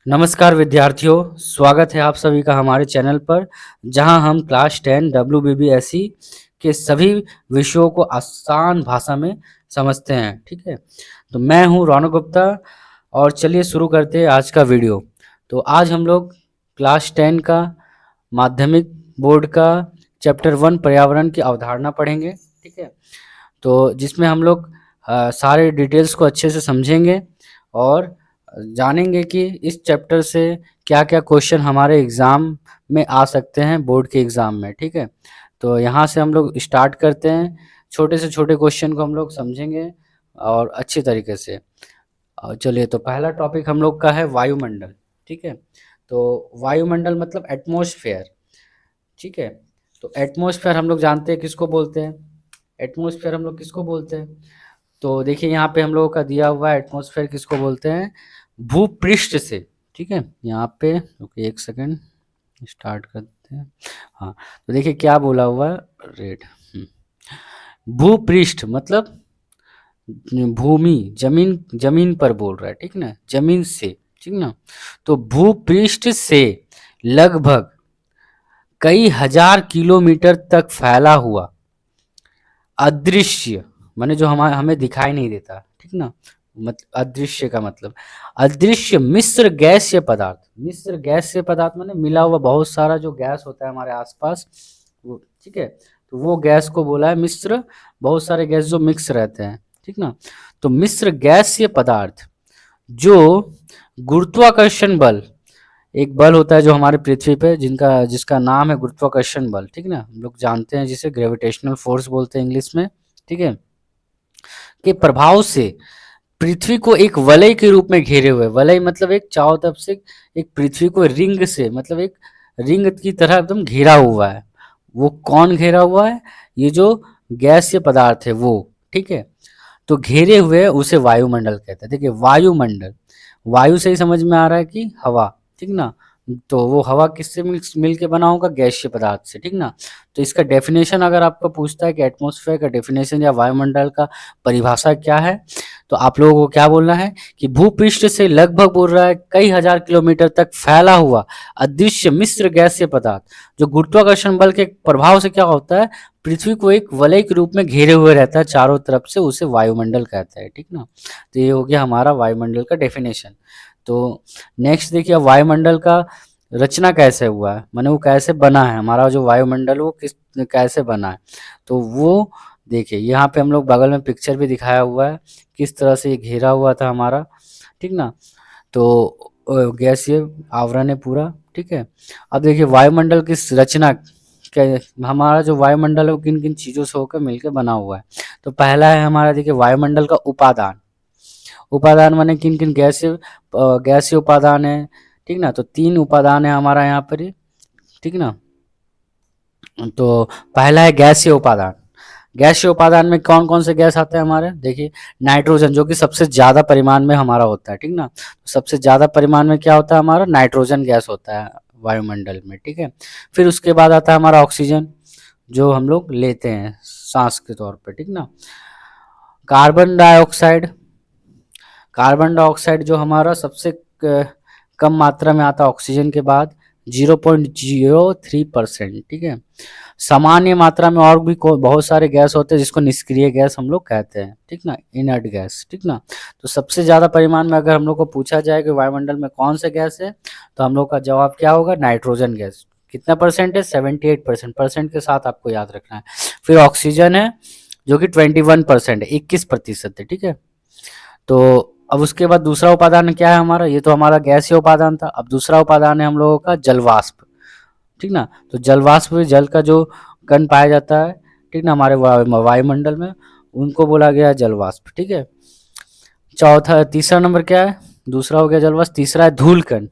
नमस्कार विद्यार्थियों, स्वागत है आप सभी का हमारे चैनल पर, जहां हम क्लास 10 WBBSE के सभी विषयों को आसान भाषा में समझते हैं। ठीक है, तो मैं हूं रौनक गुप्ता और चलिए शुरू करते हैं आज का वीडियो। तो आज हम लोग क्लास 10 का माध्यमिक बोर्ड का चैप्टर 1 पर्यावरण की अवधारणा पढ़ेंगे। ठीक है, तो जिसमें हम लोग सारे डिटेल्स को अच्छे से समझेंगे और जानेंगे कि इस चैप्टर से क्या-क्या क्वेश्चन हमारे एग्ज़ाम में आ सकते हैं, बोर्ड के एग्ज़ाम में। ठीक है, तो यहाँ से हम लोग स्टार्ट करते हैं। छोटे से छोटे क्वेश्चन को हम लोग समझेंगे और अच्छी तरीके से। चलिए, तो पहला टॉपिक हम लोग का है वायुमंडल। ठीक है, तो वायुमंडल मतलब एटमॉस्फेयर। ठीक है, तो एटमॉस्फेयर हम लोग जानते हैं किसको बोलते हैं। एटमॉस्फेयर हम लोग किसको बोलते हैं? तो देखिए यहाँ पे हम लोगों का दिया हुआ है एटमॉस्फेयर किसको बोलते हैं, भूपृष्ठ से। ठीक है, यहाँ पे रुकिए एक सेकंड, स्टार्ट करते हैं। हाँ, तो देखिए क्या बोला हुआ है, रेड। भूपृष्ठ मतलब भूमि, जमीन, जमीन पर बोल रहा है। ठीक ना, जमीन से। ठीक ना, तो भूपृष्ठ से लगभग कई हजार किलोमीटर तक फैला हुआ अदृश्य, माने जो हमें दिखाई नहीं देता। ठीक ना, मतलब अदृश्य का मतलब अदृश्य मिश्र गैसीय पदार्थ। मिश्र गैसीय पदार्थ माने मिला हुआ बहुत सारा जो गैस होता है हमारे आसपास वो। ठीक है, तो वो गैस को बोला है मिश्र, बहुत सारे गैस जो मिक्स रहते हैं। ठीक ना, तो मिश्र गैसीय पदार्थ जो गुरुत्वाकर्षण बल, एक बल होता है जो हमारे पृथ्वी पे जिसका नाम है गुरुत्वाकर्षण बल। ठीक ना, हम लोग जानते हैं जिसे ग्रेविटेशनल फोर्स बोलते हैं इंग्लिश में। ठीक है, के प्रभाव से पृथ्वी को एक वलय के रूप में घेरे हुए। वलय मतलब एक चारों तरफ से एक पृथ्वी को रिंग से, मतलब एक रिंग की तरह एकदम घेरा हुआ है। वो कौन घेरा हुआ है? ये जो गैसीय पदार्थ है वो। ठीक है, तो घेरे हुए उसे वायुमंडल कहते हैं। देखिए वायुमंडल, वायु से ही समझ में आ रहा है कि हवा। ठीक ना, तो वो हवा किससे मिल के बना होगा? गैसीय पदार्थ से। ठीक ना, तो इसका डेफिनेशन अगर आपको पूछता है कि एटमॉस्फेयर का डेफिनेशन या वायुमंडल का परिभाषा क्या है, तो आप लोगों को क्या बोलना है कि भूपृष्ठ से लगभग बोल रहा है कई हजार किलोमीटर तक फैला हुआ अदृश्य मिश्र गैसीय पदार्थ जो गुरुत्वाकर्षण बल के प्रभाव से क्या होता है, पृथ्वी को एक वलय के रूप में घेरे हुए रहता है चारों तरफ से, उसे वायुमंडल कहता है। ठीक ना, तो ये हो गया हमारा वायुमंडल का डेफिनेशन। तो नेक्स्ट देखिए वायुमंडल का रचना कैसे हुआ है, माने वो कैसे बना है, हमारा जो वायुमंडल वो किस कैसे बना है। तो वो देखिए यहाँ पे हम लोग बगल में पिक्चर भी दिखाया हुआ है किस तरह से ये घेरा हुआ था हमारा। ठीक ना, तो गैसीय आवरण है पूरा। ठीक है, अब देखिए वायुमंडल की रचना क्या, हमारा जो वायुमंडल है वो किन किन चीज़ों से होकर मिलकर बना हुआ है। तो पहला है हमारा देखिए वायुमंडल का उपादान। उपादान माने किन किन गैसीय उपादान है। ठीक ना, तो 3 उपादान है हमारा यहाँ पर ही। ठीक ना, तो पहला है गैसीय उपादान। गैसीय उपादान में कौन कौन से गैस आते हैं हमारे, देखिए नाइट्रोजन जो कि सबसे ज़्यादा परिमाण में हमारा होता है। ठीक ना, तो सबसे ज़्यादा परिमाण में क्या होता है हमारा, नाइट्रोजन गैस होता है वायुमंडल में। ठीक है, फिर उसके बाद आता है हमारा ऑक्सीजन जो हम लोग लेते हैं सांस के तौर पे। ठीक ना, कार्बन डाइऑक्साइड, कार्बन डाइऑक्साइड जो हमारा सबसे कम मात्रा में आता है ऑक्सीजन के बाद, 0.03%। ठीक है, सामान्य मात्रा में और भी बहुत सारे गैस होते हैं जिसको निष्क्रिय गैस हम लोग कहते हैं। ठीक ना, इनर्ट गैस। ठीक ना, तो सबसे ज़्यादा परिमाण में अगर हम लोग को पूछा जाए कि वायुमंडल में कौन से गैस है, तो हम लोग का जवाब क्या होगा, नाइट्रोजन गैस। कितना परसेंट है, 78%। परसेंट के साथ आपको याद रखना है। फिर ऑक्सीजन है जो कि 21% है, 21% है। ठीक है, तो अब उसके बाद दूसरा उपादान क्या है हमारा, ये तो हमारा गैसीय उपादान था। अब दूसरा उपादान है हम लोगों का जलवाष्प। ठीक ना, तो जलवाष्प में जल का जो कण पाया जाता है, ठीक ना, हमारे वायुमंडल में, उनको बोला गया है जलवाष्प। ठीक है, चौथा तीसरा नंबर क्या है, दूसरा हो गया जलवाष्प, तीसरा है धूल कण।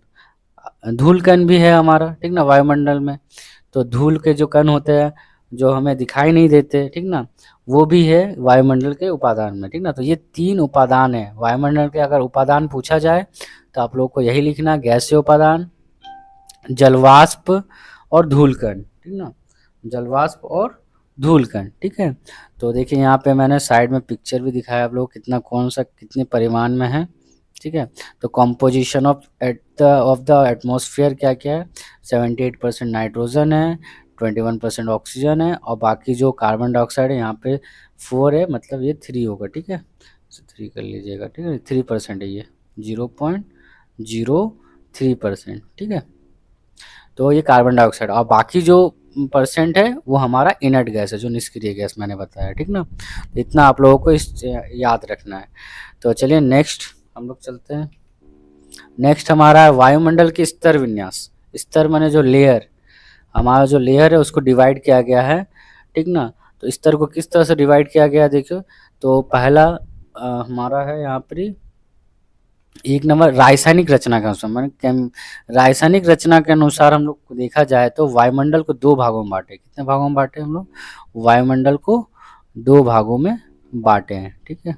धूल कण भी है हमारा, ठीक ना, वायुमंडल में। तो धूल के जो कण होते हैं जो हमें दिखाई नहीं देते, ठीक ना, वो भी है वायुमंडल के उपादान में। ठीक ना, तो ये 3 उपादान है वायुमंडल के। अगर उपादान पूछा जाए तो आप लोग को यही लिखना, गैसीय उपादान, जलवाष्प और धूलकण। ठीक ना, जलवाष्प और धूलकण। ठीक है, तो देखिए यहाँ पे मैंने साइड में पिक्चर भी दिखाया आप लोग कितना कौन सा कितने परिमाण में है। ठीक है। तो कॉम्पोजिशन ऑफ द एटमॉस्फेयर क्या क्या है, 78% नाइट्रोजन है, 21% ऑक्सीजन है, और बाकी जो कार्बन डाइऑक्साइड है यहाँ पे 4 है, मतलब ये 3 होगा, ठीक है। 3 कर लीजिएगा, ठीक है, 3% है ये, 0.03%, ठीक है। तो ये कार्बन डाइऑक्साइड, और बाकी जो परसेंट है वो हमारा इनर्ट गैस है, जो निष्क्रिय गैस मैंने बताया, ठीक ना। इतना आप लोगों को इस याद रखना है। तो चलिए नेक्स्ट हम लोग चलते हैं। नेक्स्ट हमारा वायुमंडल की स्तर विन्यास। स्तर माने जो लेयर, हमारा जो लेयर है उसको डिवाइड किया गया है, ठीक ना। तो स्तर को किस तरह से डिवाइड किया गया है देखियो। तो पहला हमारा है यहाँ पर 1 नंबर रासायनिक रचना के अनुसार, माने रासायनिक रचना के अनुसार हम लोग को देखा जाए तो वायुमंडल को 2 भागों में बांटे। कितने भागों में बांटे हम लोग? वायुमंडल को 2 भागों में बांटे हैं, ठीक है।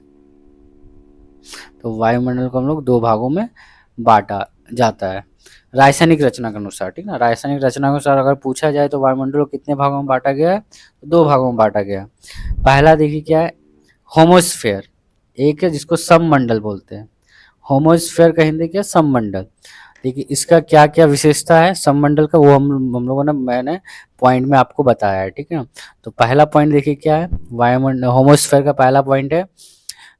तो वायुमंडल को हम लोग 2 भागों में बांटा जाता है रासायनिक रचना के अनुसार, ठीक ना। रासायनिक रचना के अनुसार अगर पूछा जाए तो वायुमंडल को कितने भागों में बांटा गया है? तो 2 भागों में बांटा गया है। पहला देखिए क्या है, होमोस्फेयर, एक है जिसको सममंडल बोलते हैं। होमोस्फेयर का हिंदी क्या? सममंडल। देखिए इसका क्या क्या विशेषता है सममंडल का, वो हम लोगों ने मैंने पॉइंट में आपको बताया है, ठीक है। तो पहला पॉइंट देखिए क्या है, वायुमंडल होमोस्फेयर का पहला पॉइंट है,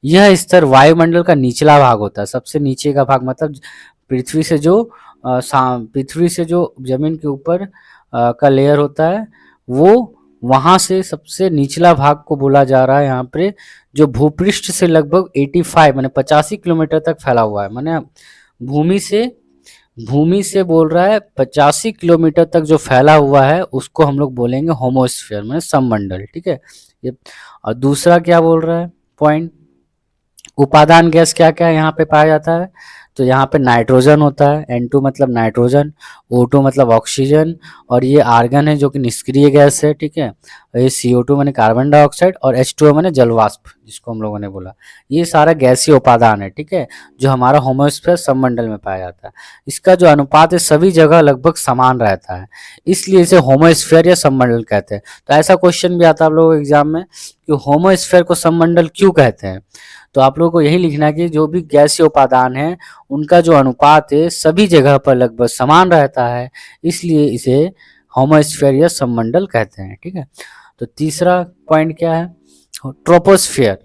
यह स्तर वायुमंडल का निचला भाग होता है, सबसे नीचे का भाग, मतलब पृथ्वी से जो पृथ्वी से जो जमीन के ऊपर का लेयर होता है, वो वहां से सबसे निचला भाग को बोला जा रहा है यहाँ पे, जो भूपृष्ठ से लगभग 85 माने 85 किलोमीटर तक फैला हुआ है। माने भूमि से बोल रहा है 85 किलोमीटर तक जो फैला हुआ है उसको हम लोग बोलेंगे होमोस्फेयर, माने सममंडल, ठीक है। ये और दूसरा क्या बोल रहा है पॉइंट, उपादान गैस क्या क्या यहाँ पे पाया जाता है? तो यहाँ पे नाइट्रोजन होता है, N2 मतलब नाइट्रोजन, O2 मतलब ऑक्सीजन, और ये आर्गन है जो कि निष्क्रिय गैस है, ठीक है। और ये CO2 माने कार्बन डाइऑक्साइड, और H2O माने जलवाष्प, जिसको हम लोगों ने बोला। ये सारा गैसीय उपादान है, ठीक है, जो हमारा होमोस्फेयर सममंडल में पाया जाता है। इसका जो अनुपात है सभी जगह लगभग समान रहता है, इसलिए इसे होमोस्फेयर या सममंडल कहते हैं। तो ऐसा क्वेश्चन भी आता है आप लोगों को एग्जाम में कि होमोस्फेयर को सममंडल क्यों कहते हैं। तो आप लोगों को यही लिखना है कि जो भी गैसीय उपादान है उनका जो अनुपात है सभी जगह पर लगभग समान रहता है, इसलिए इसे होमोस्फेयर या सममंडल कहते हैं, ठीक है। तो तीसरा पॉइंट क्या है, ट्रोपोस्फियर।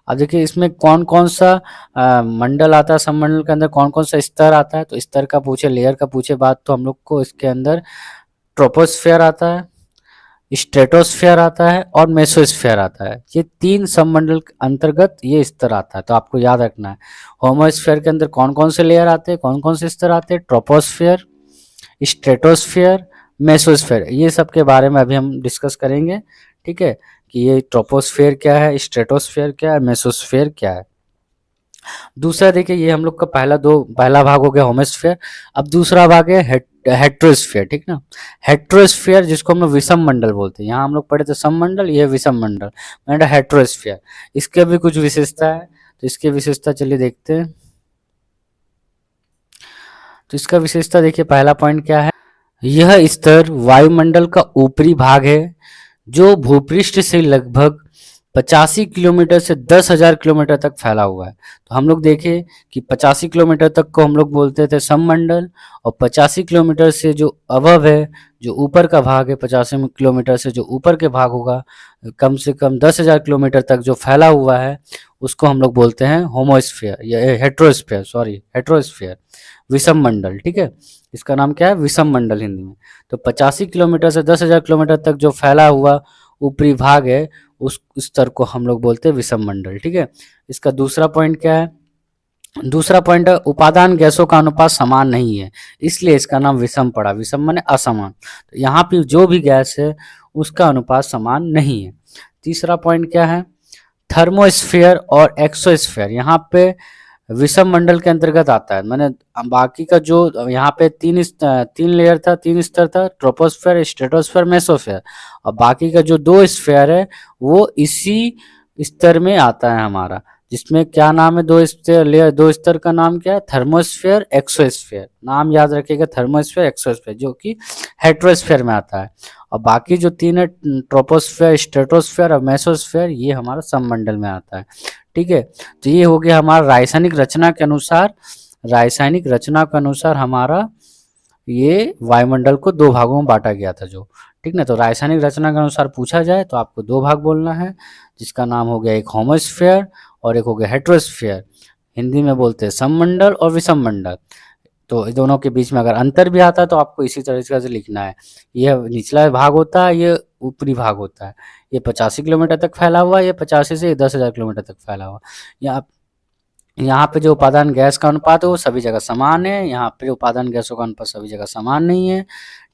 अब देखिए इसमें कौन कौन सा मंडल आता है, सममंडल के अंदर कौन कौन सा स्तर आता है। तो स्तर का पूछे, लेयर का पूछे बात, तो हम लोग को इसके अंदर ट्रोपोस्फियर आता है, स्ट्रेटोस्फेयर आता है, और मेसोस्फेयर आता है। ये 3 सममंडल के अंतर्गत ये स्तर आता है, तो आपको याद रखना है होमोस्फेयर के अंदर कौन कौन से लेयर आते हैं, कौन कौन से स्तर आते हैं, ट्रोपोस्फेयर, स्ट्रेटोस्फेयर, मेसोस्फेयर। ये सब के बारे में अभी हम डिस्कस करेंगे, ठीक है, कि ये ट्रोपोस्फेयर क्या है, स्ट्रेटोस्फेयर क्या है, मेसोस्फेयर क्या है। दूसरा देखिए, ये हम लोग का पहला भाग हो गया होमोस्फेयर। अब दूसरा भाग है हेट्रोस्फेयर, ठीक ना। हेट्रोस्फेयर जिसको हम लोग विषम मंडल बोलते हैं, यहाँ हम लोग पढ़े थे सममंडल, ये विषम मंडल, मैंने हेट्रोस्फेयर। इसके भी कुछ विशेषता है, तो इसके विशेषता चलिए देखते हैं। तो इसका विशेषता देखिए, पहला पॉइंट क्या है, यह स्तर वायुमंडल का ऊपरी भाग है जो भूपृष्ठ से लगभग 85 किलोमीटर से 10,000 किलोमीटर तक फैला हुआ है। तो हम लोग देखें कि 85 किलोमीटर तक को हम लोग बोलते थे सममंडल, और 85 किलोमीटर से जो अबव है, जो ऊपर का भाग है, 85 किलोमीटर से जो ऊपर के भाग होगा, कम से कम 10,000 किलोमीटर तक जो फैला हुआ है, उसको हम लोग बोलते हैं होमोस्फेयर या हेट्रोस्फेयर, विषम मंडल, ठीक है। इसका नाम क्या है, विषम मंडल हिंदी में। तो 85 किलोमीटर से 10,000 किलोमीटर तक जो फैला हुआ ऊपरी भाग है, उस स्तर को हम लोग बोलते हैं विषम मंडल, ठीक है। इसका दूसरा पॉइंट क्या है, दूसरा पॉइंट है उपादान गैसों का अनुपात समान नहीं है, इसलिए इसका नाम विषम पड़ा। विषम माने असमान, तो यहाँ पे जो भी गैस है उसका अनुपात समान नहीं है। तीसरा पॉइंट क्या है, थर्मोस्फेयर और एक्सोस्फेयर यहाँ पे विषम मंडल के अंतर्गत आता है। मैंने बाकी का जो यहाँ पे तीन लेयर था, 3 स्तर था, ट्रोपोस्फेयर, स्ट्रेटोस्फेयर, मेसोस्फेयर, और बाकी का जो 2 स्फेयर है वो इसी स्तर में आता है हमारा, जिसमें क्या नाम है, दो स्तर का नाम क्या है, थर्मोस्फेयर, एक्सोस्फेयर। नाम याद रखिएगा, थर्मोस्फेयर, एक्सोस्फेयर, जो कि हेट्रोस्फेयर में आता है। और बाकी जो तीन है, ट्रोपोस्फेयर, स्ट्रेटोस्फेयर और मेसोस्फेयर, ये हमारा सममंडल में आता है। ठीक है, तो ये हो गया हमारा रासायनिक रचना के अनुसार, रासायनिक रचना के अनुसार हमारा ये वायुमंडल को दो भागों में बांटा गया था जो, ठीक ना। तो रासायनिक रचना के अनुसार पूछा जाए तो आपको दो भाग बोलना है, जिसका नाम हो गया एक होमोस्फेयर और एक हो गया हेट्रोस्फेयर। हिंदी में बोलते हैं सममंडल और विषममंडल। तो इन दोनों के बीच में अगर अंतर भी आता है तो आपको इसी तरीके से लिखना है। ये निचला भाग होता है, ये ऊपरी भाग होता है। ये 85 किलोमीटर तक फैला हुआ है, ये 85 से 10,000 किलोमीटर तक फैला हुआ। यहाँ यहाँ पे जो उपादान गैस का अनुपात है वो सभी जगह समान है, यहाँ पे उपादान गैसों का अनुपात सभी जगह समान नहीं है।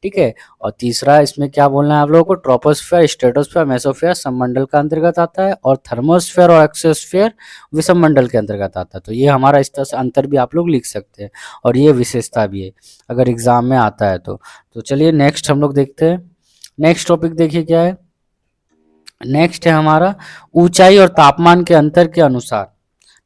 ठीक है, और तीसरा इसमें क्या बोलना है आप लोगों को, ट्रोपोस्फेयर, स्ट्रेटोस्फेयर, मेसोस्फेयर सममंडल का अंतर्गत आता है, और थर्मोस्फेयर और एक्सोस्फेयर विषममंडल के अंतर्गत आता है। तो ये हमारा इस तरह से अंतर भी आप लोग लिख सकते हैं, और ये विशेषता भी है अगर एग्जाम में आता है तो चलिए नेक्स्ट हम लोग देखते हैं। नेक्स्ट टॉपिक देखिए क्या है। नेक्स्ट है हमारा ऊंचाई और तापमान के अंतर के अनुसार,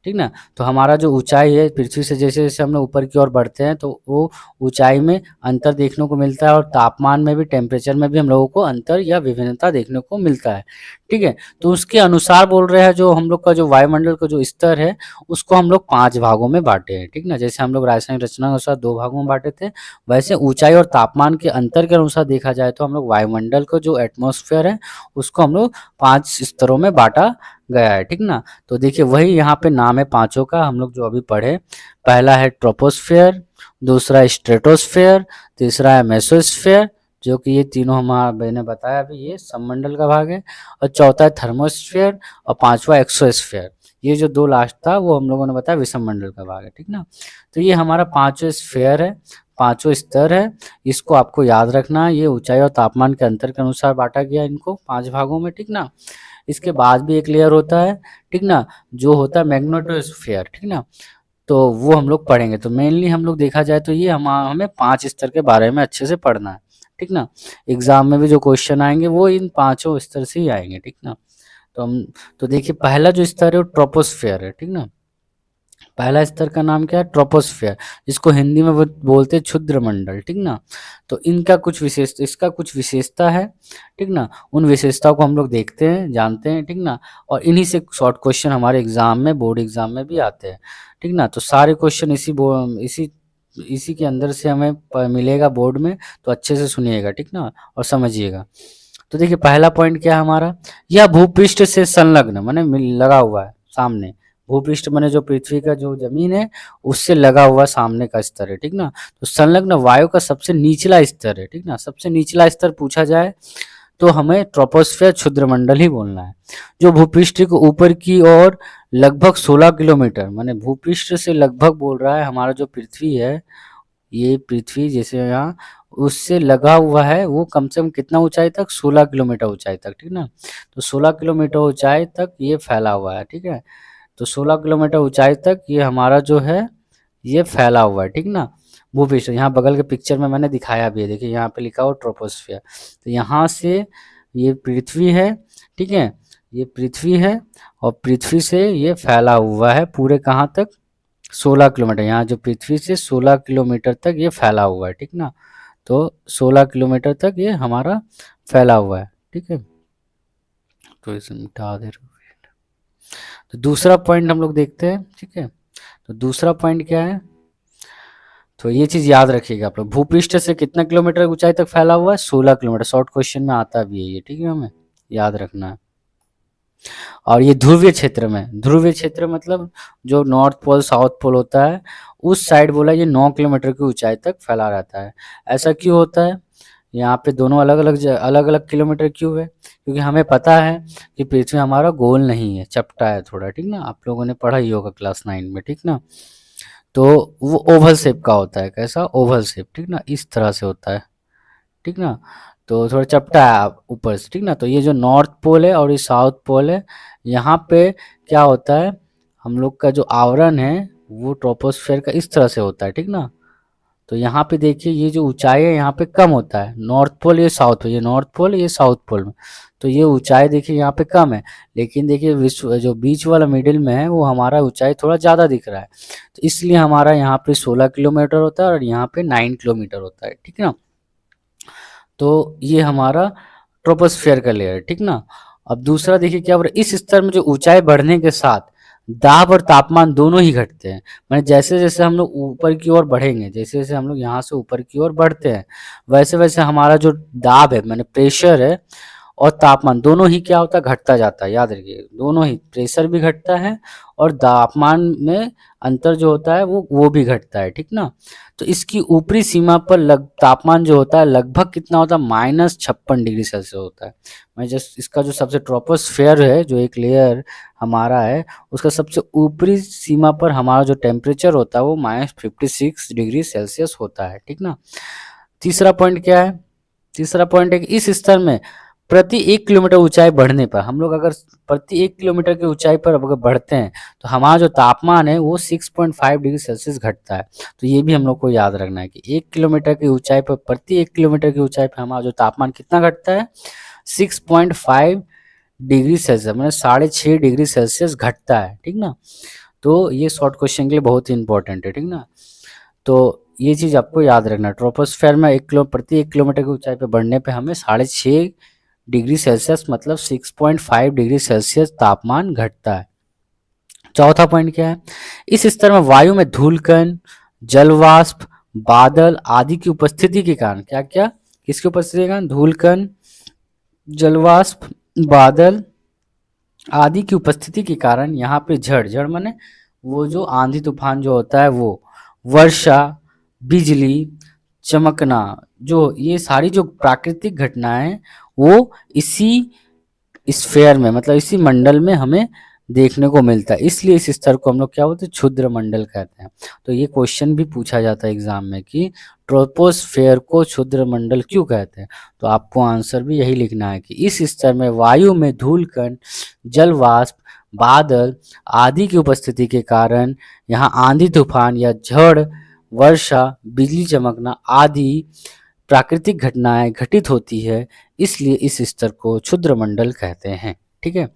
ठीक ना। तो हमारा जो ऊंचाई है पृथ्वी से, जैसे जैसे हम लोग ऊपर की ओर बढ़ते हैं तो वो ऊंचाई में अंतर देखने को मिलता है, और तापमान में भी, टेम्परेचर में भी हम लोगों को अंतर या विभिन्नता देखने को मिलता है। ठीक है, तो उसके अनुसार बोल रहे हैं, जो हम लोग का जो वायुमंडल का जो स्तर है उसको हम लोग 5 भागों में बांटे हैं। ठीक ना, जैसे हम लोग रासायनिक रचना के अनुसार 2 भागों में बांटे थे, वैसे ऊंचाई और तापमान के अंतर के अनुसार देखा जाए तो हम लोग वायुमंडल का जो एटमॉस्फेयर है उसको हम लोग 5 स्तरों में बांटा गया है। ठीक ना, तो देखिए वही यहाँ पे नाम है पांचों का, हम लोग जो अभी पढ़े। पहला है ट्रोपोस्फेयर, दूसरा स्ट्रेटोस्फेयर, तीसरा है मेसोस्फेयर, जो कि ये तीनों मैंने बताया अभी, ये सममंडल का भाग है, और चौथा है थर्मोस्फेयर, और पांचवा एक्सोस्फेयर। ये जो दो लास्ट था वो हम लोगों ने बताया विषममंडल का भाग है। ठीक ना, तो ये हमारा पांचों स्फेयर है, पांचों स्तर है, इसको आपको याद रखना है। ये ऊंचाई और तापमान के अंतर के अनुसार बांटा गया इनको 5 भागों में। ठीक ना, इसके बाद भी एक लेयर होता है, ठीक ना, जो होता है मैग्नेटोस्फेयर। ठीक ना, तो वो हम लोग पढ़ेंगे। तो मेनली हम लोग देखा जाए तो ये हमें 5 स्तर के बारे में अच्छे से पढ़ना है। ठीक ना, एग्जाम में भी जो क्वेश्चन आएंगे वो इन पांचों स्तर से ही आएंगे। ठीक ना, तो देखिए पहला जो स्तर है वो ट्रोपोस्फेयर है। ठीक ना, पहला स्तर का नाम क्या है, ट्रोपोस्फेयर, जिसको हिंदी में वो बोलते हैं क्षुद्र मंडल। ठीक ना, तो इसका कुछ विशेषता है। ठीक ना, उन विशेषताओं को हम लोग देखते हैं, जानते हैं। ठीक ना, और इन्हीं से शॉर्ट क्वेश्चन हमारे एग्जाम में, बोर्ड एग्जाम में भी आते हैं। ठीक ना, तो सारे क्वेश्चन इसी के अंदर से हमें मिलेगा बोर्ड में, तो अच्छे से सुनिएगा। ठीक ना, और समझिएगा। तो देखिए पहला पॉइंट क्या है हमारा, यह भूपृष्ठ से संलग्न माने लगा हुआ है सामने, भूपृष्ठ माने जो पृथ्वी का जो जमीन है उससे लगा हुआ सामने का स्तर है। ठीक ना, तो संलग्न वायु का सबसे निचला स्तर है। ठीक ना, सबसे निचला स्तर पूछा जाए तो हमें ट्रोपोस्फेयर क्षुद्रमंडल ही बोलना है, जो भूपृष्ठ के ऊपर की ओर लगभग 16 किलोमीटर, माने भूपृष्ठ से लगभग बोल रहा है हमारा जो पृथ्वी है, ये पृथ्वी जैसे यहाँ उससे लगा हुआ है, वो कम से कम कितना ऊंचाई तक, 16 किलोमीटर ऊंचाई तक। ठीक ना, तो 16 किलोमीटर ऊंचाई तक ये फैला हुआ है। ठीक है, तो 16 किलोमीटर ऊंचाई तक ये हमारा जो है ये फैला हुआ है। ठीक ना, भूपृष्ठ यहाँ बगल के पिक्चर में मैंने दिखाया भी है, देखिए यहाँ पे लिखा हुआ ट्रोपोस्फियर। तो यहाँ से ये पृथ्वी है, ठीक है, ये पृथ्वी है, और पृथ्वी से ये फैला हुआ है पूरे कहाँ तक, 16 किलोमीटर। यहाँ जो पृथ्वी से 16 किलोमीटर तक ये फैला हुआ है। ठीक ना, तो 16 किलोमीटर तक ये हमारा फैला हुआ है। ठीक है, तो इसे मिटा दे। तो दूसरा पॉइंट हम लोग देखते हैं। ठीक है, तो दूसरा पॉइंट क्या है, तो ये चीज याद रखिएगा आप लोग, भूपृष्ठ से कितना किलोमीटर ऊंचाई तक फैला हुआ है, 16 किलोमीटर। शॉर्ट क्वेश्चन में आता भी है ये। ठीक है, हमें याद रखना है। और ये ध्रुवीय क्षेत्र में, ध्रुवीय क्षेत्र मतलब जो नॉर्थ पोल साउथ पोल होता है उस साइड बोला, ये 9 किलोमीटर की ऊंचाई तक फैला रहता है। ऐसा क्यों होता है, यहाँ पे दोनों अलग अलग किलोमीटर क्यों है, क्योंकि हमें पता है कि पृथ्वी हमारा गोल नहीं है, चपटा है थोड़ा। ठीक ना, आप लोगों ने पढ़ा ही होगा क्लास 9 में। ठीक ना, तो वो ओवल शेप का होता है। कैसा, ओवल शेप। ठीक ना, इस तरह से होता है। ठीक ना, तो थोड़ा चपटा है ऊपर से। ठीक ना, तो ये जो नॉर्थ पोल है और ये साउथ पोल है, यहाँ पे क्या होता है, हम लोग का जो आवरण है वो ट्रोपोस्फेयर का इस तरह से होता है। ठीक ना, तो यहाँ पे देखिए ये जो ऊंचाई है यहाँ पे कम होता है, नॉर्थ पोल ये साउथ पोल, ये नॉर्थ पोल ये साउथ पोल में, तो ये ऊंचाई देखिए यहाँ पे कम है, लेकिन देखिए विश्व जो बीच वाला मिडिल में है वो हमारा ऊंचाई थोड़ा ज़्यादा दिख रहा है, तो इसलिए हमारा यहाँ पे 16 किलोमीटर होता है और यहाँ पे 9 किलोमीटर होता है, ठीक ना। तो ये हमारा ट्रोपोस्फेयर का लेयर है, ठीक ना। अब दूसरा देखिए क्या हो रहा है, इस स्तर में जो ऊंचाई बढ़ने के साथ दाब और तापमान दोनों ही घटते हैं, मैंने जैसे जैसे हम लोग ऊपर की ओर बढ़ेंगे, जैसे जैसे हम लोग यहाँ से ऊपर की ओर बढ़ते हैं, वैसे वैसे हमारा जो दाब है मैंने प्रेशर है और तापमान दोनों ही क्या होता है, घटता जाता है। याद रखिए दोनों ही, प्रेशर भी घटता है और तापमान में अंतर जो होता है वो भी घटता है, ठीक ना। तो इसकी ऊपरी सीमा पर तापमान जो होता है लगभग कितना होता है, -56 डिग्री सेल्सियस होता है। मैं जस्ट इसका जो सबसे ट्रोपोस्फेयर है जो एक लेयर हमारा है, उसका सबसे ऊपरी सीमा पर हमारा जो टेम्परेचर होता है वो -56 डिग्री सेल्सियस होता है, ठीक ना। तीसरा पॉइंट क्या है, तीसरा पॉइंट है कि इस स्तर में प्रति 1 किलोमीटर ऊंचाई बढ़ने पर हम लोग अगर प्रति 1 किलोमीटर की ऊंचाई पर अगर बढ़ते हैं तो हमारा जो तापमान है वो 6.5 डिग्री सेल्सियस घटता है। तो ये भी हम लोग को याद रखना है कि 1 किलोमीटर की ऊंचाई पर, प्रति 1 किलोमीटर की ऊंचाई पर हमारा जो तापमान कितना घटता है, 6.5 डिग्री सेल्सियस, मतलब 6.5 डिग्री सेल्सियस घटता है, ठीक ना। तो ये शॉर्ट क्वेश्चन के लिए बहुत ही इंपॉर्टेंट है, ठीक ना। तो ये चीज़ आपको याद रखना है, ट्रोपोस्फेयर में प्रति 1 किलोमीटर की ऊंचाई पर बढ़ने पे हमें 6.5 डिग्री सेल्सियस मतलब 6.5 डिग्री सेल्सियस तापमान घटता है। चौथा पॉइंट क्या है, इस स्तर में वायु में धूलकण, जलवाष्प, बादल आदि की उपस्थिति के कारण, क्या क्या, किसकी उपस्थिति के कारण, धूलकण, जलवाष्प, बादल आदि की उपस्थिति के कारण यहाँ पे जड़ माने वो जो आंधी तूफान जो होता है वो, वर्षा, बिजली चमकना, जो ये सारी जो प्राकृतिक घटनाएं वो इसी स्फेयर में मतलब इसी मंडल में हमें देखने को मिलता है, इसलिए इस स्तर को हम लोग क्या बोलते हैं, क्षुद्र मंडल कहते हैं। तो ये क्वेश्चन भी पूछा जाता है एग्जाम में कि ट्रोपोस्फेयर को क्षुद्र मंडल क्यों कहते हैं, तो आपको आंसर भी यही लिखना है कि इस स्तर में वायु में धूलकण, जलवाष्प, बादल आदि की उपस्थिति के कारण यहाँ आंधी तूफान या झड़, वर्षा, बिजली चमकना आदि प्राकृतिक घटनाएं घटित होती है, इसलिए इस स्तर को क्षुद्र मंडल कहते हैं, ठीक है।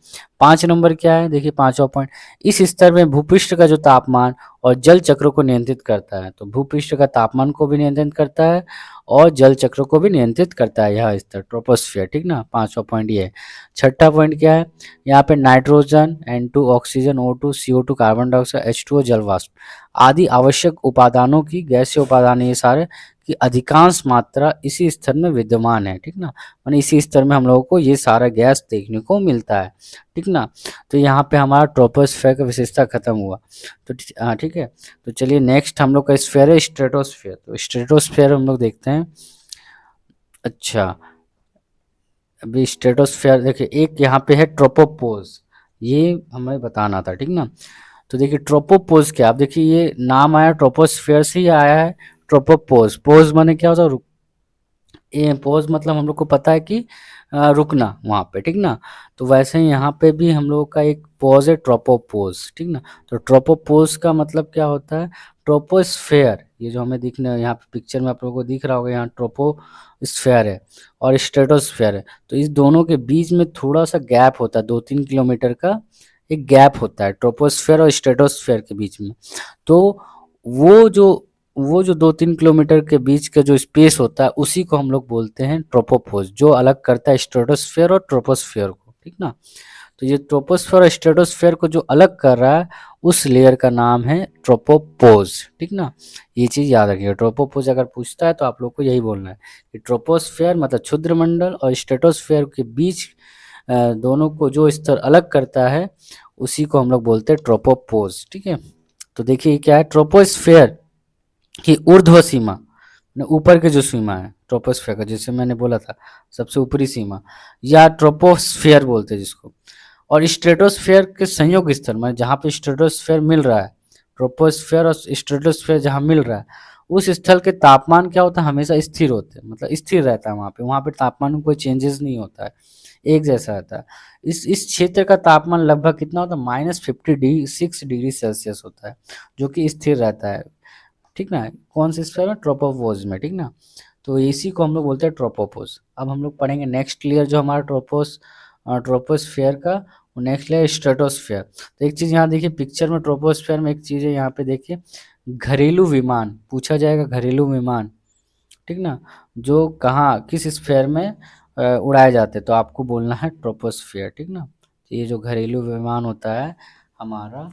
5 नंबर क्या है, देखिए 5वां पॉइंट, इस स्तर में भूपृष्ठ का जो तापमान और जल चक्र को नियंत्रित करता है, तो भूपृष्ठ का तापमान को भी नियंत्रित करता है और जल चक्र को भी नियंत्रित करता है यह स्तर ट्रोपोस्फियर, ठीक ना। 5वां पॉइंट ये है। छठा पॉइंट क्या है, यहाँ पे nitrogen, N2 oxygen, O2 CO2 carbon dioxide, H2O जल वाष्प आदि आवश्यक उपादानों की, गैसीय उपादान ये सारे की अधिकांश मात्रा इसी स्तर में विद्यमान है, ठीक ना। माने इसी स्तर में हम लोगों को ये सारा गैस देखने को मिलता है, ठीक ना। तो यहाँ पे हमारा ट्रोपोस्फेयर का विशेषता खत्म हुआ, तो हाँ ठीक है। तो चलिए नेक्स्ट हम लोग का स्फेयर है स्ट्रेटोस्फेयर, तो स्ट्रेटोस्फेयर हम लोग देखते हैं। अच्छा, अभी स्ट्रेटोस्फेयर देखिए, एक यहाँ पे है ट्रोपोपोज, ये हमें बताना था, ठीक ना। तो देखिए ट्रोपोपोज क्या, आप देखिए ये नाम आया ट्रोपोस्फेयर से ही आया है, ट्रोपोपोज, पोज माने क्या होता है, ये पोज मतलब हम लोग को पता है कि रुकना वहाँ पे, ठीक ना। तो वैसे ही यहाँ पे भी हम लोग का एक पोज है ट्रोपोपोज, ठीक ना। तो ट्रोपोपोज का मतलब क्या होता है, ट्रोपोस्फेयर, ये जो हमें दिखने यहाँ पे पिक्चर में आप लोगों को दिख रहा होगा, यहाँ ट्रोपोस्फेयर है और स्ट्रेटोस्फेयर है, तो इस दोनों के बीच में थोड़ा सा गैप होता है, 2-3 किलोमीटर का एक गैप होता है ट्रोपोस्फेयर और स्ट्रेटोस्फेयर के बीच में। तो वो जो वो जो 2-3 किलोमीटर के बीच का जो स्पेस होता है उसी को हम लोग बोलते हैं ट्रोपोपोज, जो अलग करता है स्ट्रेटोस्फेयर और ट्रोपोस्फेयर को, ठीक ना। तो ये ट्रोपोस्फेयर और स्ट्रेटोस्फेयर को जो अलग कर रहा है उस लेयर का नाम है ट्रोपोपोज, ठीक ना। ये चीज़ याद रखिए, ट्रोपोपोज अगर पूछता है तो आप लोग को यही बोलना है कि ट्रोपोस्फेयर मतलब क्षुद्र मंडल और स्ट्रेटोस्फेयर के बीच दोनों को जो स्तर अलग करता है उसी को हम लोग बोलते हैं ट्रोपोपोज, ठीक है। तो देखिए क्या है, ट्रोपोस्फेयर की ऊर्ध्व सीमा, ऊपर की जो सीमा है ट्रोपोस्फेयर का, जैसे मैंने बोला था सबसे ऊपरी सीमा, या ट्रोपोस्फेयर बोलते हैं जिसको, और स्ट्रेटोस्फेयर के संयोग स्तर में जहाँ पे स्ट्रेटोस्फेयर मिल रहा है, ट्रोपोस्फेयर और स्ट्रेटोस्फेयर जहाँ मिल रहा है उस स्थल के तापमान क्या होता है, हमेशा स्थिर होते हैं, मतलब स्थिर रहता है वहाँ पे तापमान में कोई चेंजेस नहीं होता है, एक जैसा रहता है। इस क्षेत्र का तापमान लगभग कितना होता है, -56 डिग्री सेल्सियस होता है, जो कि स्थिर रहता है, ठीक ना, कौन से स्फीयर में, ट्रोपोपॉज में, ठीक ना। तो इसी को हम लोग बोलते हैं ट्रोपोपॉज। अब हम लोग पढ़ेंगे नेक्स्ट लेयर जो हमारा ट्रोपोस्फियर का, नेक्स्ट लेयर स्ट्रेटोस्फियर। तो एक चीज यहाँ देखिए पिक्चर में, ट्रोपोस्फियर में एक चीज है यहाँ पे देखिए, घरेलू विमान पूछा जाएगा, घरेलू विमान, ठीक ना, जो कहाँ किस स्फीयर में उड़ाए जाते हैं, तो आपको बोलना है ट्रोपोस्फियर, ठीक ना। तो ये जो घरेलू विमान होता है हमारा,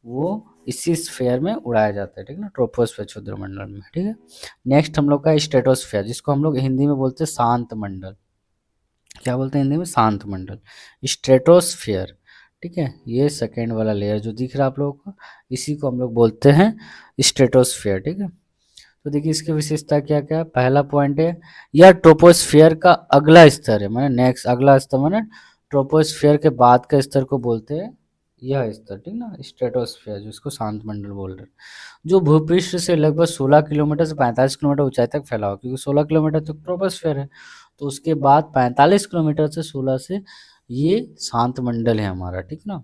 वो इसी स्फीयर में उड़ाया जाता है, ठीक ना, ट्रोपोस्फियर क्षुद्रमंडल में, ठीक है। नेक्स्ट हम लोग का स्ट्रेटोस्फियर, जिसको हम लोग हिंदी में बोलते हैं शांत मंडल। क्या बोलते हैं हिंदी में, शांत मंडल, स्ट्रेटोस्फियर, ठीक है। ये सेकेंड वाला लेयर जो दिख रहा है आप लोगों को, इसी को हम लोग बोलते हैं स्ट्रेटोस्फियर, ठीक है। तो देखिए इसकी विशेषता क्या क्या है। पहला पॉइंट है, यह ट्रोपोस्फियर का अगला स्तर है, माने नेक्स्ट, अगला स्तर माने ट्रोपोस्फियर के बाद का स्तर को बोलते हैं यह स्तर, ठीक ना, स्ट्रेटोस्फियर, जिसको शांत मंडल बोल रहे हैं, जो भूपृष्ठ से लगभग 16 किलोमीटर से 45 किलोमीटर ऊंचाई तक फैला हो, क्योंकि 16 किलोमीटर तक ट्रोपोस्फियर है, तो उसके बाद 45 किलोमीटर से 16 से ये शांत मंडल है हमारा, ठीक ना।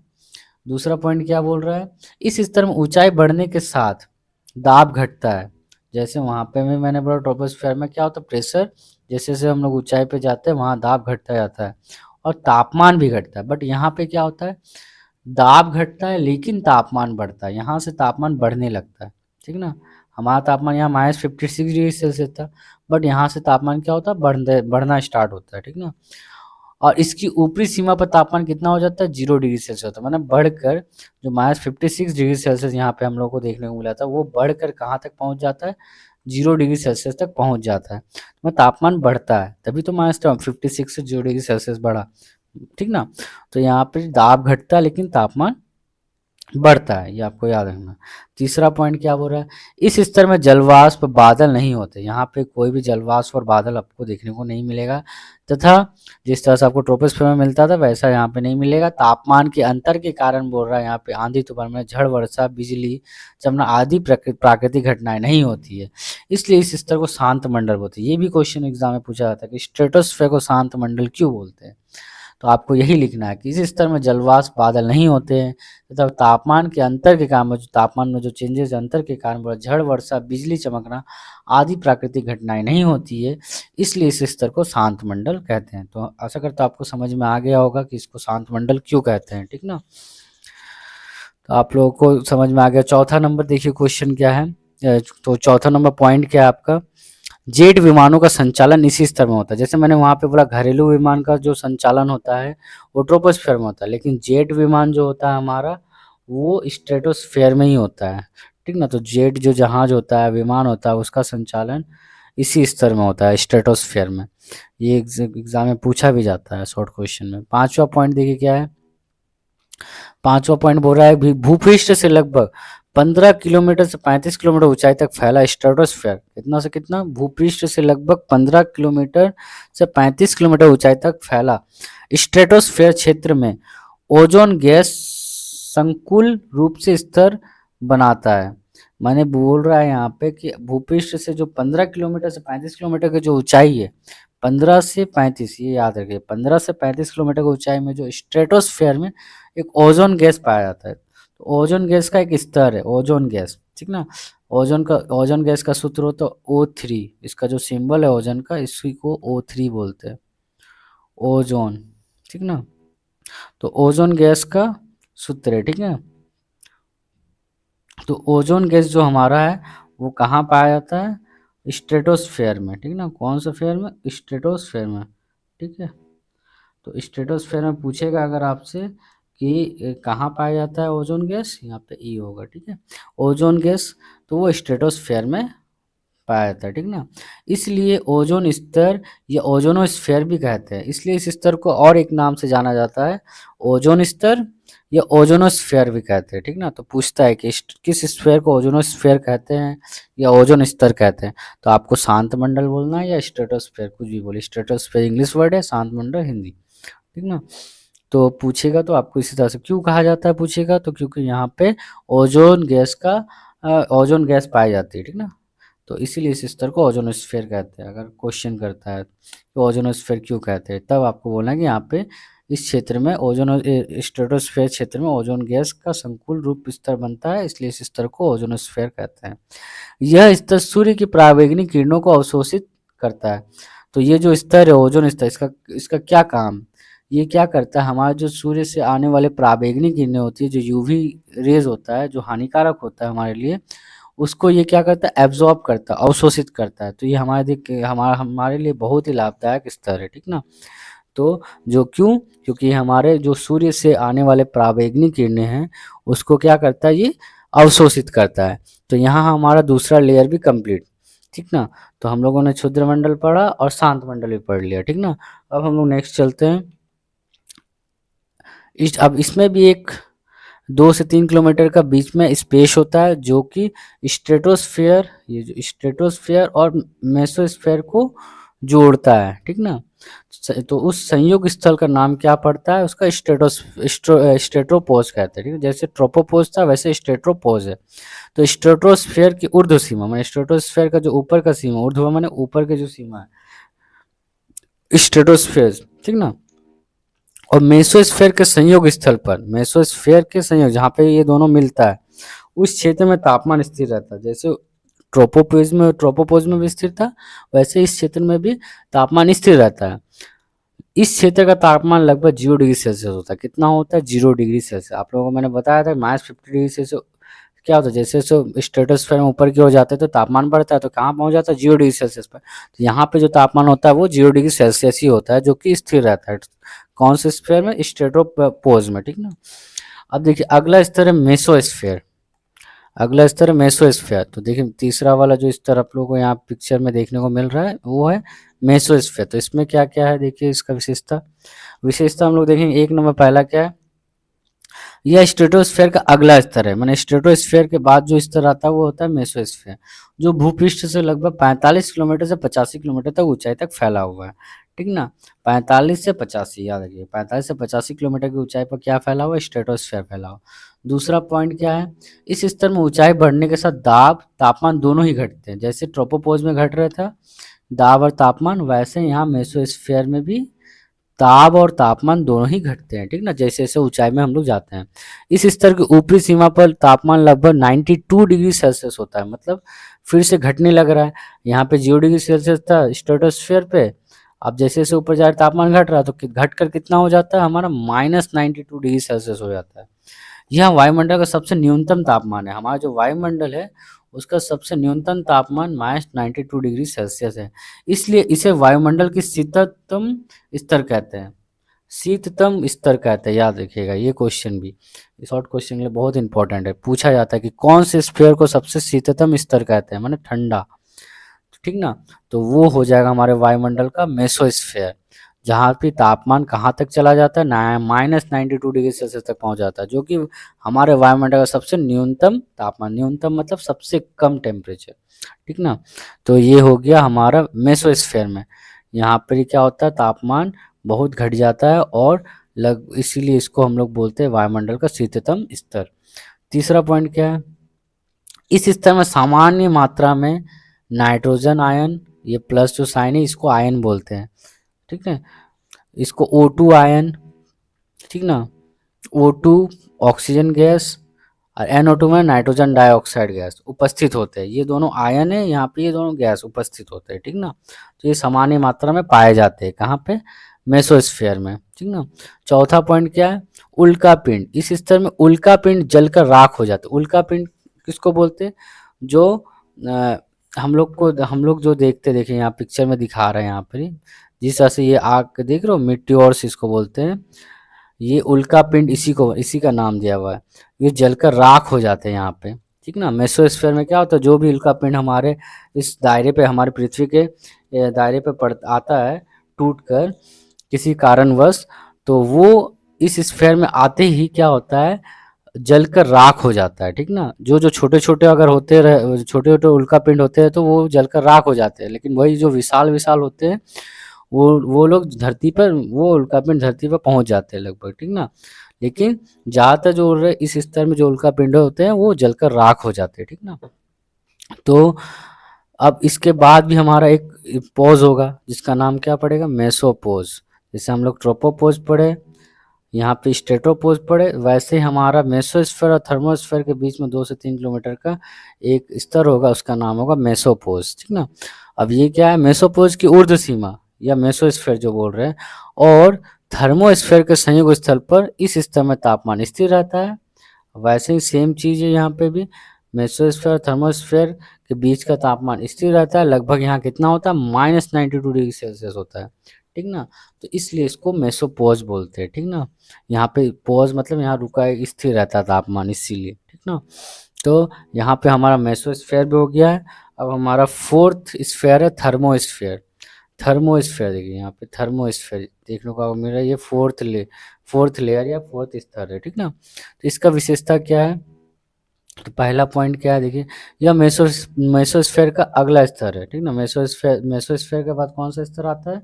दूसरा पॉइंट क्या बोल रहा है, इस स्तर में ऊंचाई बढ़ने के साथ दाब घटता है। जैसे वहां पे भी मैंने बोला ट्रोपोस्फियर में क्या होता है, प्रेशर, जैसे जैसे हम लोग ऊंचाई पे जाते हैं वहां दाब घटता जाता है और तापमान भी घटता है। बट यहाँ पे क्या होता है, दाब घटता है लेकिन तापमान बढ़ता है, यहाँ से तापमान बढ़ने लगता है, ठीक ना। हमारा तापमान यहाँ -56 डिग्री सेल्सियस था, बट यहाँ से तापमान क्या होता है, बढ़ना स्टार्ट होता है, ठीक ना। और इसकी ऊपरी सीमा पर तापमान कितना हो जाता है, 0 डिग्री सेल्सियस होता है, मतलब बढ़कर जो -56 डिग्री सेल्सियस यहाँ पे हम लोग को देखने को मिला था, वो बढ़कर कहाँ तक पहुँच जाता है, 0 डिग्री सेल्सियस तक पहुँच जाता है। मतलब तापमान बढ़ता है, तभी तो -56 से 0 डिग्री सेल्सियस बढ़ा, ठीक ना। तो यहाँ पे दाब घटता है लेकिन तापमान बढ़ता है, ये आपको याद रखना। तीसरा पॉइंट क्या बोल रहा है, इस स्तर में जलवाष्प बादल नहीं होते, यहाँ पे कोई भी जलवाष्प और बादल आपको देखने को नहीं मिलेगा, तथा जिस तरह से आपको ट्रोपोस्फियर में मिलता था वैसा यहाँ पे नहीं मिलेगा। तापमान के अंतर के कारण बोल रहा है यहाँ पे आंधी तूफान में झड़ वर्षा बिजली चमना आदि प्राकृतिक घटनाएं नहीं होती है, इसलिए इस स्तर को शांत मंडल बोलते हैं। ये भी क्वेश्चन एग्जाम में पूछा जाता है कि स्ट्रेटोस्फेयर को शांत मंडल क्यों बोलते हैं, तो आपको यही लिखना है कि इस स्तर में जलवाष्प बादल नहीं होते हैं तथा तापमान के अंतर के कारण, जो तापमान में जो चेंजेस अंतर के कारण झड़ वर्षा बिजली चमकना आदि प्राकृतिक घटनाएं नहीं होती है, इसलिए इस स्तर को शांत मंडल कहते हैं। तो आशा करता हूं आपको समझ में आ गया होगा कि इसको शांत मंडल क्यों कहते हैं, ठीक ना। तो आप लोगों को समझ में आ गया। चौथा नंबर देखिए क्वेश्चन क्या है, तो चौथा नंबर पॉइंट क्या है आपका, जेट विमानों का संचालन इसी स्तर में होता है। जैसे मैंने वहां पे बोला घरेलू विमान का जो संचालन होता है वो ट्रोपोस्फेयर में होता है, लेकिन जेट विमान जो होता है हमारा वो स्ट्रेटोस्फेयर में ही होता है, ठीक ना। तो जेट जो जहाज होता है, विमान होता है, उसका संचालन इसी स्तर में होता है, स्ट्रेटोस्फेयर में। ये एग्जाम में पूछा भी जाता है शॉर्ट क्वेश्चन में। पांचवा पॉइंट देखिए क्या है, पांचवा पॉइंट बोल रहा है भूपृष्ठ से लगभग 15 किलोमीटर से 35 किलोमीटर ऊंचाई तक फैला स्ट्रेटोस्फेयर, कितना से कितना, भूपृष्ठ से लगभग 15 किलोमीटर से 35 किलोमीटर ऊंचाई तक फैला स्ट्रेटोस्फेयर क्षेत्र में ओजोन गैस संकुल रूप से स्तर बनाता है। मैंने बोल रहा है यहाँ पे कि भूपृष्ठ से जो 15 किलोमीटर से 35 किलोमीटर की जो ऊंचाई है, 15 से 35, ये याद रखिए, 15 से 35 किलोमीटर की ऊंचाई में जो स्ट्रेटोस्फेयर में एक ओजोन गैस पाया जाता है। तो ओजोन गैस का एक स्तर है ओजोन गैस, ठीक ना। ओजोन गैस का सूत्र होता है O3, इसका जो सिंबल है ओजोन का, इसी को O3 बोलते हैं, ओजोन, ठीक ना। तो ओजोन गैस का सूत्र है, ठीक है। तो ओजोन गैस जो हमारा है वो कहाँ पाया जाता है, स्ट्रेटोस्फेयर में, ठीक ना। कौन सा फेयर में, स्ट्रेटोस्फेयर में, ठीक है। तो स्ट्रेटोस्फेयर में पूछेगा अगर आपसे कि कहाँ पाया जाता है ओजोन गैस, यहाँ पे ई होगा, ठीक है। ओजोन गैस तो वो स्ट्रेटोस्फेयर में पाया जाता है, ठीक ना। इसलिए ओजोन स्तर या ओजोनोस्फेयर भी कहते हैं, इसलिए इस स्तर को और एक नाम से जाना जाता है, ओजोन स्तर या ओजोनोस्फेयर भी कहते हैं, ठीक ना। तो पूछता है कि किस स्फेयर को ओजोनोस्फेयर कहते हैं या ओजोन स्तर कहते हैं, तो आपको शांत मंडल बोलना है या स्ट्रेटोस्फेयर, कुछ भी बोले। स्ट्रेटोस्फेयर इंग्लिश वर्ड है, शांत मंडल हिंदी, ठीक ना। तो पूछेगा तो आपको इसी तरह से क्यों कहा जाता है, पूछेगा तो क्योंकि यहाँ पे ओजोन गैस का ओजोन गैस पाई जाती है, ठीक ना। तो इसीलिए इस स्तर को ओजोनोस्फेयर कहते हैं। अगर क्वेश्चन करता है तो ओजोनोस्फेयर क्यों कहते हैं, तब आपको बोलना है कि यहाँ पे इस क्षेत्र में ओजोन स्ट्रेटोस्फेयर क्षेत्र में ओजोन गैस का संकुल रूप स्तर बनता है, इसलिए इस स्तर को ओजोनोस्फेयर कहते हैं। यह स्तर सूर्य की पराबैंगनी किरणों को अवशोषित करता है। तो ये जो स्तर है ओजोन स्तर, इसका इसका क्या काम, ये क्या करता है, हमारे जो सूर्य से आने वाले पराबैंगनी किरणें होती है, जो यूवी रेज होता है, जो हानिकारक होता है हमारे लिए, उसको ये क्या करता है, एब्जॉर्ब करता है, अवशोषित करता है। तो ये हमारे लिए बहुत ही लाभदायक स्तर है, ठीक ना। तो जो क्यों, क्योंकि हमारे जो सूर्य से आने वाले पराबैंगनी किरणें हैं, उसको क्या करता है, ये अवशोषित करता है। तो यहाँ हमारा दूसरा लेयर भी कंप्लीट, ठीक ना। तो हम लोगों ने क्षुद्र मंडल पढ़ा और शांत मंडल भी पढ़ लिया, ठीक ना। अब हम लोग नेक्स्ट चलते हैं। अब इसमें भी एक 2 से 3 किलोमीटर का बीच में स्पेस होता है, जो कि स्ट्रेटोस्फेयर, ये जो स्ट्रेटोस्फेयर और मेसोस्फेयर को जोड़ता है, ठीक ना। तो उस संयोग स्थल का नाम क्या पड़ता है, उसका स्ट्रेटोपोज कहते हैं, ठीक है। जैसे ट्रोपोपोज था वैसे स्ट्रेटोपोज है। तो स्ट्रेटोस्फेयर की ऊर्ध्व सीमा माने स्ट्रेटोस्फेयर का जो ऊपर का सीमा, ऊर्ध्व माने ऊपर के जो सीमा है स्ट्रेटोस्फेयर, ठीक ना। और मेसोस्फेयर के संयोग स्थल पर, मेसोस्फेयर के संयोग जहाँ पे ये दोनों मिलता है, उस क्षेत्र में तापमान स्थिर रहता है। जैसे ट्रोपोपोज में भी स्थिर था, वैसे इस क्षेत्र में भी तापमान स्थिर रहता है। इस क्षेत्र का तापमान लगभग 0 डिग्री सेल्सियस होता है। कितना होता है, 0 डिग्री सेल्सियस। आप लोगों को मैंने बताया था -50 डिग्री सेल्सियस क्या होता है, जैसे जैसे स्ट्रेटोस्फेयर में ऊपर की ओर जाते हैं तो तापमान बढ़ता है, तो कहाँ पहुंच जाता है, 0 डिग्री सेल्सियस पर। तो यहाँ पे जो तापमान होता है वो 0 डिग्री सेल्सियस ही होता है, जो कि स्थिर रहता है। कौन से स्फीयर में, स्ट्रेटोपोज में, ठीक ना। अब देखिए अगला स्तर है मेसोस्फेयर। अगला स्तर है मेसोस्फेयर। तो देखिए तीसरा वाला जो स्तर आप लोगों को यहाँ पिक्चर में देखने को मिल रहा है वो है मेसोस्फेयर। तो इसमें क्या क्या है देखिए, इसका विशेषता विशेषता हम लोग देखेंगे। 1 नंबर पहला क्या है, यह स्ट्रेटोस्फेयर का अगला स्तर है। माने स्ट्रेटोस्फेयर के बाद जो स्तर आता है वो होता है मेसोस्फेयर, जो भूपृष्ठ से लगभग 45 किलोमीटर से 85 किलोमीटर तक ऊंचाई तक फैला हुआ है, ठीक ना। 45 से 85 याद रखिए, 45 से 85 किलोमीटर की ऊंचाई पर क्या फैला हुआ है, स्ट्रेटोस्फेयर फैला हुआ। दूसरा पॉइंट क्या है, इस स्तर में ऊंचाई बढ़ने के साथ दाब तापमान दोनों ही घटते हैं। जैसे ट्रोपोपोज में घट रहा था दाब और तापमान, वैसे यहाँ मेसोस्फेयर में भी दाब और तापमान दोनों ही घटते हैं, ठीक ना, जैसे जैसे ऊंचाई में हम लोग जाते हैं। इस स्तर की ऊपरी सीमा पर तापमान लगभग 92 डिग्री सेल्सियस होता है, मतलब फिर से घटने लग रहा है। यहाँ पे 0 डिग्री सेल्सियस था स्ट्रेटोस्फेयर पे, अब जैसे जैसे ऊपर जा रहा है तापमान घट रहा है, तो घट कर कितना हो जाता है हमारा, -92 डिग्री सेल्सियस हो जाता है। यह वायुमंडल का सबसे न्यूनतम तापमान है। हमारा जो वायुमंडल है उसका सबसे न्यूनतम तापमान -92 डिग्री सेल्सियस है, इसलिए इसे वायुमंडल की शीतलतम स्तर कहते हैं। शीततम स्तर कहते हैं, याद रखिएगा ये क्वेश्चन भी शॉर्ट क्वेश्चन के लिए बहुत इंपॉर्टेंट है। पूछा जाता है कि कौन से स्फीयर को सबसे शीतलतम स्तर कहते हैं, माने ठंडा, ठीक ना। तो वो हो जाएगा हमारे वायुमंडल का मेसोस्फेयर, जहाँ पे तापमान कहाँ तक चला जाता है, -92 डिग्री सेल्सियस तक पहुँच जाता है, जो कि हमारे वायुमंडल का सबसे न्यूनतम तापमान, न्यूनतम मतलब सबसे कम टेम्परेचर, ठीक ना। तो ये हो गया हमारा मेसोस्फेयर में। यहाँ पर क्या होता है, तापमान बहुत घट जाता है और इसीलिए इसको हम लोग बोलते हैं वायुमंडल का शीतलतम स्तर। तीसरा पॉइंट क्या है, इस स्तर में सामान्य मात्रा में नाइट्रोजन आयन, ये प्लस जो साइन है इसको आयन बोलते हैं, ठीक है। इसको O2 आयन, ठीक ना, O2 ऑक्सीजन गैस और NO2 में नाइट्रोजन डाइऑक्साइड गैस उपस्थित होते हैं। ये दोनों आयन है, यहाँ पे ये दोनों गैस उपस्थित होते हैं, ठीक ना। तो ये सामान्य मात्रा में पाए जाते हैं, कहाँ पे, मेसोस्फेयर में, ठीक ना। चौथा पॉइंट क्या है, उल्का पिंड। इस स्तर में उल्का पिंड जलकर राख हो जाते हैं। उल्का पिंड किसको बोलते हैं, जो हम लोग जो देखे यहाँ पिक्चर में दिखा रहे हैं, यहाँ पर जिस तरह से ये आग देख रहे हो, मिट्योर्स इसको बोलते हैं। ये उल्का पिंड इसी का नाम दिया हुआ है। ये जलकर राख हो जाते हैं यहाँ पे, ठीक ना। मेसोस्फेयर में क्या होता है, जो भी उल्का पिंड हमारे इस दायरे पे, हमारे पृथ्वी के दायरे पे पड़ आता है टूटकर किसी कारणवश, तो वो इस स्फेयर में आते ही क्या होता है, जलकर राख हो जाता है, ठीक ना। जो जो छोटे छोटे अगर होते रहे, छोटे छोटे उल्का पिंड होते हैं तो वो जलकर राख हो जाते हैं, लेकिन वही जो विशाल विशाल होते हैं वो लोग धरती पर, वो उल्कापिंड धरती पर पहुंच जाते हैं लगभग, ठीक ना। लेकिन ज़्यादातर जो इस स्तर में जो उल्कापिंड होते हैं वो जलकर राख हो जाते हैं, ठीक ना। तो अब इसके बाद भी हमारा एक पोज होगा जिसका नाम क्या पड़ेगा, मेसोपोज। जैसे हम लोग ट्रोपोपोज पढ़े, यहाँ पे स्ट्रेटोपोज पड़े, वैसे हमारा मेसोस्फेयर और थर्मोस्फेयर के बीच में 2 से 3 किलोमीटर का एक स्तर होगा, उसका नाम होगा मेसोपोज, ठीक ना। अब ये क्या है, मेसोपोज की ऊर्ध्व सीमा या मेसोस्फेयर जो बोल रहे हैं, और थर्मोस्फेयर के संयुक्त स्थल पर इस स्तर में तापमान स्थिर रहता है। वैसे ही सेम चीज़ है यहाँ पे भी, मेसोस्फेयर थर्मोस्फेयर के बीच का तापमान स्थिर रहता है, लगभग यहाँ कितना होता है, -92 डिग्री सेल्सियस होता है, ठीक ना। तो इसलिए इसको मेसोपोज बोलते हैं, ठीक ना। यहाँ पे पोज मतलब यहाँ रुका है, स्थिर रहता है तापमान, इसीलिए, ठीक ना। तो यहाँ पे हमारा मेसोस्फेयर भी हो गया है। अब हमारा फोर्थ स्फेयर है थर्मोस्फेयर। थर्मोस्फेयर देखिए यहाँ पे थर्मोस्फेयर देखने को मिल रहा है, ये फोर्थ लेयर या फोर्थ स्तर है, ठीक ना। तो इसका विशेषता क्या है, तो पहला पॉइंट क्या है देखिए, यह मेसोस्फेयर का अगला स्तर है, ठीक ना। मेसोस्फेयर के बाद कौन सा स्तर आता है,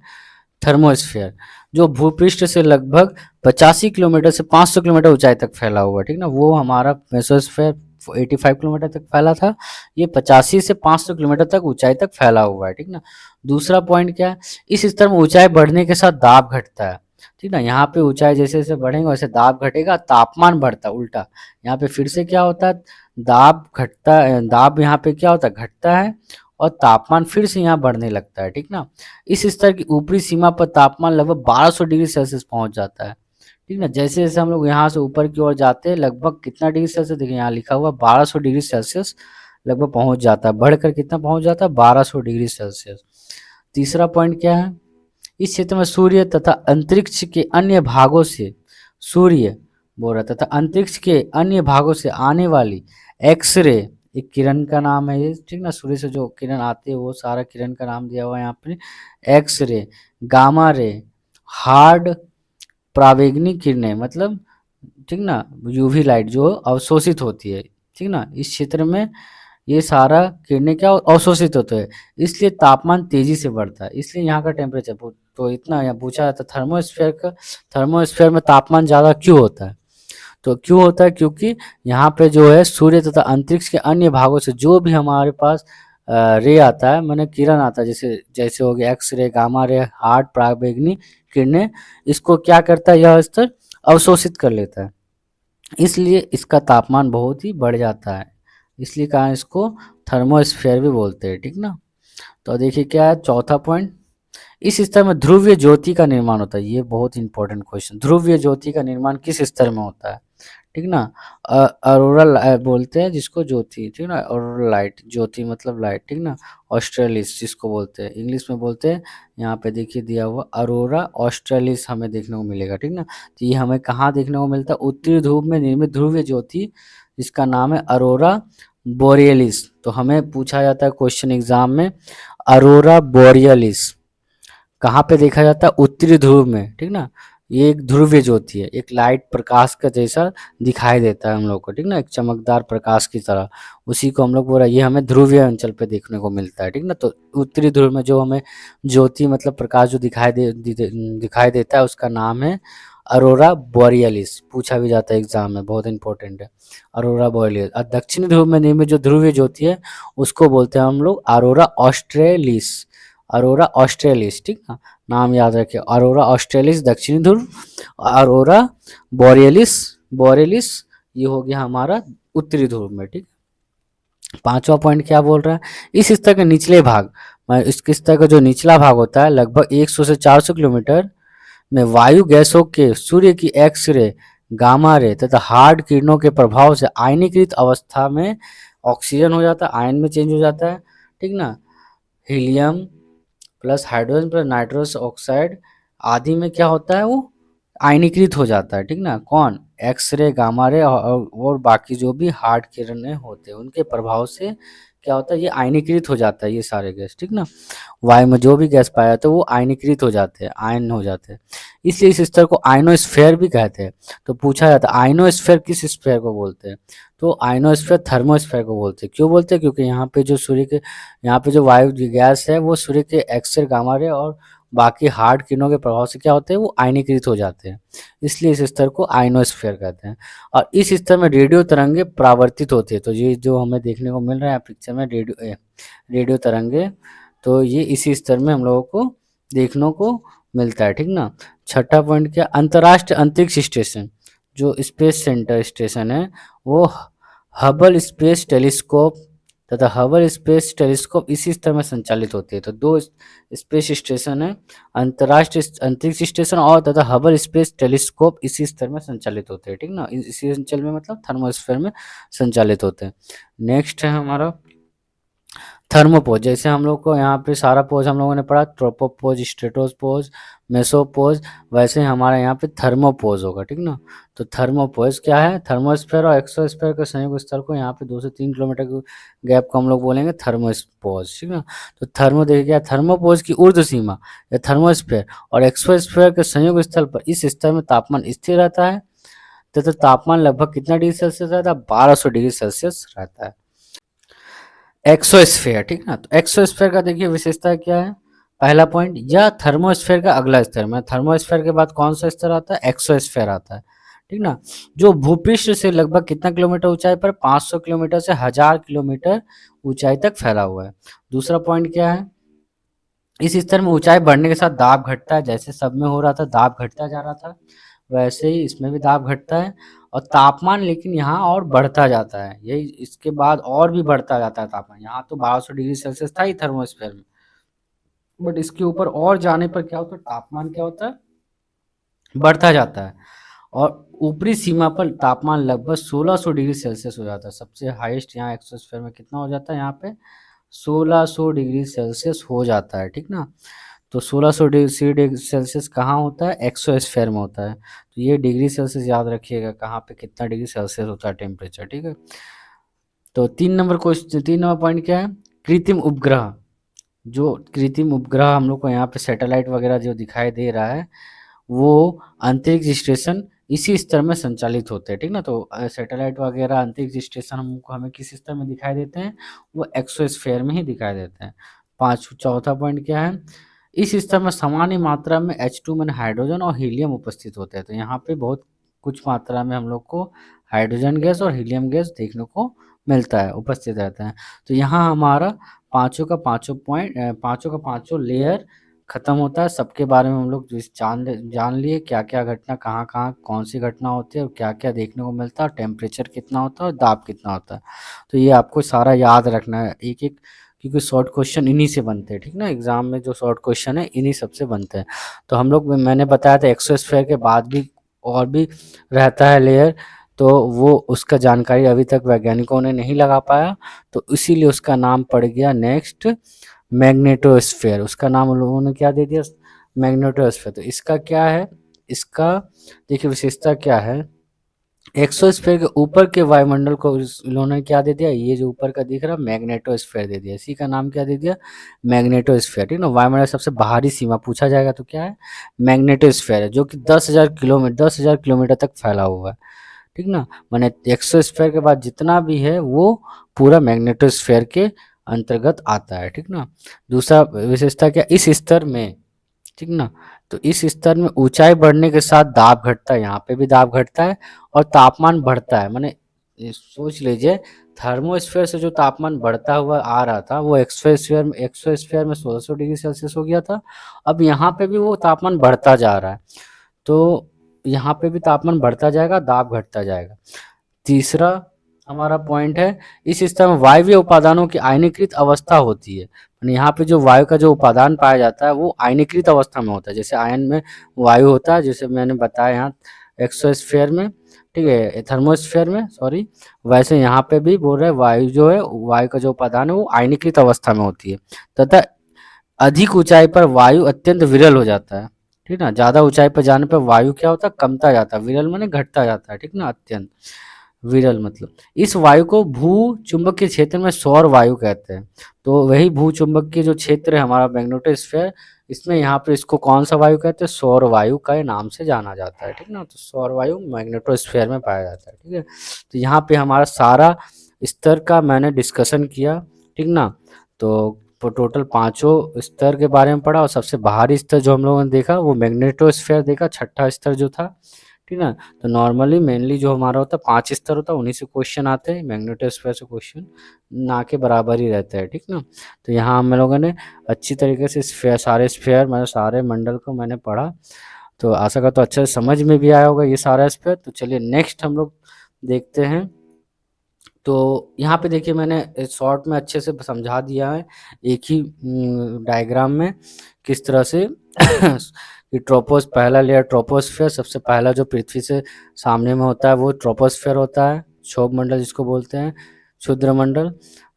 थर्मोस्फेयर, जो भूपृष्ठ से लगभग 85 किलोमीटर से 500 किलोमीटर ऊंचाई तक फैला हुआ है, ठीक ना। वो हमारा मेसोस्फेयर 85 किलोमीटर तक फैला था, ये 85 से 500 किलोमीटर तक ऊंचाई तक फैला हुआ है, ठीक ना। दूसरा पॉइंट क्या है, इस स्तर में ऊंचाई बढ़ने के साथ दाब घटता है, ठीक ना। यहाँ पे ऊंचाई जैसे जैसे बढ़ेंगे वैसे दाब घटेगा, तापमान बढ़ता है, उल्टा यहाँ पे फिर से क्या होता है, दाब घटता है, दाब यहाँ पे क्या होता है, घटता है, और तापमान फिर से यहाँ बढ़ने लगता है, ठीक ना। इस स्तर की ऊपरी सीमा पर तापमान लगभग 1200 डिग्री सेल्सियस पहुंच जाता है, ठीक ना। जैसे जैसे हम लोग यहाँ से ऊपर की ओर जाते हैं, लगभग कितना डिग्री सेल्सियस, देखिए यहाँ लिखा हुआ 1200 डिग्री सेल्सियस लगभग पहुंच जाता है, बढ़कर कितना पहुंच जाता है, 1200 डिग्री सेल्सियस। तीसरा पॉइंट क्या है, इस क्षेत्र में सूर्य तथा अंतरिक्ष के अन्य भागों से सूर्य बोल रहा तथा अंतरिक्ष के अन्य भागों से आने वाली एक्सरे, एक किरण का नाम है ये, ठीक ना। सूर्य से जो किरण आती है वो सारा किरण का नाम दिया हुआ है यहाँ पे, एक्सरे, गामा रे, हार्ड प्रावेग्निक किरणें, मतलब ठीक ना, यूवी लाइट जो अवशोषित होती है, ठीक ना। इस क्षेत्र में ये सारा किरणें क्या अवशोषित होते हैं, इसलिए तापमान तेजी से बढ़ता है, इसलिए यहाँ का टेम्परेचर तो इतना यहाँ पूछा जाता है थर्मोस्फेयर में तापमान ज़्यादा क्यों होता है, तो क्यों होता है, क्योंकि यहाँ पे जो है सूर्य तथा अंतरिक्ष के अन्य भागों से जो भी हमारे पास रे आता है, माने किरण आता है, जैसे जैसे हो गया X ray, gamma ray, hard पराबैंगनी किरणें, इसको क्या करता है, यह स्तर अवशोषित कर लेता है, इसलिए इसका तापमान बहुत ही बढ़ जाता है, इसलिए कहा इसको थर्मोस्फेयर भी बोलते हैं, ठीक ना। तो देखिए क्या है चौथा पॉइंट, इस स्तर में ध्रुवीय ज्योति का निर्माण होता है, ये बहुत इंपॉर्टेंट क्वेश्चन, ध्रुवीय ज्योति का निर्माण किस स्तर में होता है, ठीक ना। अरोरा बोलते हैं जिसको ज्योति, ठीक ना, अरोरा लाइट, ज्योति मतलब लाइट, ठीक ना। ऑस्ट्रेलिस जिसको बोलते हैं, इंग्लिश में बोलते हैं, यहाँ पे देखिए दिया हुआ अरोरा ऑस्ट्रेलिस हमें देखने को मिलेगा, ठीक ना। तो ये हमें कहाँ देखने को मिलता है, उत्तरी ध्रुव में निर्मित ध्रुवीय ज्योति, जिसका नाम है अरोरा बोरियलिस। तो हमें पूछा जाता है क्वेश्चन एग्जाम में, अरोरा बोरियलिस कहाँ पे देखा जाता है, उत्तरी ध्रुव में, ठीक ना। ये एक ध्रुवीय ज्योति है, एक लाइट प्रकाश का जैसा दिखाई देता है हम लोग को, ठीक ना, एक चमकदार प्रकाश की तरह, उसी को हम लोग बोल रहे हैं, ये हमें ध्रुवीय अंचल पे देखने को मिलता है, ठीक ना। तो उत्तरी ध्रुव में जो हमें ज्योति मतलब प्रकाश जो दिखाई देता है, उसका नाम है अरोरा बोरियलिस, पूछा भी जाता है एग्जाम में, बहुत इंपॉर्टेंट है अरोरा बोरियलिस। और दक्षिणी ध्रुव में निर्मित जो ध्रुवीय ज्योति है, उसको बोलते हैं हम लोग अरोरा ऑस्ट्रेलिस, अरोरा ऑस्ट्रेलिस, ठीक ना, नाम याद रखिए, अरोरा ऑस्ट्रेलिस दक्षिणी ध्रुव, अरोरा बोरियलिस बोरियलिस ये हो गया हमारा उत्तरी ध्रुव में, ठीक। पांचवा पॉइंट क्या बोल रहा है, इस स्तर के निचले भाग, इस स्तर का जो निचला भाग होता है, लगभग 100 से 400 किलोमीटर में वायु गैसों के सूर्य की एक्स रे, गामा रे तथा हार्ड किरणों के प्रभाव से आयनीकृत अवस्था में ऑक्सीजन हो जाता है, आयन में चेंज हो जाता है, ठीक ना। Helium plus hydrogen plus nitrous oxide आदि में क्या होता है, वो आयनीकृत हो जाता है, ठीक ना। कौन, एक्सरे, गामा रे और बाकी जो भी हार्ड किरणें होते हैं, उनके प्रभाव से क्या होता है, ये आयनीकृत हो जाता है, ये सारे गैस, ठीक ना। वायु में जो भी गैस पाया जाता है वो आयनीकृत हो जाते हैं, आयन हो जाते हैं, इसलिए इस स्तर को आयनोस्फेयर भी कहते हैं। तो पूछा जाता है आयनोस्फेयर किस स्फेयर को बोलते हैं, तो आयनोस्फेयर थर्मोस्फेयर को बोलते हैं। क्यों बोलते हैं, क्योंकि यहाँ पे जो सूर्य के, यहाँ पे जो वायु गैस है वो सूर्य के एक्सरे, गामा रे और बाकी हार्ड किरणों के प्रभाव से क्या होते हैं, वो आयनीकृत हो जाते हैं, इसलिए इस स्तर को आयनोस्फेयर कहते हैं। और इस स्तर में रेडियो तरंगे परावर्तित होती है, तो ये जो हमें देखने को मिल रहा है पिक्चर में रेडियो तरंगे, तो ये इसी स्तर में हम लोगों को देखने को मिलता है, ठीक ना। छठा पॉइंट क्या, अंतर्राष्ट्रीय अंतरिक्ष स्टेशन जो स्पेस सेंटर स्टेशन है वो हबल स्पेस टेलीस्कोप तथा हबल स्पेस टेलीस्कोप इसी स्तर में संचालित होती है। तो दो स्पेस स्टेशन है, अंतर्राष्ट्रीय अंतरिक्ष स्टेशन और तथा हबल स्पेस टेलीस्कोप इसी स्तर में संचालित होते हैं, ठीक ना, इसी अंचल में मतलब थर्मोस्फेयर में संचालित होते हैं। नेक्स्ट है हमारा थर्मोपोज। जैसे हम लोग को यहाँ पे सारा पोज हम लोगों ने पढ़ा, ट्रोपोपोज, स्ट्रेटोपोज, मेसोपोज, वैसे ही हमारा यहाँ पे थर्मोपोज होगा, ठीक ना। तो थर्मोपोज क्या है, थर्मोस्फेयर और एक्सोस्फेयर के संयुक्त स्थल को यहाँ पे 2 से 3 किलोमीटर के गैप को हम लोग बोलेंगे थर्मोपोज, ठीक ना। तो थर्मो देखिए क्या, थर्मोपोज की ऊर्ध्व सीमा या थर्मोस्फेयर और एक्सोस्फेयर के संयुक्त स्थल पर इस स्तर में तापमान स्थिर रहता है तथा तापमान लगभग कितना डिग्री सेल्सियस रहता है, 1200 डिग्री सेल्सियस रहता है। एक्सोस्फेयर, ठीक ना। तो एक्सोस्फेयर का देखिए विशेषता क्या है, पहला पॉइंट, यह थर्मोस्फेयर का अगला स्तर में, थर्मोस्फेयर के बाद कौन सा स्तर आता है, एक्सोस्फेयर आता है, ठीक ना, जो भूपृष्ठ से लगभग कितना किलोमीटर ऊंचाई पर, 500 किलोमीटर से 1000 किलोमीटर ऊंचाई तक फैला हुआ है। दूसरा पॉइंट क्या है, इस स्तर में ऊंचाई बढ़ने के साथ दाब घटता है, जैसे सब में हो रहा था दाब घटता जा रहा था, वैसे ही इसमें भी दाब घटता है और तापमान लेकिन यहाँ और बढ़ता जाता है, यही इसके बाद और भी बढ़ता जाता है तापमान। यहाँ तो 1200 डिग्री सेल्सियस था ही थर्मोस्फेयर में, बट इसके ऊपर और जाने पर क्या होता है, तापमान क्या होता है, बढ़ता जाता है और ऊपरी सीमा पर तापमान लगभग 1600 डिग्री सेल्सियस हो जाता है। सबसे हाईएस्ट यहाँ एक्सोस्फेयर में कितना हो जाता है, यहाँ पे 1600 डिग्री सेल्सियस हो जाता है, ठीक ना। तो 1600 डिग्री सेल्सियस कहाँ होता है, एक्सोस्फेयर में होता है। तो ये डिग्री सेल्सियस याद रखिएगा, कहाँ पे कितना डिग्री सेल्सियस होता है टेम्परेचर, ठीक है। तो 3 नंबर पॉइंट क्या है, कृत्रिम उपग्रह। जो कृत्रिम उपग्रह हम लोग को यहाँ पे सैटेलाइट वगैरह जो दिखाई दे रहा है वो अंतरिक्ष स्टेशन इसी स्तर में संचालित होते हैं, ठीक ना। तो सैटेलाइट वगैरह अंतरिक्ष स्टेशन हमको हमें किस स्तर में दिखाई देते हैं, वो एक्सोस्फेयर में ही दिखाई देते हैं। चौथा पॉइंट क्या है, इस स्तर में सामान्य मात्रा में H2 मैंने हाइड्रोजन और हीलियम उपस्थित होते हैं। तो यहाँ पे बहुत कुछ मात्रा में हम लोग को हाइड्रोजन गैस और हीलियम गैस देखने को मिलता है, उपस्थित रहता है। तो यहाँ हमारा पांचों का पांचों लेयर खत्म होता है। सबके बारे में हम लोग जान लिए क्या क्या घटना कहाँ कहाँ कौन सी घटना होती है और क्या क्या देखने को मिलता है, टेम्परेचर कितना होता है और दाब कितना होता है। तो ये आपको सारा याद रखना है एक एक, क्योंकि शॉर्ट क्वेश्चन इन्हीं से बनते हैं, ठीक ना। एग्जाम में जो शॉर्ट क्वेश्चन है इन्हीं सबसे बनते हैं। तो हम लोग, मैंने बताया था एक्सोस्फेयर के बाद भी और भी रहता है लेयर, तो वो उसका जानकारी अभी तक वैज्ञानिकों ने नहीं लगा पाया, तो इसीलिए उसका नाम पड़ गया नेक्स्ट मैग्नेटोस्फेयर। उसका नाम उन लोगों ने क्या दे दिया, मैग्नेटोस्फेयर। तो इसका क्या है, इसका देखिए विशेषता क्या है, एक्सोस्फेयर के ऊपर के वायुमंडल को इन्होंने क्या दे दिया, ये जो ऊपर का दिख रहा है मैग्नेटोस्फेयर दे दिया, इसी का नाम क्या दे दिया, मैग्नेटोस्फेयर, ठीक ना। वायुमंडल सबसे बाहरी सीमा पूछा जाएगा तो क्या है, मैग्नेटोस्फेयर है, जो कि 10,000 किलोमीटर तक फैला हुआ है, ठीक ना। माने एक्सोस्फेयर के बाद जितना भी है वो पूरा मैग्नेटोस्फेयर के अंतर्गत आता है, ठीक ना। दूसरा विशेषता क्या, इस स्तर में, ठीक ना, तो इस स्तर में ऊंचाई बढ़ने के साथ दाब घटता है, यहाँ पे भी दाब घटता है और तापमान बढ़ता है। माने सोच लीजिए, थर्मोस्फेयर से जो तापमान बढ़ता हुआ आ रहा था वो एक्सोस्फेयर में 1600 डिग्री सेल्सियस हो गया था, अब यहाँ पे भी वो तापमान बढ़ता जा रहा है, तो यहाँ पे भी तापमान बढ़ता जाएगा, दाब घटता जाएगा। तीसरा हमारा पॉइंट है, इस स्तर में वायवीय उपादानों की आयनीकृत अवस्था होती है। यहाँ पे जो वायु का जो उपादान पाया जाता है वो आयनीकृत अवस्था में होता है, जैसे आयन में वायु होता है, जैसे मैंने बताया यहाँ एक्सोस्फेयर में, ठीक है, थर्मोस्फेयर में सॉरी, वैसे यहाँ पे भी बोल रहे वायु जो है, वायु का जो उपादान है वो आयनीकृत अवस्था में होती है तथा अधिक ऊंचाई पर वायु अत्यंत विरल हो जाता है, ठीक ना। ज्यादा ऊंचाई पर जाने पर वायु क्या होता है, कमता जाता है, विरल माने घटता जाता है, ठीक ना, अत्यंत विरल मतलब। इस वायु को भू चुंबकीय क्षेत्र में सौर वायु कहते हैं। तो वही भू चुंबकीय जो क्षेत्र है हमारा मैग्नेटोस्फेयर, इसमें यहाँ पे इसको कौन सा वायु कहते हैं, सौर वायु का नाम से जाना जाता है, ठीक ना। तो सौर वायु मैग्नेटोस्फेयर में पाया जाता है, ठीक है। तो यहाँ पे हमारा सारा स्तर का मैंने डिस्कशन किया, ठीक ना। तो टोटल पांचों स्तर के बारे में पढ़ा और सबसे बाहरी स्तर जो हम लोगों ने देखा वो मैग्नेटोस्फेयर देखा, छठा स्तर जो था, ठीक ना। तो नॉर्मली मेनली जो हमारा होता है 5 स्तर होता है, उन्हीं से क्वेश्चन आते हैं, मैग्नेटोस्फेयर से क्वेश्चन ना के बराबर ही रहता है, ठीक ना। तो यहाँ हम लोगों ने अच्छी तरीके से सारे स्फेयर मतलब सारे मंडल को मैंने पढ़ा। तो आशा करता हूँ अच्छे से समझ में भी आया होगा ये सारा इस पे। तो चलिए नेक्स्ट हम लोग देखते हैं। तो यहाँ पे देखिए मैंने शॉर्ट में अच्छे से समझा दिया है एक ही डायग्राम में किस तरह से कि पहला लेयर ट्रोपोस्फेयर, सबसे पहला जो पृथ्वी से सामने में होता है वो ट्रोपोस्फेयर होता है, क्षोभ मंडल जिसको बोलते हैं, क्षुद्र मंडल।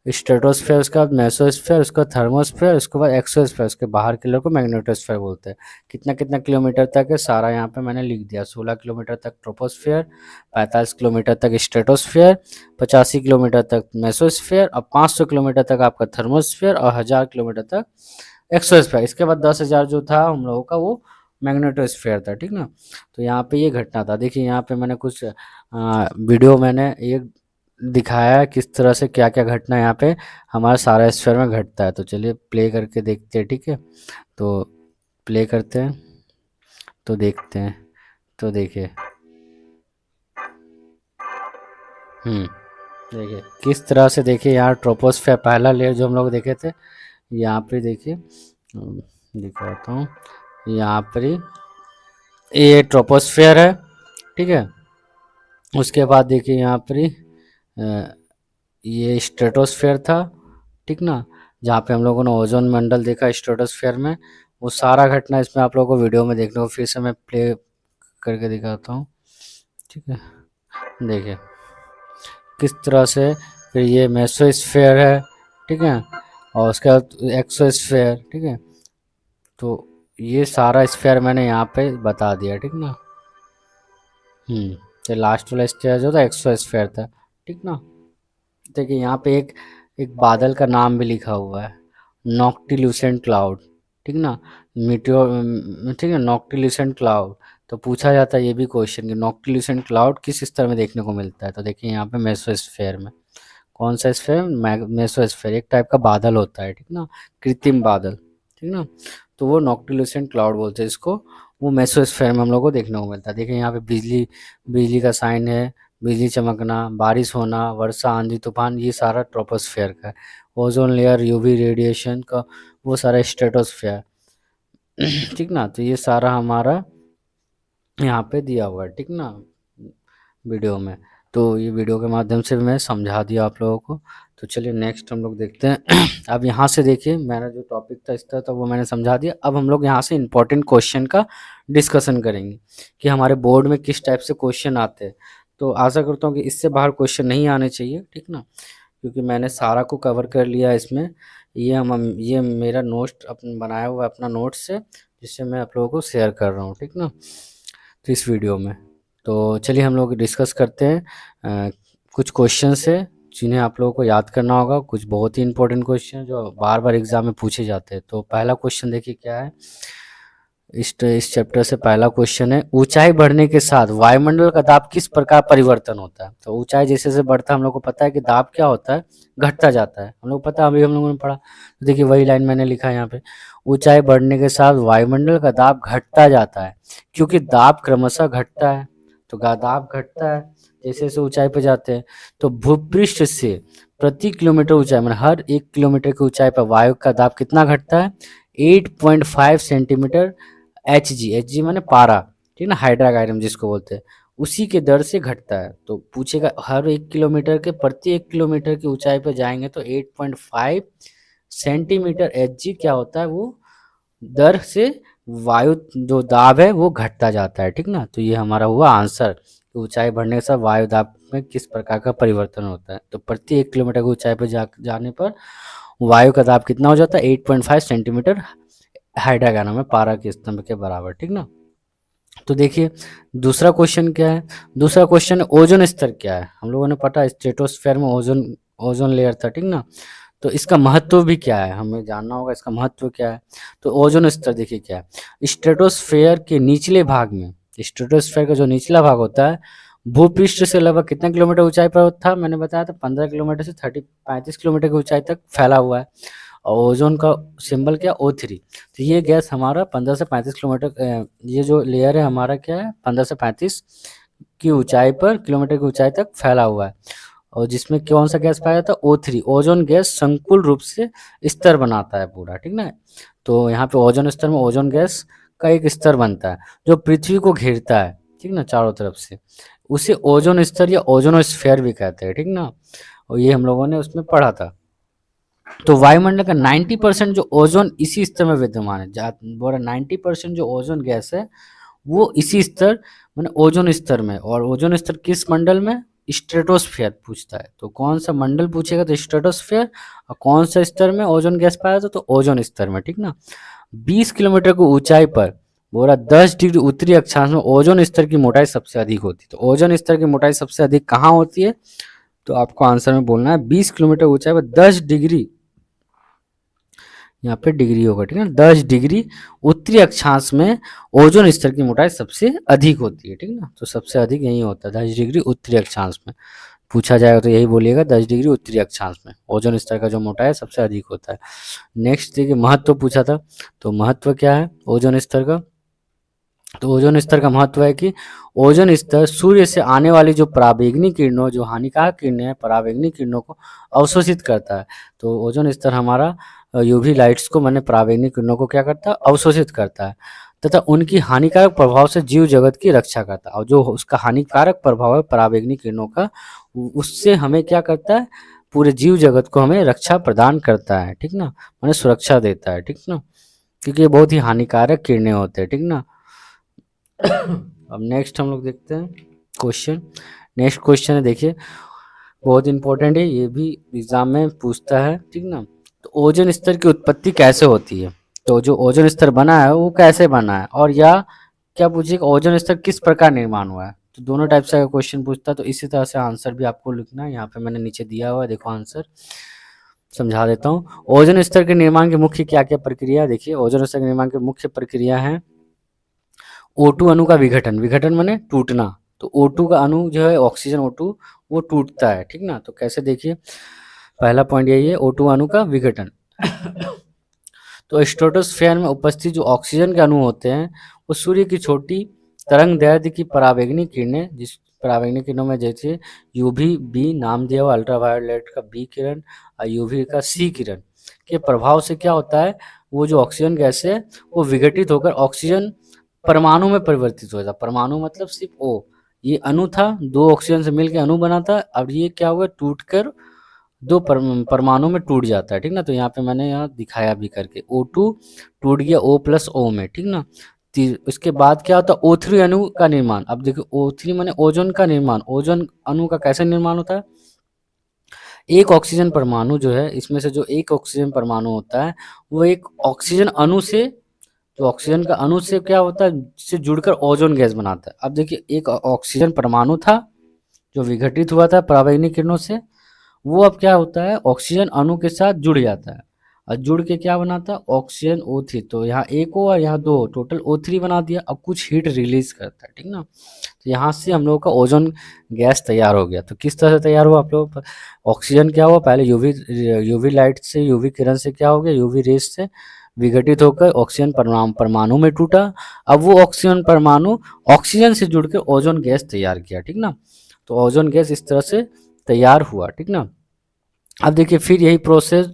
स्ट्रेटोस्फेयर, उसके बाद मेसोस्फेयर, उसके बाद थर्मोस्फेयर, उसके बाद एक्सोस्फेयर, उसके बाहर के लेयर को मैग्नेटोस्फेयर बोलते हैं। कितना कितना किलोमीटर तक है सारा यहाँ पे मैंने लिख दिया। 16 किलोमीटर तक ट्रोपोस्फेयर, 45 किलोमीटर तक स्ट्रेटोस्फेयर, 85 किलोमीटर तक मेसोस्फेयर और 500 किलोमीटर तक आपका थर्मोस्फेयर और 1000 किलोमीटर तक एक्सोस्फेयर। इसके बाद 10,000 जो था हम लोगों का वो मैग्नेटोस्फेयर था, ठीक ना। तो यहाँ पे ये घटना था। देखिए यहाँ पे मैंने कुछ वीडियो मैंने ये दिखाया है किस तरह से क्या क्या घटना यहाँ पे हमारा सारा स्फीयर में घटता है। तो चलिए प्ले करके देखते हैं, ठीक है। तो प्ले करते हैं तो देखते हैं। तो देखिए देखिए किस तरह से, देखिए यहाँ ट्रोपोस्फेयर पहला लेयर जो हम लोग देखे थे, यहाँ पे देखिए दिखाता हूँ। यहाँ पर ही ये ट्रोपोस्फेयर है, ठीक है। उसके बाद देखिए यहाँ पर ही ये स्ट्रेटोस्फेयर था, ठीक ना, जहाँ पे हम लोगों ने ओजोन मंडल देखा स्ट्रेटोस्फेयर में। वो सारा घटना इसमें आप लोगों को वीडियो में देखने को, फिर से मैं प्ले करके दिखाता हूँ, ठीक है। देखिए किस तरह से, फिर ये मेसोस्फेयर है, ठीक है, और उसके बाद एक्सोस्फेयर, ठीक है। तो ये सारा स्फेयर मैंने यहाँ पे बता दिया, ठीक ना। तो लास्ट वाला स्फेयर जो था एक्सोस्फेयर था, ठीक ना। देखिए यहाँ पे एक एक बादल का नाम भी लिखा हुआ है, नॉक्टिल्यूसेंट क्लाउड, ठीक ना, मीटियोर, ठीक है, नॉक्टिल्यूसेंट क्लाउड। तो पूछा जाता है ये भी क्वेश्चन कि नॉक्टिल्यूसेंट क्लाउड किस स्तर में देखने को मिलता है। तो देखिए यहाँ पे मेसोस्फेयर में, कौन सा स्फेयर, मेसोस्फेयर, एक टाइप का बादल होता है, ठीक ना, कृत्रिम बादल, ठीक ना। तो वो नॉक्टिल्यूसेंट क्लाउड बोलते हैं इसको, वो मेसोस्फेयर में हम लोग को देखने को मिलता है। देखिए यहाँ पे बिजली, बिजली का साइन है, बिजली चमकना, बारिश होना, वर्षा, आंधी तूफान, ये सारा ट्रोपोस्फेयर का है। ओजोन लेयर, यूवी रेडिएशन का, वो सारा स्ट्रेटोस्फेयर, ठीक ना। तो ये सारा हमारा यहाँ पे दिया हुआ है, ठीक ना, वीडियो में। तो ये वीडियो के माध्यम से मैं समझा दिया आप लोगों को। तो चलिए नेक्स्ट हम लोग देखते हैं। अब यहाँ से देखिए मेरा जो टॉपिक था इस तरह था वो मैंने समझा दिया। अब हम लोग यहाँ से इम्पोर्टेंट क्वेश्चन का डिस्कशन करेंगे कि हमारे बोर्ड में किस टाइप से क्वेश्चन आते हैं। तो आशा करता हूँ कि इससे बाहर क्वेश्चन नहीं आने चाहिए, ठीक ना, क्योंकि मैंने सारा को कवर कर लिया इसमें। ये मेरा नोट्स अपन बनाया हुआ है अपना नोट्स से, जिससे मैं आप लोगों को शेयर कर रहा हूँ, ठीक ना, तो इस वीडियो में। तो चलिए हम लोग डिस्कस करते हैं कुछ क्वेश्चन से जिन्हें आप लोगों को याद करना होगा, कुछ बहुत ही इंपॉर्टेंट क्वेश्चन जो बार बार एग्जाम में पूछे जाते हैं। तो पहला क्वेश्चन देखिए क्या है, इस चैप्टर से पहला क्वेश्चन है, ऊंचाई बढ़ने के साथ वायुमंडल का दाब किस प्रकार परिवर्तन होता है। तो ऊंचाई जैसे जैसे बढ़ता है हम लोग को पता है कि दाब क्या होता है, घटता जाता है, हम लोग पता है, अभी हम लोगों ने पढ़ा। तो देखिए वही लाइन मैंने लिखा है यहाँ पे, ऊंचाई बढ़ने के साथ वायुमंडल का दाब घटता जाता है, क्योंकि दाब क्रमशः घटता है। तो दाब घटता है जैसे जैसे ऊंचाई पे जाते हैं। तो भूपृष्ठ से प्रति किलोमीटर ऊंचाई, मतलब हर 1 किलोमीटर की ऊंचाई पर वायु का दाब कितना घटता है, 8.5 सेंटीमीटर एच जी माने पारा, ठीक ना, हाइड्रागायरम जिसको बोलते हैं, उसी के दर से घटता है। तो पूछेगा हर 1 किलोमीटर के, प्रति 1 किलोमीटर की ऊंचाई पर जाएंगे तो 8.5 सेंटीमीटर एच जी क्या होता है, वो दर से वायु जो दाब है वो घटता जाता है, ठीक ना। तो ये हमारा हुआ आंसर, ऊंचाई बढ़ने से वायु दाब में किस प्रकार का परिवर्तन होता है। तो प्रति 1 किलोमीटर की ऊंचाई पर जाने पर वायु का दाब कितना हो जाता है, 8.5 सेंटीमीटर हाइड्रागाना में पारा के स्तंभ के बराबर, ठीक ना। तो देखिए दूसरा क्वेश्चन क्या है, दूसरा क्वेश्चन ओजोन स्तर क्या है। हम लोगों ने पढ़ा स्ट्रेटोस्फेयर में ओजोन ओजोन लेयर था, ठीक ना। तो इसका महत्व भी क्या है, हमें जानना होगा इसका महत्व क्या है। तो ओजोन स्तर देखिए क्या है, स्ट्रेटोस्फेयर के निचले भाग में, स्ट्रेटोस्फेयर का जो निचला भाग होता है भूपृष्ठ से लगभग कितना किलोमीटर ऊंचाई पर था, मैंने बताया था 15 किलोमीटर से 35 किलोमीटर की ऊंचाई तक फैला हुआ है। और ओजोन का सिंबल क्या, O3। तो ये गैस हमारा 15 से 35 किलोमीटर, ये जो लेयर है हमारा क्या है 15 से 35 की ऊंचाई पर, किलोमीटर की ऊंचाई तक फैला हुआ है। और जिसमें कौन सा गैस पाया जाता है, O3। ओजोन गैस संकुल रूप से स्तर बनाता है पूरा, ठीक ना। तो यहाँ पे ओजोन स्तर में ओजोन गैस का एक स्तर बनता है जो पृथ्वी को घेरता है, ठीक ना, चारों तरफ से। उसे ओजोन स्तर या ओजोनोस्फीयर भी कहते हैं, ठीक ना। और ये हम लोगों ने उसमें पढ़ा था। तो वायुमंडल का 90% जो ओजोन इसी स्तर में विद्यमान है। बोला 90% जो ओजोन गैस है वो इसी स्तर माने ओजोन स्तर में। और ओजोन स्तर किस मंडल में? स्ट्रेटोस्फीयर पूछता है। तो कौन सा मंडल पूछेगा तो स्ट्रेटोस्फीयर। और कौन सा स्तर में ओजोन गैस पाया जाता तो ओजोन स्तर में, ठीक ना। 20 किलोमीटर की ऊंचाई पर बोला 10 डिग्री उत्तरी अक्षांश में ओजोन स्तर की मोटाई सबसे अधिक होती है। तो ओजोन स्तर की मोटाई सबसे अधिक कहाँ होती है? तो आपको आंसर में बोलना है 20 किलोमीटर ऊंचाई पर 10 डिग्री, यहाँ पे डिग्री होगा, ठीक है ना। 10 डिग्री उत्तरी अक्षांश में ओजोन स्तर की मोटाई सबसे अधिक होती है, ठीक ना। तो सबसे अधिक यही होता है 10 डिग्री उत्तरी अक्षांश में। पूछा जाएगा तो यही बोलिएगा 10 डिग्री उत्तरी अक्षांश में ओजोन स्तर का जो मोटाई है सबसे अधिक होता है। नेक्स्ट देखिए महत्व पूछा था। तो महत्व क्या है ओजोन स्तर का? तो ओजोन स्तर का महत्व है कि ओजोन स्तर सूर्य से आने वाली जो पराबैंगनी किरणों, जो हानिकारक किरणें हैं, पराबैंगनी किरणों को अवशोषित करता है। तो ओजोन स्तर हमारा यूवी लाइट्स को माने पराबैंगनी किरणों को क्या करता है? अवशोषित करता है तथा उनकी हानिकारक प्रभाव से जीव जगत की रक्षा करता है। और जो उसका हानिकारक प्रभाव है पराबैंगनी किरणों का, उससे हमें क्या करता है? पूरे जीव जगत को हमें रक्षा प्रदान करता है, ठीक ना, माने सुरक्षा देता है, ठीक ना, क्योंकि ये बहुत ही हानिकारक किरणें होते हैं, ठीक ना। अब नेक्स्ट हम लोग देखते हैं क्वेश्चन। नेक्स्ट क्वेश्चन है देखिए, बहुत इंपॉर्टेंट है, ये भी एग्जाम में पूछता है, ठीक ना। तो ओजोन स्तर की उत्पत्ति कैसे होती है? तो जो ओजोन स्तर बना है वो कैसे बना है, और या क्या पूछिएगा ओजोन स्तर किस प्रकार निर्माण हुआ है? तो दोनों टाइप से क्वेश्चन पूछता है। तो इसी तरह से आंसर भी आपको लिखना है। यहाँ पे मैंने नीचे दिया हुआ है, देखो आंसर समझा देता हूँ। ओजोन स्तर के निर्माण की मुख्य क्या क्या प्रक्रिया? देखिए ओजोन स्तर के निर्माण की मुख्य प्रक्रिया है O2 अणु का विघटन। विघटन माने टूटना। तो O2 का अणु जो है ऑक्सीजन O2 वो टूटता है, ठीक ना। तो कैसे देखिए, पहला पॉइंट यही है O2 अणु का विघटन। तो स्ट्रेटोस्फीयर में उपस्थित जो ऑक्सीजन के अणु होते हैं वो सूर्य की छोटी तरंग दैर्ध्य की पराबैंगनी किरणें, जिस पराबैंगनी किरणों में जैसे यूवी बी नाम दिया हुआ, अल्ट्रावायलेट का बी किरण और यूवी का सी किरण के प्रभाव से क्या होता है, वो जो ऑक्सीजन गैस है वो विघटित होकर ऑक्सीजन परमाणु में परिवर्तित हो जाता। परमाणु मतलब सिर्फ ओ, ये अणु था, दो ऑक्सीजन से मिलकर अणु बना था। अब ये क्या हुआ, टूटकर दो परमाणु में टूट जाता है, ठीक ना। तो यहाँ पे मैंने यहाँ दिखाया भी करके O2 टूट गया O प्लस O में, ठीक ना। उसके बाद क्या होता है O3 अणु का निर्माण। अब देखो O3 माने ओजोन का निर्माण। ओजोन अणु का कैसे निर्माण होता है? एक ऑक्सीजन परमाणु जो है, इसमें से जो एक ऑक्सीजन परमाणु होता है वो एक ऑक्सीजन अणु से, तो ऑक्सीजन का अणु से क्या होता है, से जुड़कर ओजोन गैस बनाता है। अब देखिए एक ऑक्सीजन परमाणु था जो विघटित हुआ था पराबैंगनी किरणों से, वो अब क्या होता है ऑक्सीजन अणु के साथ जुड़ जाता है और जुड़ के क्या बनाता है ऑक्सीजन O3। तो यहाँ एक O और यहाँ दो, टोटल O3 बना दिया। अब कुछ हीट रिलीज करता है, ठीक ना। तो यहाँ से हम लोगों का ओजोन गैस तैयार हो गया। तो किस तरह से तैयार हुआ आप लोग? ऑक्सीजन क्या हुआ, पहले यूवी लाइट से, यूवी किरण से क्या हो गया, यूवी रेस से विघटित होकर ऑक्सीजन परमाणु में टूटा। अब वो ऑक्सीजन परमाणु ऑक्सीजन से जुड़कर ओजोन गैस तैयार किया, ठीक ना। तो ओजोन गैस इस तरह से तैयार हुआ, ठीक ना। अब देखिए फिर यही प्रोसेस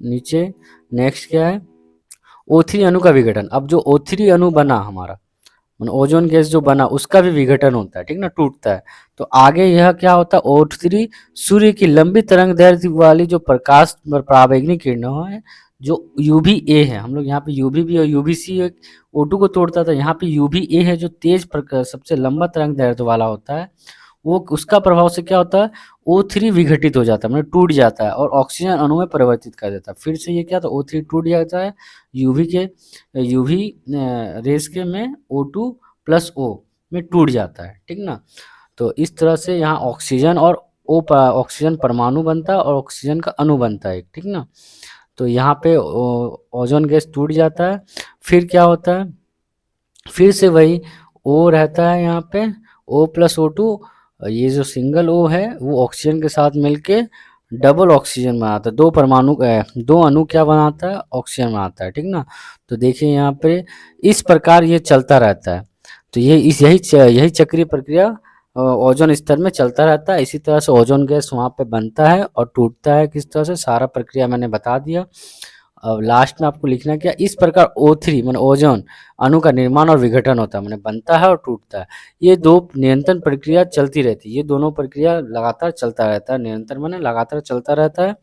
नीचे नेक्स्ट क्या है, O3 अणु का विघटन। अब जो O3 अणु बना हमारा, ओजोन गैस जो बना उसका भी विघटन होता है, ठीक ना, टूटता है। तो आगे यह क्या होता है O3 सूर्य की लंबी तरंग दैर्ध्य वाली जो प्रकाश पराबैंगनी किरणें हैं, जो UVA है, हम लोग यहाँ पे UVB और UVC O2 को तोड़ता था, यहाँ पे UVA है जो तेज सबसे लंबा तरंग दैर्ध्य वाला होता है। वो उसका प्रभाव से क्या होता है O3 विघटित हो जाता है, मतलब टूट जाता है और ऑक्सीजन अणु में परिवर्तित कर देता है। फिर से ये क्या था O3 टूट जाता है यूवी रेस के में O2 प्लस O में टूट जाता है, ठीक ना। तो इस तरह से यहाँ ऑक्सीजन और ऑक्सीजन परमाणु बनता है और ऑक्सीजन का अणु बनता है, ठीक ना। तो यहाँ पे ओजोन गैस टूट जाता है। फिर क्या होता है, फिर से वही O रहता है यहाँ पे O प्लस O2, ये जो सिंगल O है वो ऑक्सीजन के साथ मिलके डबल ऑक्सीजन बनाता है। दो अणु क्या बनाता है ऑक्सीजन बनाता है, ठीक ना। तो देखिए यहाँ पे इस प्रकार ये चलता रहता है। तो ये यही चक्रीय प्रक्रिया ओजोन स्तर में चलता रहता है। इसी तरह से ओजोन गैस वहाँ पे बनता है और टूटता है। किस तरह से सारा प्रक्रिया मैंने बता दिया। अब लास्ट में आपको लिखना क्या, इस प्रकार O3 माने ओजोन अणु का निर्माण और विघटन होता है, माने बनता है और टूटता है। ये दो निरंतर प्रक्रिया चलती रहती है, ये दोनों प्रक्रिया लगातार चलता रहता है, निरंतर माने लगातार चलता रहता है।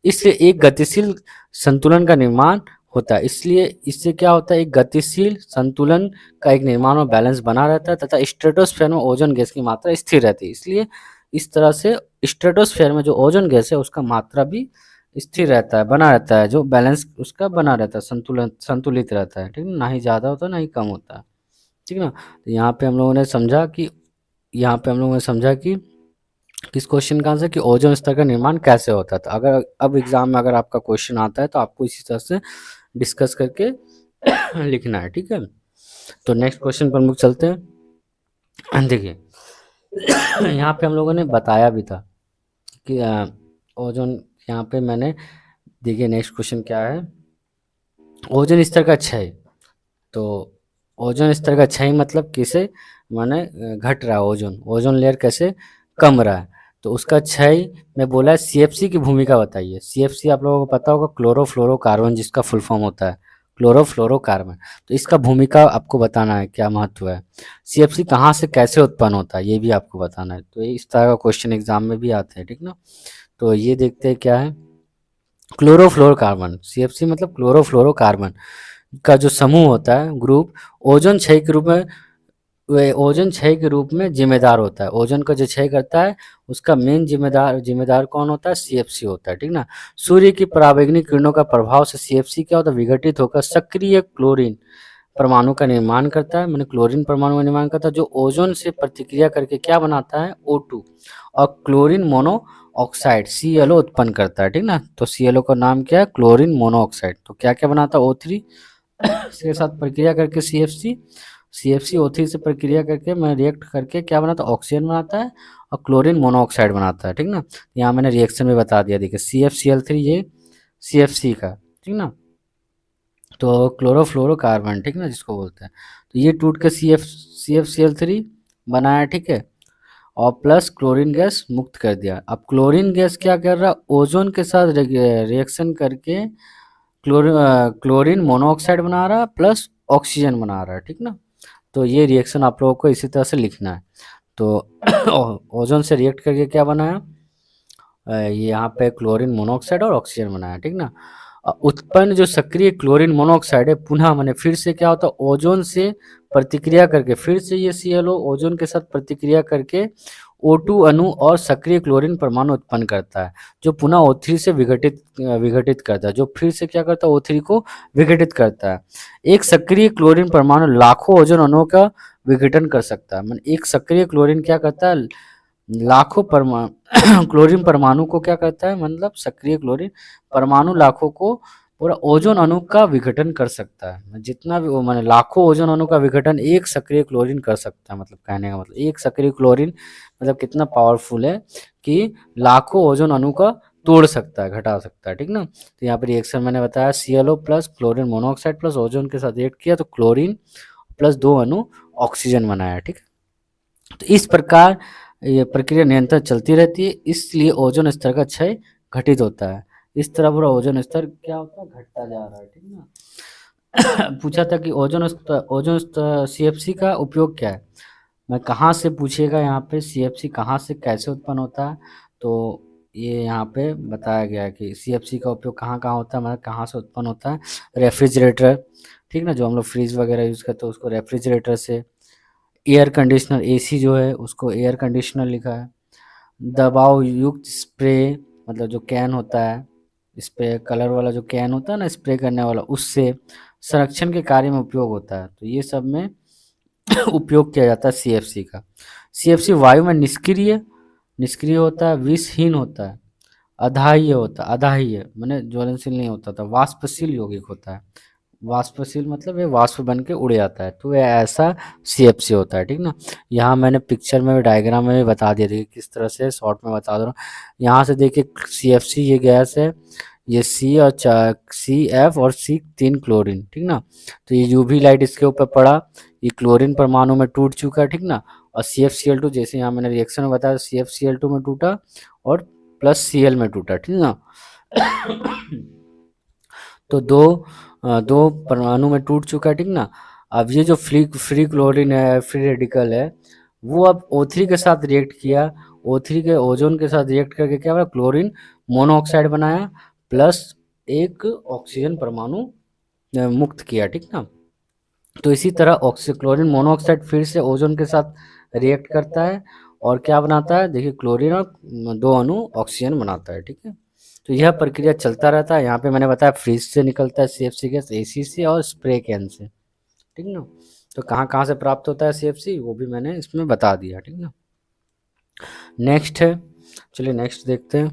इसलिए एक गतिशील संतुलन का निर्माण होता है, इसलिए इससे क्या होता है, एक गतिशील संतुलन का एक निर्माण और बैलेंस बना रहता है तथा स्ट्रेटोस्फीयर में ओजोन गैस की मात्रा स्थिर रहती है। इसलिए इस तरह से स्ट्रेटोस्फीयर में जो ओजोन गैस है उसका मात्रा भी स्थिर रहता है, बना रहता है, जो बैलेंस उसका बना रहता है, संतुलित रहता है, ठीक है, ना ही ज़्यादा होता है ना ही कम होता है, ठीक है ना। तो यहाँ पे हम लोगों ने समझा कि किस क्वेश्चन का आंसर, कि ओजोन स्तर का निर्माण कैसे होता है। तो अगर अब एग्जाम में अगर आपका क्वेश्चन आता है तो आपको इसी तरह से डिस्कस करके लिखना है, ठीक है। तो नेक्स्ट क्वेश्चन पर हम लोग चलते हैं। देखिए यहाँ पे हम लोगों ने बताया भी था कि ओजोन, यहाँ पे मैंने, देखिए नेक्स्ट क्वेश्चन क्या है, ओजोन स्तर का क्षय। तो ओजोन स्तर का क्षय मतलब किसे, माने घट रहा है ओजोन, ओजोन लेयर कैसे कम रहा है, तो उसका क्षय में बोला है सीएफसी की भूमिका बताइए। सीएफसी आप लोगों को पता होगा, क्लोरोफ्लोरोकार्बन जिसका फुल फॉर्म होता है क्लोरोफ्लोरोकार्बन। तो इसका भूमिका आपको बताना है, क्या महत्व है, सीएफसी कहाँ से कैसे उत्पन्न होता है ये भी आपको बताना है। तो इस तरह का क्वेश्चन एग्जाम में भी आते हैं, ठीक ना। तो ये देखते हैं क्या है, क्लोरोफ्लोरोकार्बन, सीएफसी मतलब क्लोरोफ्लोरोकार्बन का जो समूह होता है, ग्रुप, ओजोन क्षय के रूप में, वे ओजोन क्षय के रूप में जिम्मेदार होता है। ओजोन का जो क्षय करता है उसका मेन जिम्मेदार कौन होता है, सीएफसी होता है, ठीक ना। सूर्य की पराबैंगनी किरणों का प्रभाव से सीएफसी क्या होता है, विघटित होकर सक्रिय क्लोरीन परमाणु का निर्माण करता है, मैंने क्लोरीन परमाणु का निर्माण करता है, जो ओजोन से प्रतिक्रिया करके क्या बनाता है, O2 और क्लोरीन मोनो ऑक्साइड ClO उत्पन्न करता है, ठीक ना। तो ClO का नाम क्या है, क्लोरीन मोनोऑक्साइड। तो क्या क्या बनाता है, O3 के साथ प्रक्रिया करके CFC O3 से प्रक्रिया करके मैं रिएक्ट करके क्या बनाता है, ऑक्सीजन बनाता है और क्लोरीन मोनोऑक्साइड बनाता है, ठीक ना। यहाँ मैंने रिएक्शन में बता दिया, देखिए CFCl3 ये CFC का, ठीक ना। तो क्लोरोफ्लोरोकार्बन, ठीक ना जिसको बोलते हैं, तो ये टूट के CFCl3 बनाया, ठीक है, और प्लस क्लोरीन गैस मुक्त कर दिया। अब क्लोरीन गैस क्या कर रहा है, ओजोन के साथ रिएक्शन करके क्लोरीन मोनोऑक्साइड बना रहा है प्लस ऑक्सीजन बना रहा है, ठीक ना। तो ये रिएक्शन आप लोगों को इसी तरह से लिखना है। तो ओजोन से रिएक्ट करके क्या बनाया, ये यहाँ पे क्लोरीन मोनोऑक्साइड और ऑक्सीजन बनाया, ठीक ना। उत्पन्न जो सक्रिय क्लोरीन मोनोऑक्साइड है पुनः मैंने फिर से क्या होता है, ओजोन से प्रतिक्रिया करके फिर से ये ClO ओजोन के साथ प्रतिक्रिया करके O2 अणु और सक्रिय क्लोरीन परमाणु उत्पन्न करता है, जो पुनः O3 से विघटित करता है, जो फिर से क्या करता है, O3 को विघटित करता है। एक सक्रिय क्लोरीन परमाणु लाखों ओजोन अणुओं का विघटन कर सकता है, मतलब एक सक्रिय क्लोरीन क्या करता है, लाखों परमाणु क्लोरीन परमाणु को क्या करता है, मतलब सक्रिय क्लोरीन परमाणु लाखों को पूरा ओजोन अणु का विघटन कर सकता है, जितना भी माने लाखों ओजोन अणु का विघटन एक सक्रिय क्लोरीन कर सकता है। मतलब कहने का मतलब एक सक्रिय क्लोरीन मतलब कितना पावरफुल है कि लाखों ओजोन अणु का तोड़ सकता है, घटा सकता है, ठीक ना। तो यहाँ पर रिएक्शन मैंने बताया, ClO plus chlorine monoxide plus ozone के साथ रिएक्ट किया तो क्लोरीन प्लस 2 अणु ऑक्सीजन बनाया, ठीक। तो इस प्रकार ये प्रक्रिया निरंतर चलती रहती है, इसलिए ओजोन स्तर का क्षय घटित होता है। इस तरह पूरा ओजोन स्तर क्या होता है, घटता जा रहा है, ठीक ना। पूछा था कि ओजोन स्तर CFC का उपयोग क्या है, मैं कहाँ से पूछेगा, यहाँ पे CFC कहाँ से कैसे उत्पन्न होता है, तो ये यहाँ पे बताया गया है कि CFC का उपयोग कहाँ कहाँ होता है, मतलब कहाँ से उत्पन्न होता है, रेफ्रिजरेटर, ठीक ना, जो हम लोग फ्रिज वगैरह यूज़ करते हैं उसको रेफ्रिजरेटर से, एयर कंडीशनर AC जो है उसको एयर कंडीशनर लिखा है, दबाव युक्त स्प्रे मतलब जो कैन होता है, स्प्रे कलर वाला जो कैन होता है ना स्प्रे करने वाला, उससे संरक्षण के कार्य में उपयोग होता है। तो ये सब में उपयोग किया जाता है CFC का। CFC वायु में निष्क्रिय होता है, विषहीन होता है, अदाह्य माने ज्वलनशील नहीं होता था, वाष्पशील यौगिक होता है, वाष्पशील मतलब ये वाष्प बन के उड़ जाता है, तो ये ऐसा CFC होता है, ठीक ना। यहाँ मैंने पिक्चर में डायग्राम में भी बता दिया, देखिए किस तरह से शॉर्ट में बता दे रहा हूँ। यहाँ से देखिए CFC ये गैस है, ये CF और C 3 क्लोरीन, ठीक ना। तो ये UV लाइट इसके ऊपर पड़ा, ये क्लोरीन परमाणु में टूट चुका है, ठीक ना। और CFCl2 जैसे यहाँ मैंने रिएक्शन में बताया CFCl2 में टूटा और प्लस Cl में टूटा, ठीक ना। तो दो परमाणु में टूट चुका है, ठीक ना। अब ये जो फ्री क्लोरीन है, फ्री रेडिकल है, वो अब O3 के साथ रिएक्ट किया, O3 के ओजोन के साथ रिएक्ट करके क्या हुआ, क्लोरीन मोनोऑक्साइड बनाया प्लस एक ऑक्सीजन परमाणु मुक्त किया, ठीक ना। तो इसी तरह क्लोरीन मोनोऑक्साइड फिर से ओजोन के साथ रिएक्ट करता है और क्या बनाता है, देखिए क्लोरीन और दो अणु ऑक्सीजन बनाता है, ठीक है। तो यह प्रक्रिया चलता रहता है। यहाँ पे मैंने बताया फ्रिज से निकलता है CFC गैस, AC से और स्प्रे कैन से, ठीक ना। तो कहाँ कहाँ से प्राप्त होता है CFC, वो भी मैंने इसमें बता दिया, ठीक ना। नेक्स्ट है, चलिए नेक्स्ट देखते हैं।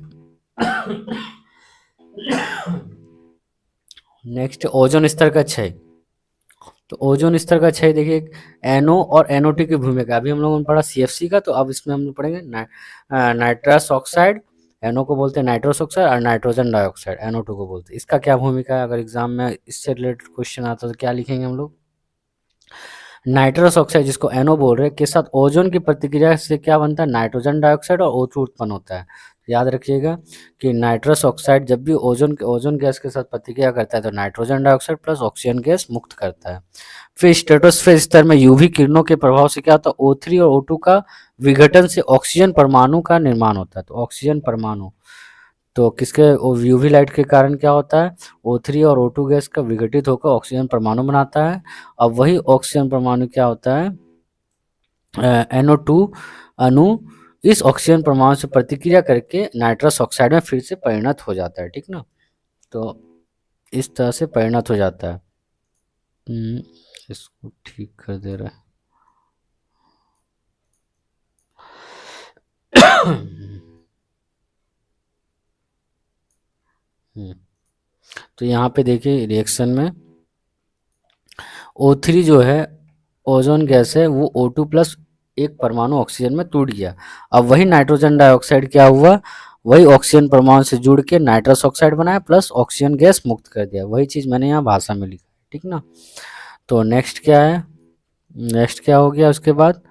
नेक्स्ट ओजोन स्तर का क्षय। तो ओजोन स्तर का क्षय देखिए, NO और NO2 की भूमिका, अभी हम लोगों ने पढ़ा CFC का, तो अब इसमें हम लोग पढ़ेंगे नाइट्रस ऑक्साइड, NO को बोलते हैं नाइट्रस ऑक्साइड, और नाइट्रोजन डाइऑक्साइड NO2 को बोलते हैं। इसका क्या भूमिका है, अगर एग्जाम में इससे रिलेटेड क्वेश्चन आता है तो क्या लिखेंगे हम लोग। नाइट्रस ऑक्साइड जिसको NO बोल रहे हैं के साथ ओजोन की प्रतिक्रिया से क्या बनता है, नाइट्रोजन डाइऑक्साइड और O2 उत्पन्न होता है। याद रखिएगा कि नाइट्रस ऑक्साइड जब भी ओजोन गैस के साथ प्रतिक्रिया करता है तो nitrogen dioxide plus oxygen gas मुक्त करता है। फिर स्ट्रेटोस्फेयर स्तर में UV किरणों के प्रभाव से क्या होता है, O3 और O2 का विघटन से ऑक्सीजन परमाणु का निर्माण होता है। तो ऑक्सीजन परमाणु, तो किसके UV लाइट के कारण क्या होता है, O3 और O2 गैस का विघटित होकर ऑक्सीजन परमाणु बनाता है। अब वही ऑक्सीजन परमाणु क्या होता है, NO2 अणु इस ऑक्सीजन परमाणु से प्रतिक्रिया करके नाइट्रस ऑक्साइड में फिर से परिणत हो जाता है, ठीक ना। तो इस तरह से परिणत हो जाता है। इसको ठीक कर दे रहा है। तो यहाँ पे देखिए रिएक्शन में O3 जो है ओजोन गैस है, वो O2 प्लस एक परमाणु ऑक्सीजन में टूट गया। अब वही नाइट्रोजन डाइऑक्साइड क्या हुआ, वही ऑक्सीजन परमाणु से जुड़ के नाइट्रस ऑक्साइड बनाया प्लस ऑक्सीजन गैस मुक्त कर दिया। वही चीज मैंने यहाँ भाषा में लिखा है, ठीक ना। तो नेक्स्ट क्या है, नेक्स्ट क्या हो गया उसके बाद,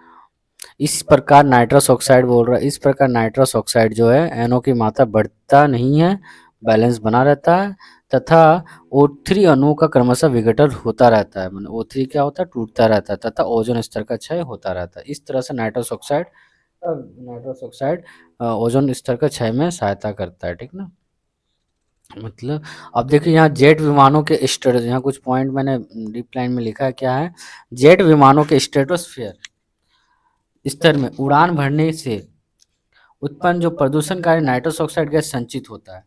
इस प्रकार नाइट्रस ऑक्साइड बोल रहा है, इस प्रकार नाइट्रस ऑक्साइड जो है NO की मात्रा बढ़ता नहीं है, बैलेंस बना रहता है तथा O3 अणुओं का क्रमशः विघटन होता रहता है, मतलब O3 क्या होता है, टूटता रहता है तथा ओजोन स्तर का क्षय होता रहता है। इस तरह से नाइट्रस ऑक्साइड ओजोन स्तर का क्षय में सहायता करता है, ठीक ना। मतलब अब देखिए यहाँ जेट विमानों के यहाँ कुछ पॉइंट मैंने डीप लाइन में लिखा है, क्या है, जेट विमानों के स्ट्रेटोस्फेयर स्तर में उड़ान भरने से उत्पन्न जो प्रदूषणकारी नाइट्रस ऑक्साइड गैस संचित होता है।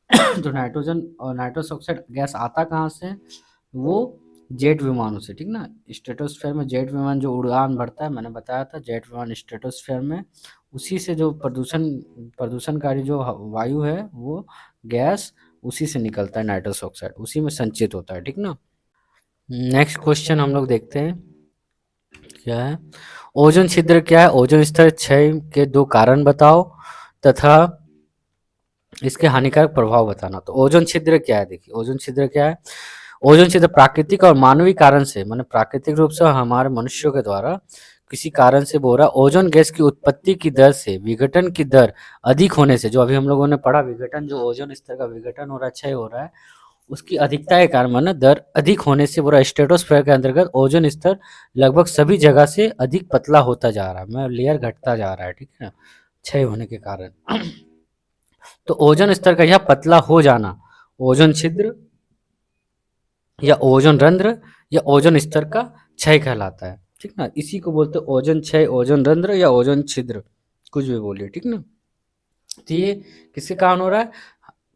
तो नाइट्रोजन और नाइट्रस ऑक्साइड गैस आता कहाँ से, वो जेट विमानों से, ठीक ना। स्ट्रेटोस्फेयर में जेट विमान जो उड़ान भरता है, मैंने बताया था जेट विमान स्ट्रेटोस्फेयर में, उसी से जो प्रदूषणकारी जो वायु है वो गैस उसी से निकलता है, नाइट्रस ऑक्साइड उसी में संचित होता है, ठीक ना। नेक्स्ट क्वेश्चन हम लोग देखते हैं क्या है, ओजोन छिद्र क्या है, ओजोन स्तर क्षय के दो कारण बताओ तथा इसके हानिकारक प्रभाव बताना। तो ओजोन छिद्र क्या है, देखिए ओजोन छिद्र क्या है, ओजोन छिद्र प्राकृतिक और मानवीय कारण से, माने प्राकृतिक रूप से हमारे मनुष्यों के द्वारा किसी कारण से बोल रहा, ओजोन गैस की उत्पत्ति की दर से विघटन की दर अधिक होने से, जो अभी हम लोगों ने पढ़ा विघटन, जो ओजोन स्तर का विघटन हो रहा है, क्षय हो रहा है, उसकी अधिकता के कारण माना दर अधिक होने से पूरा स्ट्रेटोस्फेयर के अंतर्गत ओजोन स्तर लगभग सभी जगह से अधिक पतला होता जा रहा है, मतलब लेयर घटता जा रहा है, ठीक है, क्षय होने के कारण। तो ओजोन स्तर का यह पतला हो जाना ओजोन छिद्र या ओजोन रंध्र या ओजोन स्तर का क्षय कहलाता है, ठीक ना। इसी को बोलते हैं ओजोन क्षय, ओजोन रंध्र या ओजोन छिद्र, कुछ भी बोलिए, ठीक ना। तो ये किसके कारण हो रहा है,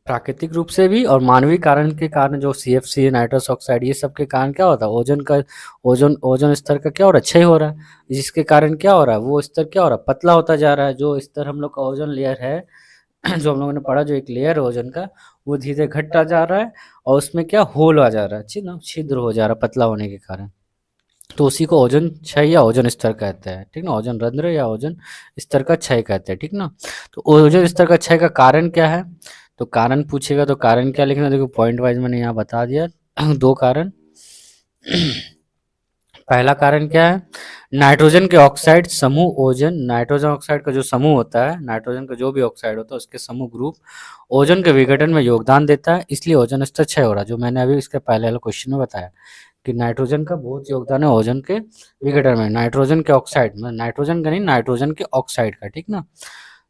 प्राकृतिक रूप से भी और मानवीय कारण के कारण, जो CFC नाइट्रस ऑक्साइड ये सब के कारण क्या होता है, ओजोन स्तर का क्या हो रहा है, क्षय हो रहा है, जिसके कारण क्या हो रहा है, वो स्तर क्या हो रहा है, पतला होता जा रहा है। जो स्तर हम लोग का ओजोन लेयर है, जो हम लोगों ने पढ़ा, जो एक लेयर है ओजोन का, वो धीरे धीरे घटता जा रहा है और उसमें क्या होल आ जा रहा है, छिद्र हो जा रहा है पतला होने के कारण। तो उसी को ओजोन क्षय या ओजोन स्तर कहते हैं, ठीक ना, ओजोन रंध्र या ओजोन स्तर का क्षय कहते हैं, ठीक ना। तो ओजोन स्तर का क्षय का कारण क्या है, तो कारण पूछेगा तो कारण क्या लिखना, देखो पॉइंट वाइज मैंने यहाँ बता दिया। दो कारण, पहला कारण क्या है? नाइट्रोजन के ऑक्साइड समूह ओजोन, नाइट्रोजन ऑक्साइड का जो समूह होता है, नाइट्रोजन का जो भी ऑक्साइड होता है उसके समूह ग्रुप ओजोन के विघटन में योगदान देता है, इसलिए ओजोन स्तर क्षय हो रहा है। जो मैंने अभी इसके पहले वाले क्वेश्चन में बताया कि नाइट्रोजन का बहुत योगदान है ओजोन के विघटन में, नाइट्रोजन के ऑक्साइड में, नाइट्रोजन का नहीं, नाइट्रोजन के ऑक्साइड का, ठीक ना।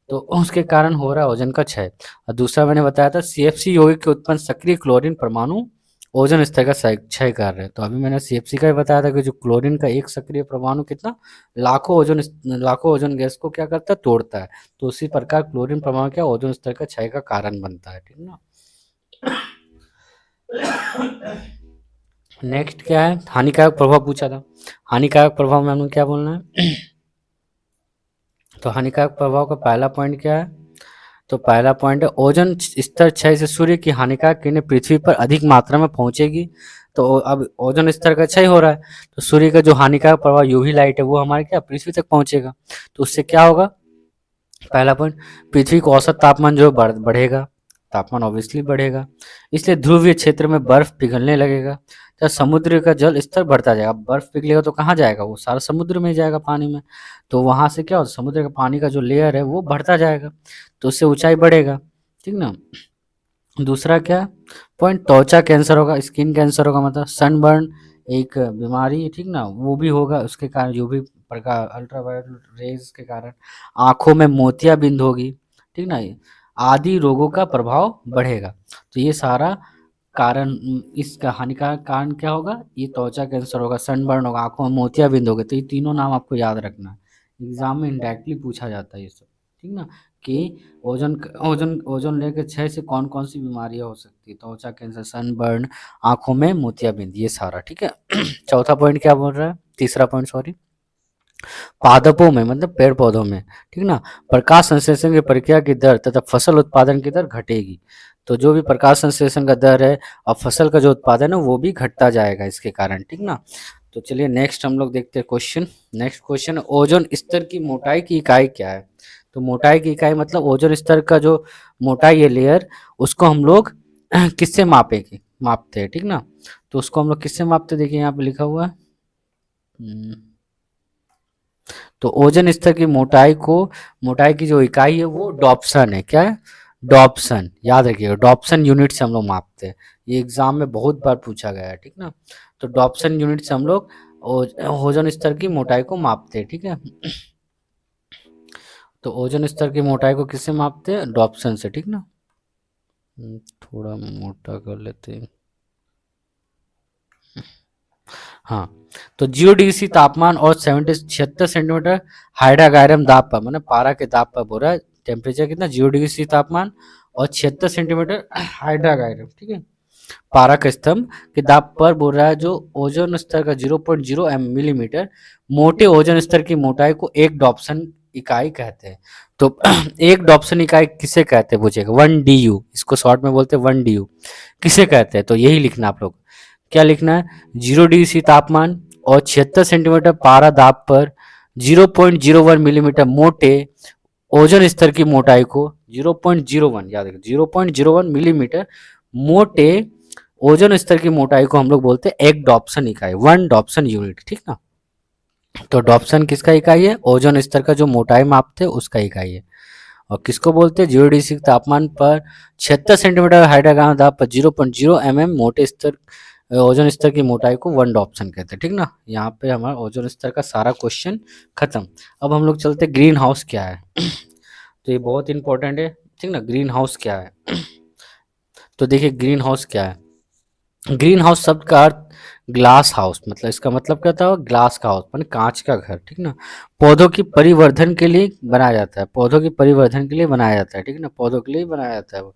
तो उसके कारण हो रहा है ओजोन का क्षय। और दूसरा मैंने बताया था सीएफसी यौगिक के उत्पन्न सक्रिय क्लोरीन परमाणु ओजोन स्तर का क्षय कर रहे हैं। तो अभी मैंने सीएफसी का ही बताया था कि जो क्लोरीन का एक सक्रिय परमाणु कितना लाखों ओजोन गैस को क्या करता है, तोड़ता है। तो उसी प्रकार क्लोरीन परमाणु क्या ओजोन स्तर का क्षय का कारण बनता है, ठीक ना। नेक्स्ट क्या है, हानिकारक प्रभाव पूछा था। हानिकारक प्रभाव में हमें क्या बोलना है? तो हानिकारक प्रभाव का पहला पॉइंट क्या है? तो पहला पॉइंट है ओजोन स्तर क्षय से सूर्य की हानिकारक किरणें पृथ्वी पर अधिक मात्रा में पहुंचेगी। तो अब ओजोन स्तर का क्षय हो रहा है, तो सूर्य का जो हानिकारक प्रभाव यूवी लाइट है वो हमारे क्या पृथ्वी तक पहुंचेगा। तो उससे क्या होगा? पहला पॉइंट, पृथ्वी का औसत तापमान जो बढ़ेगा, तापमान ऑब्वियसली बढ़ेगा, इसलिए ध्रुवीय क्षेत्र में बर्फ पिघलने लगेगा। तो समुद्र का जल स्तर बढ़ता जाएगा। बर्फ पिघलेगा तो कहाँ जाएगा? वो सारा समुद्र में जाएगा, पानी में। तो वहां से क्या होता है, समुद्र का पानी का जो लेयर है वो बढ़ता जाएगा, तो उससे ऊंचाई बढ़ेगा, ठीक ना। दूसरा क्या पॉइंट, त्वचा कैंसर होगा, स्किन कैंसर होगा, मतलब सनबर्न एक बीमारी, ठीक ना, वो भी होगा उसके कारण, यूवी प्रकाश अल्ट्रावायलेट रेज के कारण। आंखों में मोतियाबिंद होगी, ठीक ना, आदि रोगों का प्रभाव बढ़ेगा। तो ये सारा कारण, इसका हानिकारक कारण क्या होगा? ये त्वचा कैंसर होगा, सनबर्न होगा, आंखों में मोतियाबिंद होगा। तो ये तीनों नाम आपको याद रखना है, एग्जाम में इंडायरेक्टली पूछा जाता है ये सब, ठीक ना। कि ओजोन ओजोन ओजोन लेयर के क्षय से कौन कौन सी बीमारियां हो सकती है? त्वचा कैंसर, सनबर्न, आंखों में मोतियाबिंद, ये सारा, ठीक है। चौथा पॉइंट क्या बोल रहा है? तीसरा पॉइंट, सॉरी, पादपों में मतलब पेड़ पौधों में, ठीक ना, प्रकाश संश्लेषण की प्रक्रिया की दर तथा फसल उत्पादन की दर घटेगी। तो जो भी प्रकाश संश्लेषण का दर है और फसल का जो उत्पादन है वो भी घटता जाएगा इसके कारण, ठीक ना। तो चलिए नेक्स्ट हम लोग देखते हैं क्वेश्चन। नेक्स्ट क्वेश्चन, ओजोन स्तर की मोटाई की इकाई क्या है? तो मोटाई की इकाई मतलब ओजोन स्तर का जो मोटाई है लेयर, उसको हम लोग किससे मापते हैं, ठीक ना। तो उसको हम लोग किससे मापते हैं? देखिए यहाँ पे लिखा हुआ है। तो ओजोन स्तर की मोटाई की जो इकाई है वो डॉप्सन है। क्या है? डॉप्सन, याद रखिएगा, डॉप्सन यूनिट से हम लोग मापते हैं। ये एग्जाम में बहुत बार पूछा गया है, ठीक ना। तो डॉप्सन यूनिट से हम लोग ओजोन स्तर की मोटाई को मापते हैं, ठीक है। तो ओजोन स्तर की मोटाई को किससे मापते हैं? डॉप्सन से, ठीक ना। थोड़ा मोटा कर लेते हैं। हाँ, तो 0 डिग्री तापमान और 76 सेंटीमीटर हाइड्रागायरम दाब पर, मतलब पारा के दाब पर बोल रहा है। टेम्परेचर कितना? 0 डिग्री तापमान और 76 सेंटीमीटर हाइड्रागायरम, ठीक है, पारा का स्तंभ के दाब पर बोल रहा है। जो ओजोन स्तर का 0.0 मिलीमीटर मोटे ओजोन स्तर की मोटाई को एक डॉप्सन इकाई कहते हैं। तो एक डॉप्सन इकाई किसे कहते हैं पूछेगा? 1 DU, इसको शॉर्ट में बोलते हैं 1 DU। किसे कहते हैं? तो यही लिखना आप लोग। क्या लिखना है? 0 डिग्री तापमान और 76 सेंटीमीटर पारा दाब पर 0.01 मिलीमीटर मोटे ओजोन स्तर की मोटाई को 0.01, याद रखिए 0.01 मिलीमीटर मोटे ओजोन स्तर की मोटाई को हम लोग बोलते हैं एक डॉप्सन इकाई, 1 डॉप्सन यूनिट, ठीक ना। तो डॉप्सन किसका इकाई है? ओजोन स्तर का जो मोटाई मापते हैं उसका इकाई है। और किसको बोलते हैं? 0 डिग्री तापमान पर 76 सेंटीमीटर हाइड्रागाम दाब पर 0.0 मोटे स्तर ओजोन स्तर की मोटाई को 1 डॉप्सन कहते हैं, ठीक ना। यहाँ पे हमारा ओजोन स्तर का सारा क्वेश्चन खत्म। अब हम लोग चलते ग्रीन हाउस क्या है। तो ये बहुत इंपॉर्टेंट है, ठीक ना। ग्रीन हाउस क्या है? तो देखिए ग्रीन हाउस क्या है। ग्रीन हाउस शब्द का अर्थ ग्लास हाउस, मतलब इसका मतलब क्या था? ग्लास का हाउस माने कांच का घर, ठीक ना। पौधों की परिवर्धन के लिए बनाया जाता है, पौधों की परिवर्धन के लिए बनाया जाता है, ठीक ना, पौधों के लिए बनाया जाता है वो।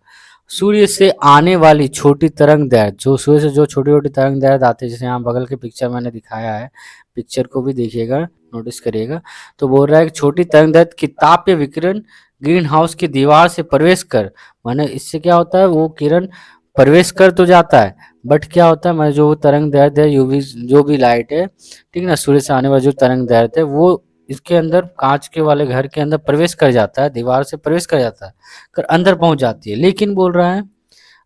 सूर्य से आने वाली छोटी तरंग दैर्घ्य, जो सूर्य से जो छोटी छोटी तरंग दैर्घ्य आते हैं, जैसे यहाँ बगल के पिक्चर मैंने दिखाया है, पिक्चर को भी देखिएगा, नोटिस करिएगा। तो बोल रहा है कि छोटी तरंग दैर्घ्य की तापीय विकिरण ग्रीन हाउस की दीवार से प्रवेश कर, माने इससे क्या होता है? वो किरण प्रवेश कर तो जाता है, बट क्या होता है, मैं जो तरंग दैर्घ्य है, यूवी जो भी लाइट है, ठीक ना, सूर्य से आने वाली जो तरंग दैर्घ्य है वो इसके अंदर कांच के वाले घर के अंदर प्रवेश कर जाता है, दीवार से प्रवेश कर जाता है, कर अंदर पहुंच जाती है। लेकिन बोल रहा है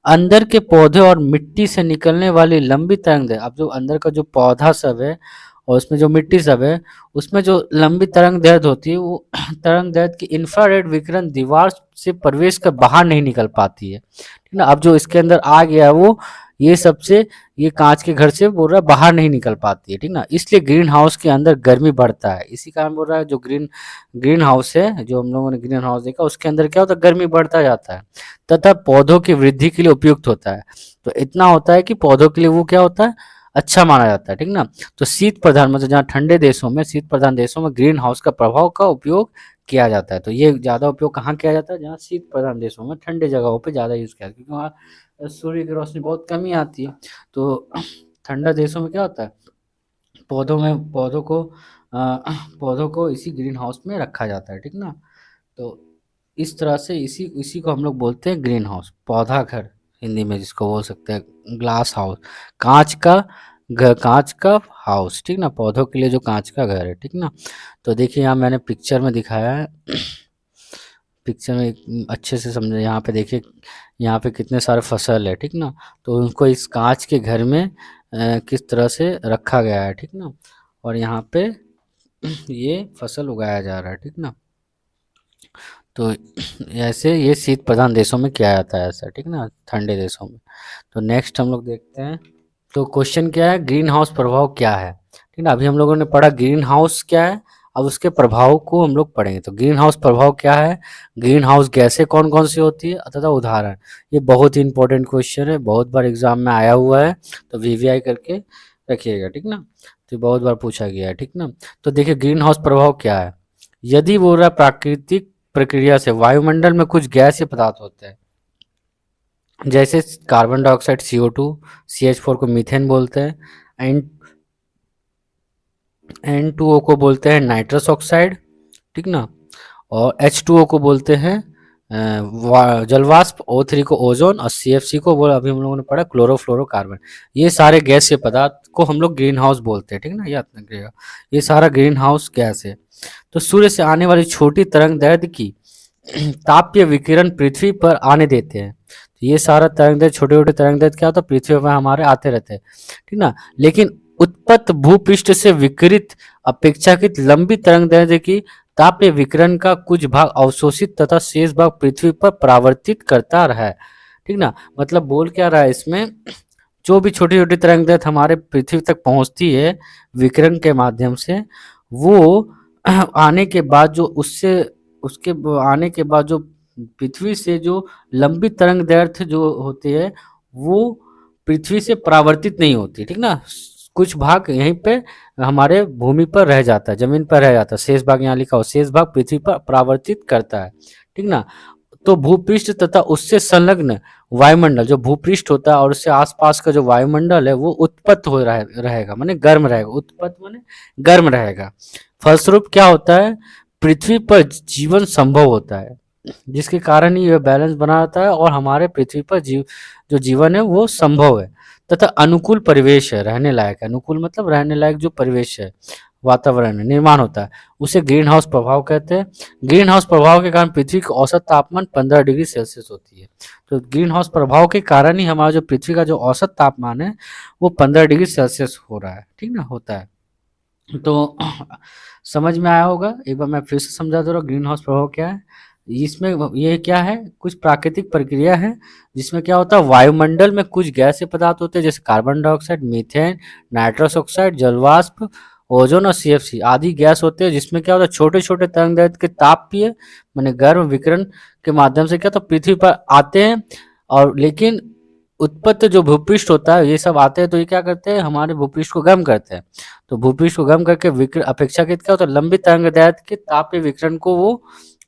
अंदर के पौधे और मिट्टी से निकलने वाली लंबी तरंग दैर्घ्य, अब जो अंदर का जो पौधा सब है और उसमें जो मिट्टी सब है, उसमें जो लंबी तरंग दैर्ध्य होती है, वो तरंग दैर्ध्य की इंफ्रारेड विकिरण दीवार से प्रवेश कर बाहर नहीं निकल पाती है, ठीक ना। अब जो इसके अंदर आ गया है वो ये सबसे, ये कांच के घर से बोल रहा है बाहर नहीं निकल पाती है, ठीक ना। इसलिए ग्रीन हाउस के अंदर गर्मी बढ़ता है, इसी कारण बोल रहा है जो ग्रीन हाउस है, जो हम लोगों ने ग्रीन हाउस देखा, उसके अंदर क्या होता है, गर्मी बढ़ता जाता है तथा पौधों की वृद्धि के लिए उपयुक्त होता है। तो इतना होता है कि पौधों के लिए वो क्या होता है, अच्छा माना जाता है, ठीक ना। तो शीत प्रधान मतलब जहाँ ठंडे देशों में, शीत प्रधान देशों में ग्रीन हाउस का प्रभाव का उपयोग किया जाता है। तो ये ज्यादा उपयोग कहाँ किया जाता है, जहाँ शीत प्रधान देशों में ठंडे जगहों पे ज्यादा यूज किया जाता है, क्योंकि वहाँ सूर्य की रोशनी बहुत कम ही आती है। तो ठंडा देशों में क्या होता है, पौधों को इसी ग्रीन हाउस में रखा जाता है, ठीक ना। तो इस तरह से इसी इसी को हम लोग बोलते हैं ग्रीन हाउस, पौधा घर हिंदी में जिसको बोल सकते हैं, ग्लास हाउस, कांच का घर, कांच का हाउस, ठीक ना, पौधों के लिए जो कांच का घर है, ठीक ना। तो देखिए यहाँ मैंने पिक्चर में दिखाया है, पिक्चर में अच्छे से समझे, यहाँ पे देखिए, यहाँ पे कितने सारे फसल है, ठीक ना। तो उनको इस कांच के घर में किस तरह से रखा गया है, ठीक ना। और यहाँ पे ये फसल उगाया जा रहा है, ठीक ना। तो ऐसे ये शीत प्रधान देशों में किया जाता है ऐसा, ठीक ना, ठंडे देशों में। तो नेक्स्ट हम लोग देखते हैं, तो क्वेश्चन क्या है, ग्रीन हाउस प्रभाव क्या है, ठीक ना। अभी हम लोगों ने पढ़ा ग्रीन हाउस क्या है, अब उसके प्रभाव को हम लोग पढ़ेंगे। तो ग्रीन हाउस प्रभाव क्या है, ग्रीन हाउस गैसें कौन कौन सी होती है तथा उदाहरण। ये बहुत ही इंपॉर्टेंट क्वेश्चन है, बहुत बार एग्जाम में आया हुआ है, तो वीवीआई करके रखिएगा, ठीक ना। तो बहुत बार पूछा गया है, ठीक ना। तो देखिए ग्रीन हाउस प्रभाव क्या है, यदि वो रहा प्राकृतिक प्रक्रिया से वायुमंडल में कुछ गैसीय पदार्थ होते हैं, जैसे कार्बन डाइऑक्साइड CO2, CH4 को मीथेन बोलते हैं, एन N2O को बोलते हैं नाइट्रस ऑक्साइड, ठीक ना। और H2O को बोलते हैं जलवाष्प, O3 को ओजोन, और CFC को बोला अभी हम लोगों ने पढ़ा क्लोरोफ्लोरोकार्बन। ये सारे गैसीय पदार्थ को हम लोग ग्रीन हाउस बोलते हैं, ठीक ना, याद रखिएगा, ये सारा ग्रीन हाउस गैस है। तो सूर्य से आने वाली छोटी तरंग दैर्ध्य की तापीय विकिरण पृथ्वी पर आने देते हैं। तो ये सारा तरंग दैर्ध्य, छोटे छोटे तरंग दैर्ध्य क्या होता है, पृथ्वी पर हमारे आते रहते हैं, ठीक ना। लेकिन उत्पत्त भूपृष्ठ से विकिरित अपेक्षाकृत लंबी तरंग दैर्ध्य की तापीय विकिरण का कुछ भाग अवशोषित तथा शेष भाग पृथ्वी पर परावर्तित करता रहा है, ठीक ना। मतलब बोल क्या रहा है इसमें, जो भी छोटी छोटी तरंग दैर्ध्य हमारे पृथ्वी तक पहुंचती है विकिरण के माध्यम से, वो आने के बाद जो उससे उसके आने के बाद जो पृथ्वी से जो लंबी तरंग दैर्ध्य जो होती है, वो पृथ्वी से परावर्तित नहीं होती, ठीक ना। कुछ भाग यहीं पे हमारे भूमि पर रह जाता है, जमीन पर रह जाता है, शेष भाग यहाँ लिखा हो, शेष भाग पृथ्वी पर परावर्तित करता है, ठीक ना। तो भूपृष्ठ तथा उससे संलग्न वायुमंडल, जो भूपृष्ठ होता है और उससे आसपास का जो वायुमंडल है, वो उत्पत्त हो रहेगा, माने गर्म रहेगा, उत्पत्त माने गर्म रहेगा। फलस्वरूप क्या होता है, पृथ्वी पर जीवन संभव होता है, जिसके कारण ही यह बैलेंस बना रहता है और हमारे पृथ्वी पर जो जीवन है वो संभव है, तथा अनुकूल परिवेश है, रहने लायक है। अनुकूल मतलब रहने लायक जो परिवेश है, वातावरण निर्माण होता है, उसे ग्रीन हाउस प्रभाव कहते हैं। ग्रीन हाउस प्रभाव के कारण पृथ्वी का औसत तापमान 15 डिग्री सेल्सियस होती है। तो ग्रीन हाउस प्रभाव के कारण ही हमारा जो पृथ्वी का जो औसत तापमान है वो 15 डिग्री सेल्सियस हो रहा है, ठीक ना, होता है। तो समझ में आया होगा, एक बार मैं फिर से समझा दे रहा हूँ ग्रीन हाउस प्रभाव क्या है। इसमें ये क्या है, कुछ प्राकृतिक प्रक्रिया है जिसमें क्या होता है, वायुमंडल में कुछ गैसीय पदार्थ होते हैं, जैसे carbon dioxide, methane, nitrous oxide, जलवाष्प, ओजोन और CFC आदि गैस होते हैं, जिसमें क्या होता है, छोटे छोटे तरंग दैर्ध्य के तापीय माने गर्म विकिरण के माध्यम से क्या, तो पृथ्वी पर आते हैं। और लेकिन उत्पत्त जो भूपृष्ठ होता है, ये सब आते हैं तो ये क्या करते हैं, हमारे भूपृष्ठ को गर्म करते हैं। तो भूपृष्ठ को गर्म करके विकिरण अपेक्षाकृत क्या होता है, लंबी तरंग दैर्ध्य के तापीय विकिरण को वो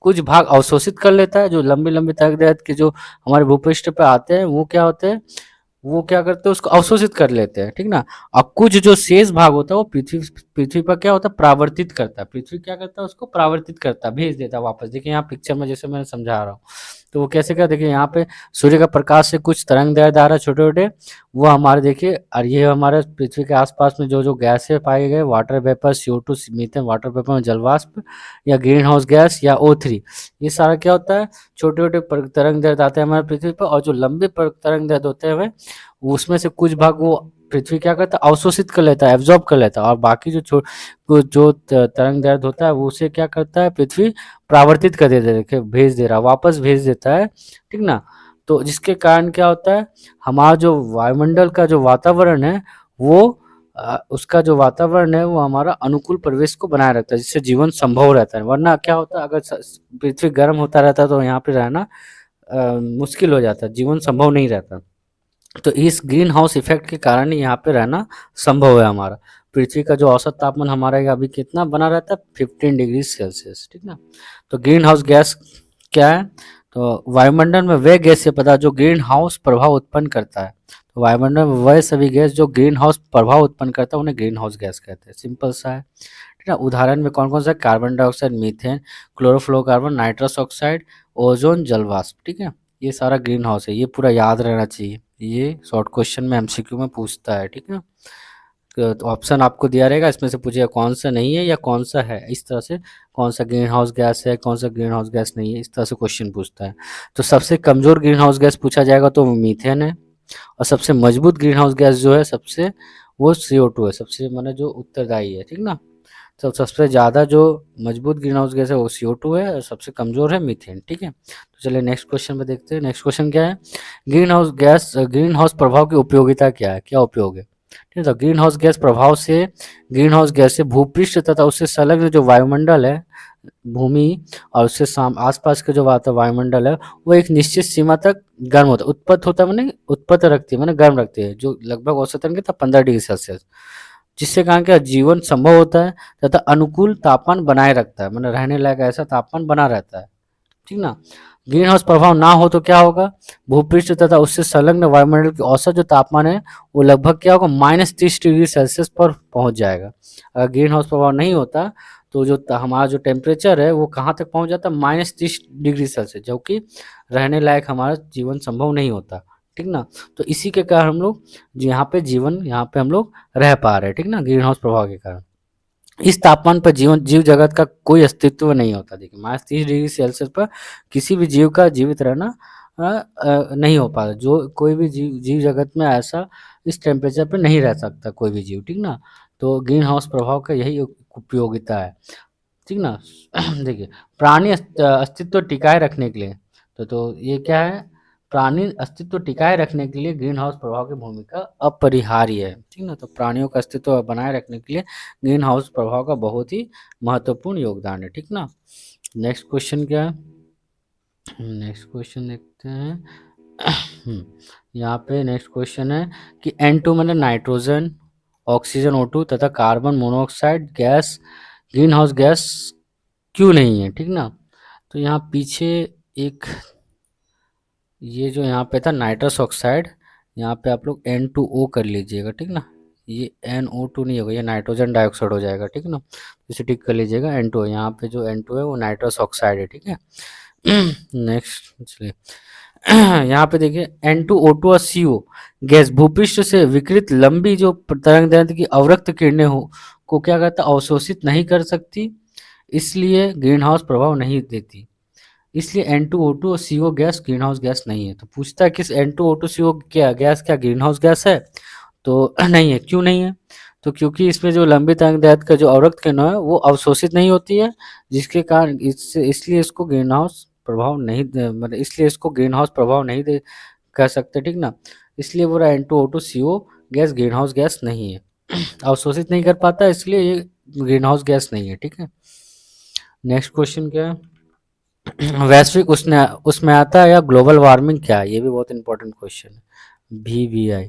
कुछ भाग अवशोषित कर लेता है। जो लंबी लंबी तरंग दैर्ध्य के जो हमारे भूपृष्ठ पे आते हैं, वो क्या होते हैं, वो क्या करते हैं, उसको अवशोषित कर लेते हैं, ठीक ना। और कुछ जो शेष भाग होता है वो पृथ्वी पर क्या होता है, परावर्तित करता है। पृथ्वी क्या करता है, उसको परावर्तित करता है, भेज देता है वापस। देखिए यहाँ पिक्चर में जैसे मैंने समझा रहा हूँ, तो वो कैसे क्या, देखिए यहाँ पे सूर्य का प्रकाश से कुछ तरंग दैर्ध्य आ रहा है छोटे छोटे, वो हमारे देखिए, और ये हमारे पृथ्वी के आसपास में जो जो गैसें पाए गए, water vapour, CO2, methane, water vapour में जलवाष्प या ग्रीन हाउस गैस या O3, ये सारा क्या होता है, छोटे छोटे तरंग दैर्ध्य आते हैं हमारे पृथ्वी पर। और जो लंबे तरंग दैर्ध्य होते हैं उसमें से कुछ भाग वो पृथ्वी क्या करता है, अवशोषित कर लेता है, एब्जॉर्ब कर लेता है, और बाकी जो तरंग दैर्ध्य होता है वो उसे क्या करता है, पृथ्वी परावर्तित कर देता है, देखिए भेज दे रहा, वापस भेज देता है, ठीक ना। तो जिसके कारण क्या होता है, हमारा जो वायुमंडल का जो वातावरण है वो उसका जो वातावरण है वो हमारा अनुकूल परिवेश को बनाए रखता है, जिससे जीवन संभव रहता है। वरना क्या होता है, अगर पृथ्वी गर्म होता रहता तो यहाँ पे रहना मुश्किल हो जाता, जीवन संभव नहीं रहता। तो इस ग्रीन हाउस इफेक्ट के कारण ही यहाँ पे रहना संभव है हमारा। पृथ्वी का जो औसत तापमान हमारा अभी कितना बना रहता है, 15 डिग्री सेल्सियस, ठीक ना। तो ग्रीन हाउस गैस क्या है, तो वायुमंडल में वह गैसीय पदार्थ जो ग्रीन हाउस प्रभाव उत्पन्न करता है, तो वायुमंडल में वह सभी गैस जो ग्रीन हाउस प्रभाव उत्पन्न करता है उन्हें ग्रीन हाउस गैस कहते हैं। सिंपल सा है, ठीक है। उदाहरण में कौन कौन सा, carbon dioxide, methane, chlorofluorocarbon, nitrous oxide, ozone, जलवाष्प, ठीक है। ये सारा ग्रीन हाउस है, ये पूरा याद रहना चाहिए, ये शॉर्ट क्वेश्चन में एमसीक्यू में पूछता है, ठीक है। तो ऑप्शन आपको दिया रहेगा, इसमें से पूछेगा कौन सा नहीं है या कौन सा है, इस तरह से कौन सा ग्रीन हाउस गैस है, कौन सा ग्रीन हाउस गैस नहीं है, इस तरह से क्वेश्चन पूछता है। तो सबसे कमजोर ग्रीन हाउस गैस पूछा जाएगा तो मीथेन है, और सबसे मजबूत ग्रीन हाउस गैस जो है सबसे, वो CO2 है, सबसे माने जो उत्तरदायी है, ठीक ना। तो सबसे ज़्यादा जो मजबूत ग्रीन हाउस गैस है वो CO2 है, और सबसे कमजोर है मीथेन, ठीक है। तो चलिए नेक्स्ट क्वेश्चन पे देखते हैं। नेक्स्ट क्वेश्चन क्या है, ग्रीन हाउस प्रभाव की उपयोगिता क्या है, क्या उपयोग है, ठीक है। तो ग्रीन हाउस गैस प्रभाव से, ग्रीन हाउस गैस से भूपृष्ठ तथा उससे संलग्न जो वायुमंडल है, भूमि और उससे आसपास के जो वायुमंडल है वो एक निश्चित सीमा तक गर्म होता है, उत्पन्न होता है, मैंने उत्पन्न रखती है, मैंने गर्म रखती है, जो लगभग औसतन कितना 15 डिग्री सेल्सियस, जिससे कारण क्या जीवन संभव होता है तथा अनुकूल तापमान बनाए रखता है, मैंने रहने लायक ऐसा तापमान बना रहता है, ठीक ना। ग्रीन हाउस प्रभाव ना हो तो क्या होगा, भूपृष्ठ तथा उससे संलग्न वायुमंडल की औसत जो तापमान है वो लगभग क्या होगा, -30 डिग्री सेल्सियस पर पहुंच जाएगा। अगर ग्रीन हाउस प्रभाव नहीं होता तो जो हमारा जो टेम्परेचर है वो कहाँ तक पहुंच जाता है, -30 डिग्री सेल्सियस, जो कि रहने लायक हमारा जीवन संभव नहीं होता, ठीक ना। तो इसी के कारण हम लोग यहाँ पे जीवन, यहाँ पे हम लोग रह पा रहे हैं, ठीक ना, ग्रीन हाउस प्रभाव के कारण। इस तापमान पर जीव जगत का कोई अस्तित्व नहीं होता। देखिए -30 डिग्री सेल्सियस पर किसी भी जीव का जीवित रहना नहीं हो पाता, जो कोई भी जीव जगत में ऐसा इस टेम्परेचर पे नहीं रह सकता कोई भी जीव, ठीक ना। तो ग्रीन हाउस प्रभाव का यही उपयोगिता है, ठीक ना। देखिए प्राणी अस्तित्व टिकाए रखने के लिए, तो ये क्या है, प्राणी अस्तित्व टिकाए रखने के लिए ग्रीन हाउस प्रभाव की भूमिका अपरिहार्य है, ठीक ना। तो प्राणियों का अस्तित्व बनाए रखने के लिए ग्रीन हाउस प्रभाव का बहुत ही महत्वपूर्ण योगदान है, ठीक ना। नेक्स्ट क्वेश्चन क्या है, नेक्स्ट क्वेश्चन देखते हैं। यहाँ पे नेक्स्ट क्वेश्चन है कि N2 मतलब नाइट्रोजन, ऑक्सीजन O2 तथा carbon monoxide gas green house gas क्यों नहीं है, ठीक ना। तो यहाँ पीछे एक, ये जो यहाँ पे था नाइट्रस ऑक्साइड, यहाँ पे आप लोग N2O कर लीजिएगा, ठीक ना। ये NO2 नहीं होगा, ये नाइट्रोजन डाइऑक्साइड हो जाएगा, ठीक ना। इसे टिक कर लीजिएगा, N2, यहाँ पे जो N2 है वो नाइट्रस ऑक्साइड है, ठीक है। नेक्स्ट चलिए, यहाँ पे देखिए N2O2 और CO गैस भूपृष्ठ से विकिरित लंबी जो तरंग दैर्ध्य की अवरक्त किरणें हो को क्या कहता है, अवशोषित नहीं कर सकती, इसलिए ग्रीन हाउस प्रभाव नहीं देती, इसलिए N2O2 और CO gas green house gas नहीं है। तो पूछता है किस N2O2 CO क्या गैस क्या ग्रीन हाउस गैस है, तो नहीं है। क्यों नहीं है, तो क्योंकि इसमें जो लंबी तरंग दैर्ध्य का जो अवरक्त किरण है वो अवशोषित नहीं होती है, जिसके कारण इसलिए इसको ग्रीन हाउस प्रभाव नहीं मतलब इसलिए इसको ग्रीन हाउस प्रभाव नहीं दे कह सकते, ठीक ना। इसलिए बोला N2O2 CO gas green house gas नहीं है, अवशोषित नहीं कर पाता, इसलिए ये ग्रीन हाउस गैस नहीं है, ठीक है। नेक्स्ट क्वेश्चन क्या है, वैश्विक उष्मायनता या ग्लोबल वार्मिंग क्या है, ये भी बहुत इंपॉर्टेंट क्वेश्चन है, VVI,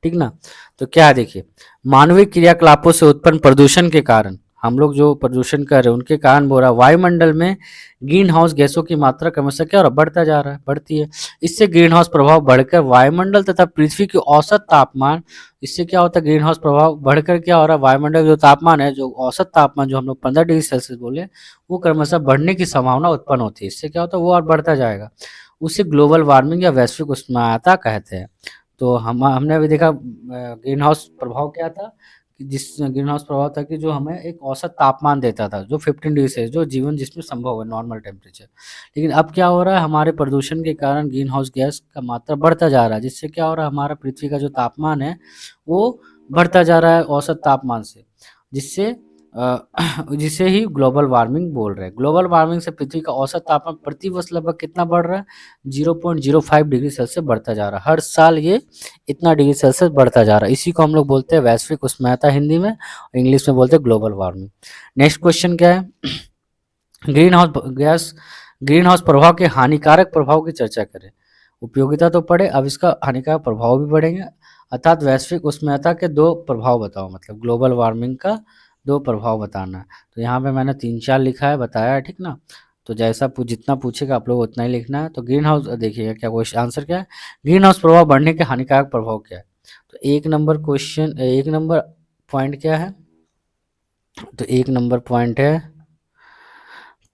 ठीक ना। तो क्या है देखिए, मानवीय क्रियाकलापों से उत्पन्न प्रदूषण के कारण, हम लोग जो प्रदूषण कर रहे हैं उनके कारण हो रहा है, वायुमंडल में ग्रीन हाउस गैसों की मात्रा क्रमशः क्या हो रहा है, बढ़ता जा रहा है, बढ़ती है। इससे ग्रीन हाउस प्रभाव बढ़कर वायुमंडल तथा पृथ्वी की औसत तापमान, इससे क्या होता है, ग्रीन हाउस प्रभाव बढ़कर क्या हो रहा है, वायुमंडल जो तापमान है, जो औसत तापमान जो हम लोग 15 डिग्री सेल्सियस बोले, वो क्रमशः बढ़ने की संभावना उत्पन्न होती है। इससे क्या होता है, वो और बढ़ता जाएगा, उसे ग्लोबल वार्मिंग या वैश्विक उष्मायनता कहते हैं। तो हमने अभी देखा ग्रीन हाउस प्रभाव क्या था, ग्रीन हाउस प्रभाव था कि जो हमें एक औसत तापमान देता था, जो 15 डिग्री सेल्सियस, जो जीवन जिसमें संभव है, नॉर्मल टेम्परेचर। लेकिन अब क्या हो रहा है, हमारे प्रदूषण के कारण ग्रीन हाउस गैस का मात्रा बढ़ता जा रहा है, जिससे क्या हो रहा है, हमारा पृथ्वी का जो तापमान है वो बढ़ता जा रहा है औसत तापमान से, जिससे जिसे ही ग्लोबल वार्मिंग बोल रहे हैं। ग्लोबल वार्मिंग से पृथ्वी का औसत तापमान प्रति वर्ष लगभग कितना बढ़ रहा है, 0.05 डिग्री सेल्सियस बढ़ता जा रहा है। हर साल ये इतना डिग्री सेल्सियस बढ़ता जा रहा है। इसी को हम लोग बोलते हैं वैश्विक उष्णता हिंदी में, इंग्लिश में बोलते हैं ग्लोबल वार्मिंग। नेक्स्ट क्वेश्चन क्या है, ग्रीन हाउस प्रभाव के हानिकारक प्रभाव की चर्चा करें। उपयोगिता तो पढ़े, अब इसका हानिकारक प्रभाव भी पढ़ेंगे। अर्थात वैश्विक उष्णता के दो प्रभाव बताओ, मतलब ग्लोबल वार्मिंग का दो प्रभाव बताना है। तो यहाँ पे मैंने 3-4 लिखा है, बताया है, ठीक ना। तो जैसा जितना पूछेगा आप लोग उतना ही लिखना है। तो ग्रीन हाउस देखिएगा क्या क्वेश्चन आंसर क्या है, ग्रीन हाउस प्रभाव बढ़ने के हानिकारक प्रभाव क्या है। तो एक नंबर पॉइंट क्या है, तो एक नंबर पॉइंट है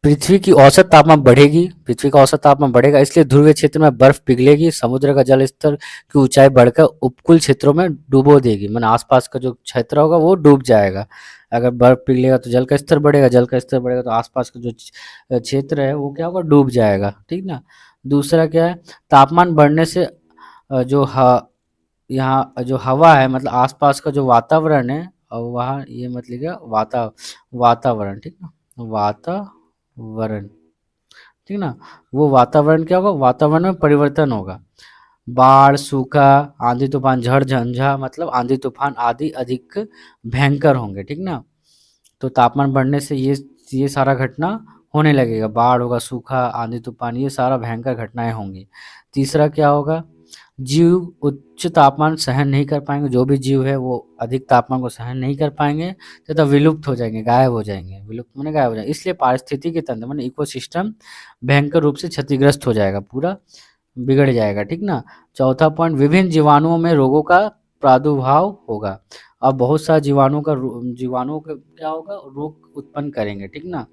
पृथ्वी की औसत तापमान बढ़ेगी, पृथ्वी का औसत तापमान बढ़ेगा, इसलिए ध्रुवीय क्षेत्र में बर्फ पिघलेगी, समुद्र का जल स्तर की ऊंचाई बढ़कर उपकूल क्षेत्रों में डुबो देगी, माने आसपास का जो क्षेत्र होगा वो डूब जाएगा। अगर बर्फ पिघलेगा तो जल का स्तर बढ़ेगा, जल का स्तर बढ़ेगा तो आसपास का जो क्षेत्र है वो क्या होगा, डूब जाएगा, ठीक ना। दूसरा क्या है, तापमान बढ़ने से यहाँ जो हवा है, मतलब आसपास का जो वातावरण है, और वहाँ ये मत लिखिएगा वातावरण, ठीक ना, वातावरण, ठीक ना, वो वातावरण क्या होगा, वातावरण में परिवर्तन होगा। बाढ़, सूखा, आंधी तूफान, झड़ झंझा, मतलब आंधी तूफान आदि अधिक भयंकर होंगे, ठीक ना। तो तापमान बढ़ने से ये सारा घटना होने लगेगा, बाढ़ होगा, सूखा, आंधी तूफान, ये सारा भयंकर घटनाएं होंगी। तीसरा क्या होगा, जीव उच्च तापमान सहन नहीं कर पाएंगे, जो भी जीव है वो अधिक तापमान को सहन नहीं कर पाएंगे तथा विलुप्त हो जाएंगे, गायब हो जाएंगे, विलुप्त माने गायब हो जाएंगे। इसलिए पारिस्थितिकी तंत्र माने इकोसिस्टम भयंकर रूप से क्षतिग्रस्त हो जाएगा, पूरा बिगड़ जाएगा, ठीक ना। चौथा पॉइंट, विभिन्न जीवाणुओं में रोगों का प्रादुर्भाव होगा। अब बहुत सारे जीवाणुओं का क्या होगा, रोग उत्पन्न करेंगे, ठीक ना।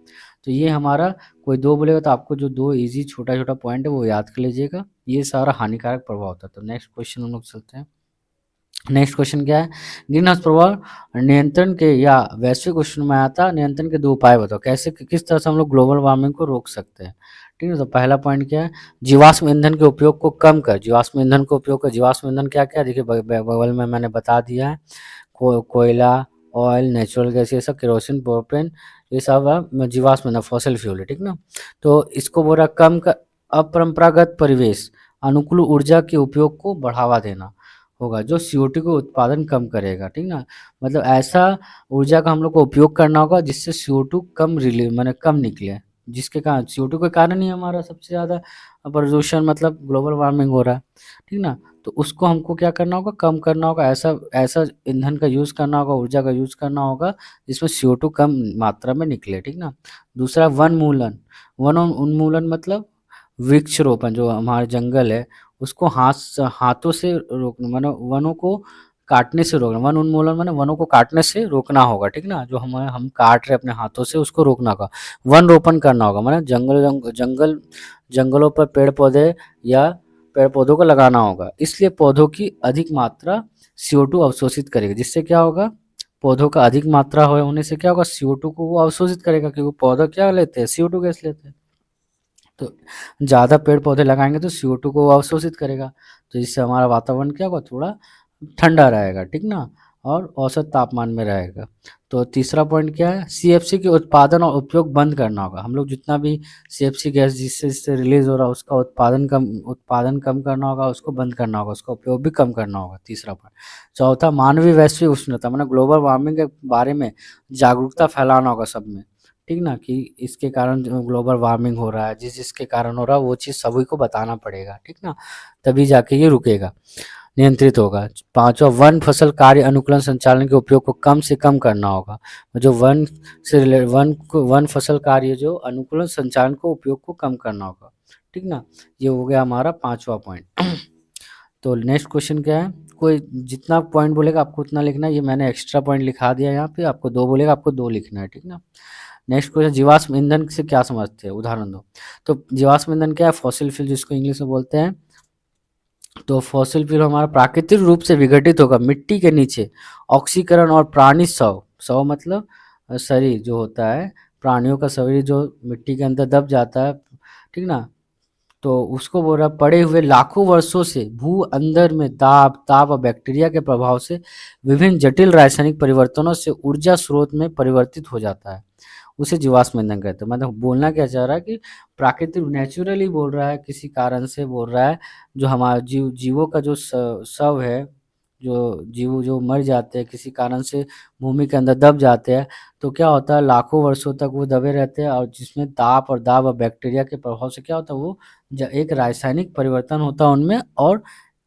तो ये हमारा, कोई दो बोलेगा तो आपको जो दो इजी छोटा छोटा पॉइंट है वो याद कर लीजिएगा, ये सारा हानिकारक प्रभाव होता है। तो नेक्स्ट क्वेश्चन हम लोग चलते हैं। नेक्स्ट क्वेश्चन क्या है, ग्रीन हाउस प्रभाव नियंत्रण के या वैश्विक उष्णता नियंत्रण के दो उपाय बताओ, कैसे किस तरह से हम लोग ग्लोबल वार्मिंग को रोक सकते हैं, ठीक है। तो पहला पॉइंट क्या है, जीवाश्म ईंधन के उपयोग को कम कर, जीवाश्म ईंधन को उपयोग कर, जीवाश्म ईंधन क्या क्या, देखिए बगल में मैंने बता दिया है, कोयला, ऑयल, नेचुरल गैस, ये सब, केरोसिन, प्रोपेन, ये सब जीवाश्म ईंधन, फॉसिल फ्यूल है, ठीक ना। तो इसको बोल रहा कम कर, अपरंपरागत परिवेश अनुकूल ऊर्जा के उपयोग को बढ़ावा देना होगा, जो CO2 का उत्पादन कम करेगा, ठीक ना। मतलब ऐसा ऊर्जा का हम लोग को उपयोग करना होगा जिससे CO2 कम रिलीव माने कम निकले, जिसके कारण CO2 के कारण ही हमारा सबसे ज़्यादा प्रदूषण मतलब ग्लोबल वार्मिंग हो रहा है, ठीक ना। तो उसको हमको क्या करना होगा, कम करना होगा, ऐसा ऐसा ईंधन का यूज़ करना होगा, ऊर्जा का यूज़ करना होगा जिसमें CO2 कम मात्रा में निकले, ठीक ना। दूसरा उन्मूलन मतलब वृक्षरोपण, जो हमारे जंगल है उसको हाथों से रोकना, माने वनों को काटने से रोकना, वन उन्मूलन माने वनों को काटने से रोकना होगा, ठीक ना। जो हम काट रहे अपने हाथों से उसको रोकना होगा। वन रोपण करना होगा, माने जंगलों पर पेड़ पौधे या पेड़ पौधों को लगाना होगा, इसलिए पौधों की अधिक मात्रा CO2 अवशोषित करेगी, जिससे क्या होगा, पौधों का अधिक मात्रा होने से क्या होगा, CO2 को वो अवशोषित करेगा, क्योंकि पौधा क्या लेते हैं, CO2 गैस लेते हैं। तो ज़्यादा पेड़ पौधे लगाएंगे तो CO2 को अवशोषित करेगा, तो इससे हमारा वातावरण क्या होगा, थोड़ा ठंडा रहेगा, ठीक ना, और औसत तापमान में रहेगा। तो तीसरा पॉइंट क्या है, CFC के उत्पादन और उपयोग बंद करना होगा। हम लोग जितना भी CFC गैस जिससे रिलीज हो रहा है उसका उत्पादन कम करना होगा, उसको बंद करना होगा, उसका उपयोग भी कम करना होगा, तीसरा पॉइंट। चौथा, मानवीय वैश्विक उष्णता मतलब ग्लोबल वार्मिंग के बारे में जागरूकता फैलाना होगा सब में, ठीक ना, कि इसके कारण जो ग्लोबल वार्मिंग हो रहा है, जिसके कारण हो रहा है वो चीज़ सभी को बताना पड़ेगा, ठीक ना, तभी जाके ये रुकेगा, नियंत्रित होगा। पांचवा, वन फसल कार्य अनुकूलन संचालन के उपयोग को कम से कम करना होगा। जो वन फसल कार्य जो अनुकूलन संचालन को उपयोग को कम करना होगा, ठीक ना। ये हो गया हमारा पांचवा पॉइंट। तो नेक्स्ट क्वेश्चन क्या है, कोई जितना पॉइंट बोलेगा आपको उतना लिखना है, ये मैंने एक्स्ट्रा पॉइंट लिखा दिया यहाँ पे, आपको दो बोलेगा आपको दो लिखना है, ठीक ना। नेक्स्ट क्वेश्चन, जीवाश्म ईंधन से क्या समझते हैं, उदाहरण दो। तो जीवाश्म ईंधन क्या है, फॉसिल फ्यूल जिसको इंग्लिश में बोलते हैं तो फॉसिल फ्यूल हमारा प्राकृतिक रूप से विघटित होगा मिट्टी के नीचे, ऑक्सीकरण और प्राणी शव, शव मतलब शरीर जो होता है, प्राणियों का शरीर जो मिट्टी के अंदर दब जाता है, ठीक ना, तो उसको बोल रहा पड़े हुए लाखों वर्षों से भू अंदर में दाब ताप और बैक्टीरिया के प्रभाव से विभिन्न जटिल रासायनिक परिवर्तनों से ऊर्जा स्रोत में परिवर्तित हो जाता है, उसे जीवाश्म ईंधन कहते हैं। मतलब बोलना क्या चाह रहा है कि प्राकृतिक नेचुरली बोल रहा है, किसी कारण से बोल रहा है, जो हमारा जीवों का जो शव है, जो जीव जो मर जाते हैं किसी कारण से भूमि के अंदर दब जाते हैं, तो क्या होता है लाखों वर्षों तक वो दबे रहते हैं, और जिसमें ताप और दाब और बैक्टीरिया के प्रभाव से क्या होता है, वो एक रासायनिक परिवर्तन होता है उनमें, और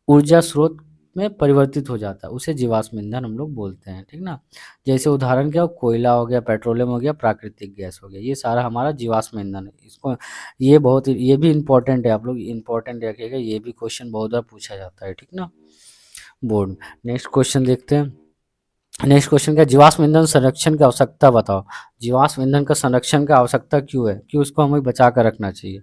ऊर्जा स्रोत में परिवर्तित हो जाता है, उसे जीवाश्म ईंधन हम लोग बोलते हैं, ठीक ना। जैसे उदाहरण क्या हो, कोयला हो गया, पेट्रोलियम हो गया, प्राकृतिक गैस हो गया, ये सारा हमारा जीवाश्म ईंधन है। इसको ये भी इम्पोर्टेंट है, आप लोग इम्पोर्टेंट रखिएगा, ये भी क्वेश्चन बहुत बार पूछा जाता है, ठीक ना, बोर्ड। नेक्स्ट क्वेश्चन देखते हैं। नेक्स्ट क्वेश्चन क्या, जीवाश्म ईंधन संरक्षण की आवश्यकता बताओ। जीवाश्म ईंधन का संरक्षण का आवश्यकता क्यों है, क्यों उसको हमें बचा कर रखना चाहिए,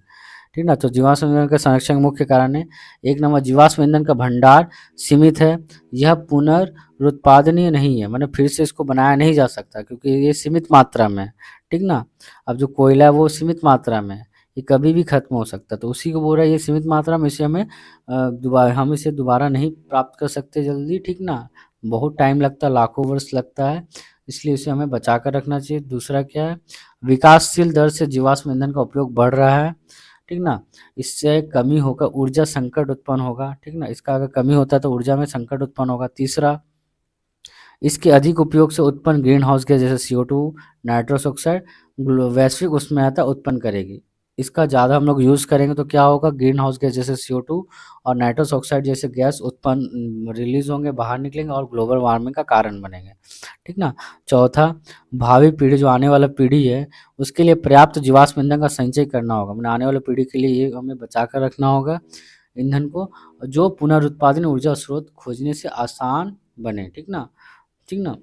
ठीक ना। तो जीवाश्म ईंधन का संरक्षण का मुख्य कारण है, एक नंबर जीवाश्म ईंधन का भंडार सीमित है, यह पुनरुत्पादनीय नहीं है, मतलब फिर से इसको बनाया नहीं जा सकता क्योंकि ये सीमित मात्रा में है, ठीक ना। अब जो कोयला है वो सीमित मात्रा में है, ये कभी भी खत्म हो सकता है, तो उसी को बोल रहा है ये सीमित मात्रा में, इसे हमें दोबारा हम इसे दोबारा नहीं प्राप्त कर सकते जल्दी, ठीक ना, बहुत टाइम लगता है, लाखों वर्ष लगता है, इसलिए इसे हमें बचा कर रखना चाहिए। दूसरा क्या है, विकासशील दर से जीवाश्म ईंधन का उपयोग बढ़ रहा है, ठीक ना, इससे कमी होकर ऊर्जा संकट उत्पन्न होगा, ठीक ना, इसका अगर कमी होता है तो ऊर्जा में संकट उत्पन्न होगा। तीसरा, इसके अधिक उपयोग से उत्पन्न ग्रीन हाउस गैस जैसे CO2, नाइट्रस ऑक्साइड वैश्विक उष्णता उत्पन्न करेगी। इसका ज़्यादा हम लोग यूज़ करेंगे तो क्या होगा, ग्रीन हाउस गैस जैसे CO2 और नाइट्रस ऑक्साइड जैसे गैस उत्पन्न रिलीज होंगे, बाहर निकलेंगे और ग्लोबल वार्मिंग का कारण बनेंगे, ठीक ना। चौथा, भावी पीढ़ी जो आने वाला पीढ़ी है उसके लिए पर्याप्त जीवाश्म ईंधन का संचय करना होगा, मतलब आने वाली पीढ़ी के लिए ये हमें बचा कर रखना होगा ईंधन को, जो पुनरुत्पादन ऊर्जा स्रोत खोजने से आसान बने, ठीक ना, ठीक ना।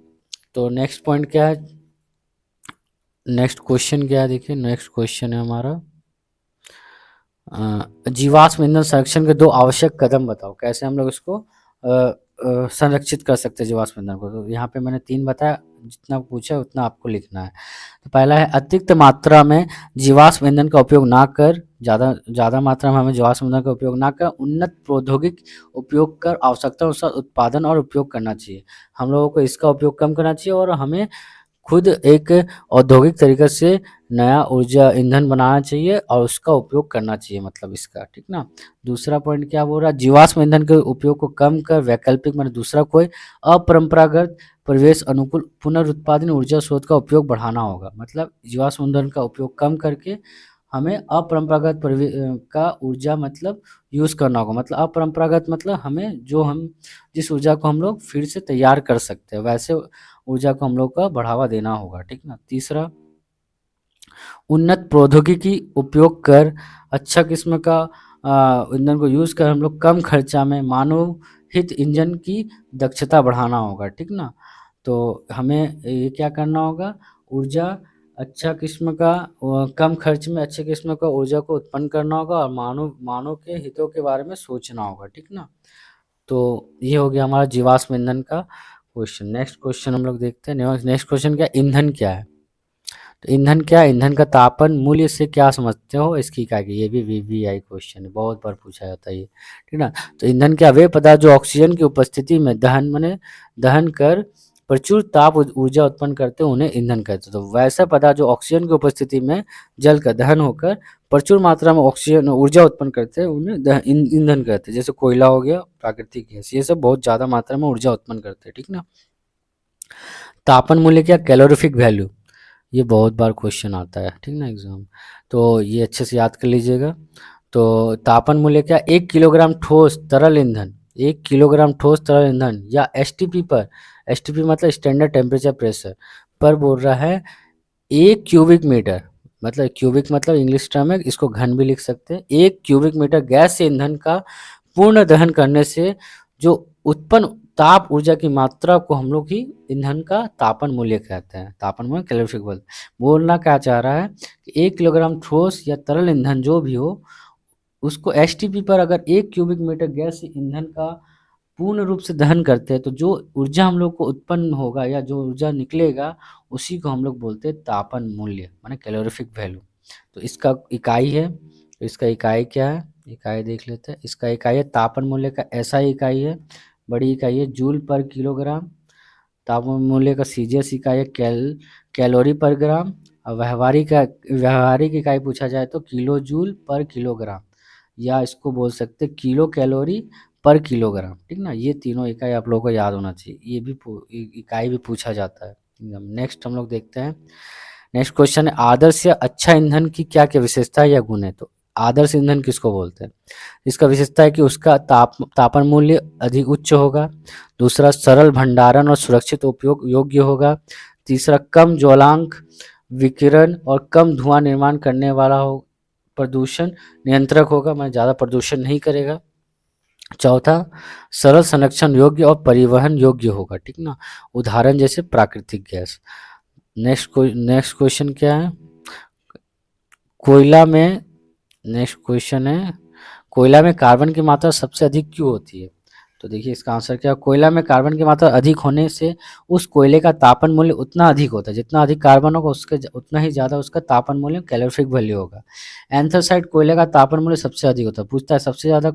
तो नेक्स्ट पॉइंट क्या है, नेक्स्ट क्वेश्चन क्या है, देखिए नेक्स्ट क्वेश्चन है हमारा जीवाश्म ईंधन संरक्षण के 2 आवश्यक कदम बताओ, कैसे हम लोग इसको संरक्षित कर सकते हैं जीवाश्म ईंधन को। तो यहाँ पे मैंने 3 बताया, जितना पूछा उतना आपको लिखना है। तो पहला है अतिरिक्त मात्रा में जीवाश्म ईंधन का उपयोग ना कर, ज़्यादा मात्रा में हमें जीवाश्म ईंधन का उपयोग ना कर, उन्नत प्रौद्योगिक उपयोग कर आवश्यकता अनुसार उत्पादन और उपयोग करना चाहिए। हम लोगों को इसका उपयोग कम करना चाहिए और हमें खुद एक औद्योगिक तरीके से नया ऊर्जा ईंधन बनाना चाहिए और उसका उपयोग करना चाहिए, मतलब इसका, ठीक ना। दूसरा पॉइंट क्या बोल रहा है, जीवाश्म ईंधन के उपयोग को कम कर वैकल्पिक मतलब दूसरा कोई अपरंपरागत परिवेश अनुकूल पुनरुत्पादन ऊर्जा स्रोत का उपयोग बढ़ाना होगा, मतलब जीवाश्म ईंधन का उपयोग कम करके हमें अपरंपरागत का ऊर्जा मतलब यूज़ करना होगा, मतलब अपरंपरागत मतलब हमें जो हम जिस ऊर्जा को हम लोग फिर से तैयार कर सकते हैं वैसे ऊर्जा को हम लोग का बढ़ावा देना होगा, ठीक ना। तीसरा, उन्नत प्रौद्योगिकी उपयोग कर अच्छा किस्म का ईंधन को यूज़ कर हम लोग कम खर्चा में मानव हित इंजन की दक्षता बढ़ाना होगा, ठीक ना। तो हमें ये क्या करना होगा, ऊर्जा अच्छा किस्म का कम खर्च में अच्छे किस्म का ऊर्जा को उत्पन्न करना होगा और मानव के हितों के बारे में सोचना होगा, ठीक ना। तो ये हो गया हमारा जीवाश्म ईंधन का क्वेश्चन। नेक्स्ट क्वेश्चन हम लोग देखते हैं। नेक्स्ट क्वेश्चन क्या, ईंधन क्या है। तो ईंधन क्या है, ईंधन का तापन मूल्य से क्या समझते हो, इसकी क्या की, ये भी VVI क्वेश्चन है, बहुत बार पूछा जाता है ये, ठीक ना। तो ईंधन क्या, वे पदार्थ जो ऑक्सीजन की उपस्थिति में दहन कर प्रचुर ताप ऊर्जा उत्पन्न करते हैं उन्हें ईंधन कहते हैं। तो वैसा पदार्थ जो ऑक्सीजन की उपस्थिति में जलकर दहन होकर प्रचुर मात्रा में ऑक्सीजन ऊर्जा उत्पन्न करते हैं उन्हें ईंधन कहते हैं। जैसे कोयला हो गया, प्राकृतिक गैस, ये सब बहुत ज़्यादा मात्रा में ऊर्जा उत्पन्न करते हैं, ठीक ना। तापन मूल्य क्या, कैलोरीफिक वैल्यू, ये बहुत बार क्वेश्चन आता है, ठीक ना एग्जाम, तो ये अच्छे से याद कर लीजिएगा। तो तापन मूल्य क्या, 1 किलोग्राम ठोस तरल ईंधन, 1 किलोग्राम ठोस तरल ईंधन या STP पर, STP मतलब स्टैंडर्ड टेम्परेचर प्रेशर पर बोल रहा है 1 क्यूबिक मीटर, मतलब क्यूबिक मतलब इंग्लिश टर्म है, इसको घन भी लिख सकते हैं। 1 क्यूबिक मीटर गैस से ईंधन का पूर्ण दहन करने से जो उत्पन्न ताप ऊर्जा की मात्रा को हम लोग ही ईंधन का तापन मूल्य कहते हैं। तापन मूल्य कैलोरीफिक बोलना क्या चाह रहा है कि 1 किलोग्राम ठोस या तरल ईंधन जो भी हो उसको एसटीपी पर अगर 1 क्यूबिक मीटर गैस ईंधन का पूर्ण रूप से दहन करते हैं तो जो ऊर्जा हम लोग को उत्पन्न होगा या जो ऊर्जा निकलेगा उसी को हम लोग बोलते हैं तापन मूल्य माने कैलोरीफिक वैल्यू। तो इसका इकाई है, तो इसका इकाई क्या है, इकाई देख लेते हैं। इसका इकाई है तापन मूल्य का एसआई इकाई है, बड़ी इकाई है जूल पर किलोग्राम। तापमान मूल्य का सीजीएस इकाई है कैलोरी पर ग्राम। और व्यवहारिक इकाई पूछा जाए तो किलो जूल पर किलोग्राम, या इसको बोल सकते किलो कैलोरी पर किलोग्राम। ठीक ना, ये तीनों इकाई आप लोगों को याद होना चाहिए, ये भी इकाई भी पूछा जाता है। नेक्स्ट हम लोग देखते हैं, नेक्स्ट क्वेश्चन है आदर्श या अच्छा ईंधन की क्या क्या विशेषता या गुण है। तो आदर्श ईंधन किसको बोलते हैं, इसका विशेषता है कि उसका तापन मूल्य अधिक उच्च होगा। दूसरा, सरल भंडारण और सुरक्षित उपयोग योग्य होगा। तीसरा, कम ज्वलांक विकिरण और कम धुआं निर्माण करने वाला हो। प्रदूषण नियंत्रक होगा, मैं ज़्यादा प्रदूषण नहीं करेगा। चौथा, सरल संरक्षण योग्य और परिवहन योग्य होगा। ठीक ना, उदाहरण जैसे प्राकृतिक गैस। नेक्स्ट क्वेश्चन क्या है, कोयला में, नेक्स्ट क्वेश्चन है कोयला में कार्बन की मात्रा सबसे अधिक क्यों होती है। तो देखिए इसका आंसर क्या है, कोयला में कार्बन की मात्रा अधिक होने से उस कोयले का तापन मूल्य उतना अधिक होता है, जितना अधिक कार्बन होगा उसके उतना ही ज़्यादा उसका तापन मूल्य कैलोरीफिक वैल्यू होगा। एंथ्रासाइट कोयले का तापन मूल्य सबसे अधिक होता है। पूछता है सबसे ज़्यादा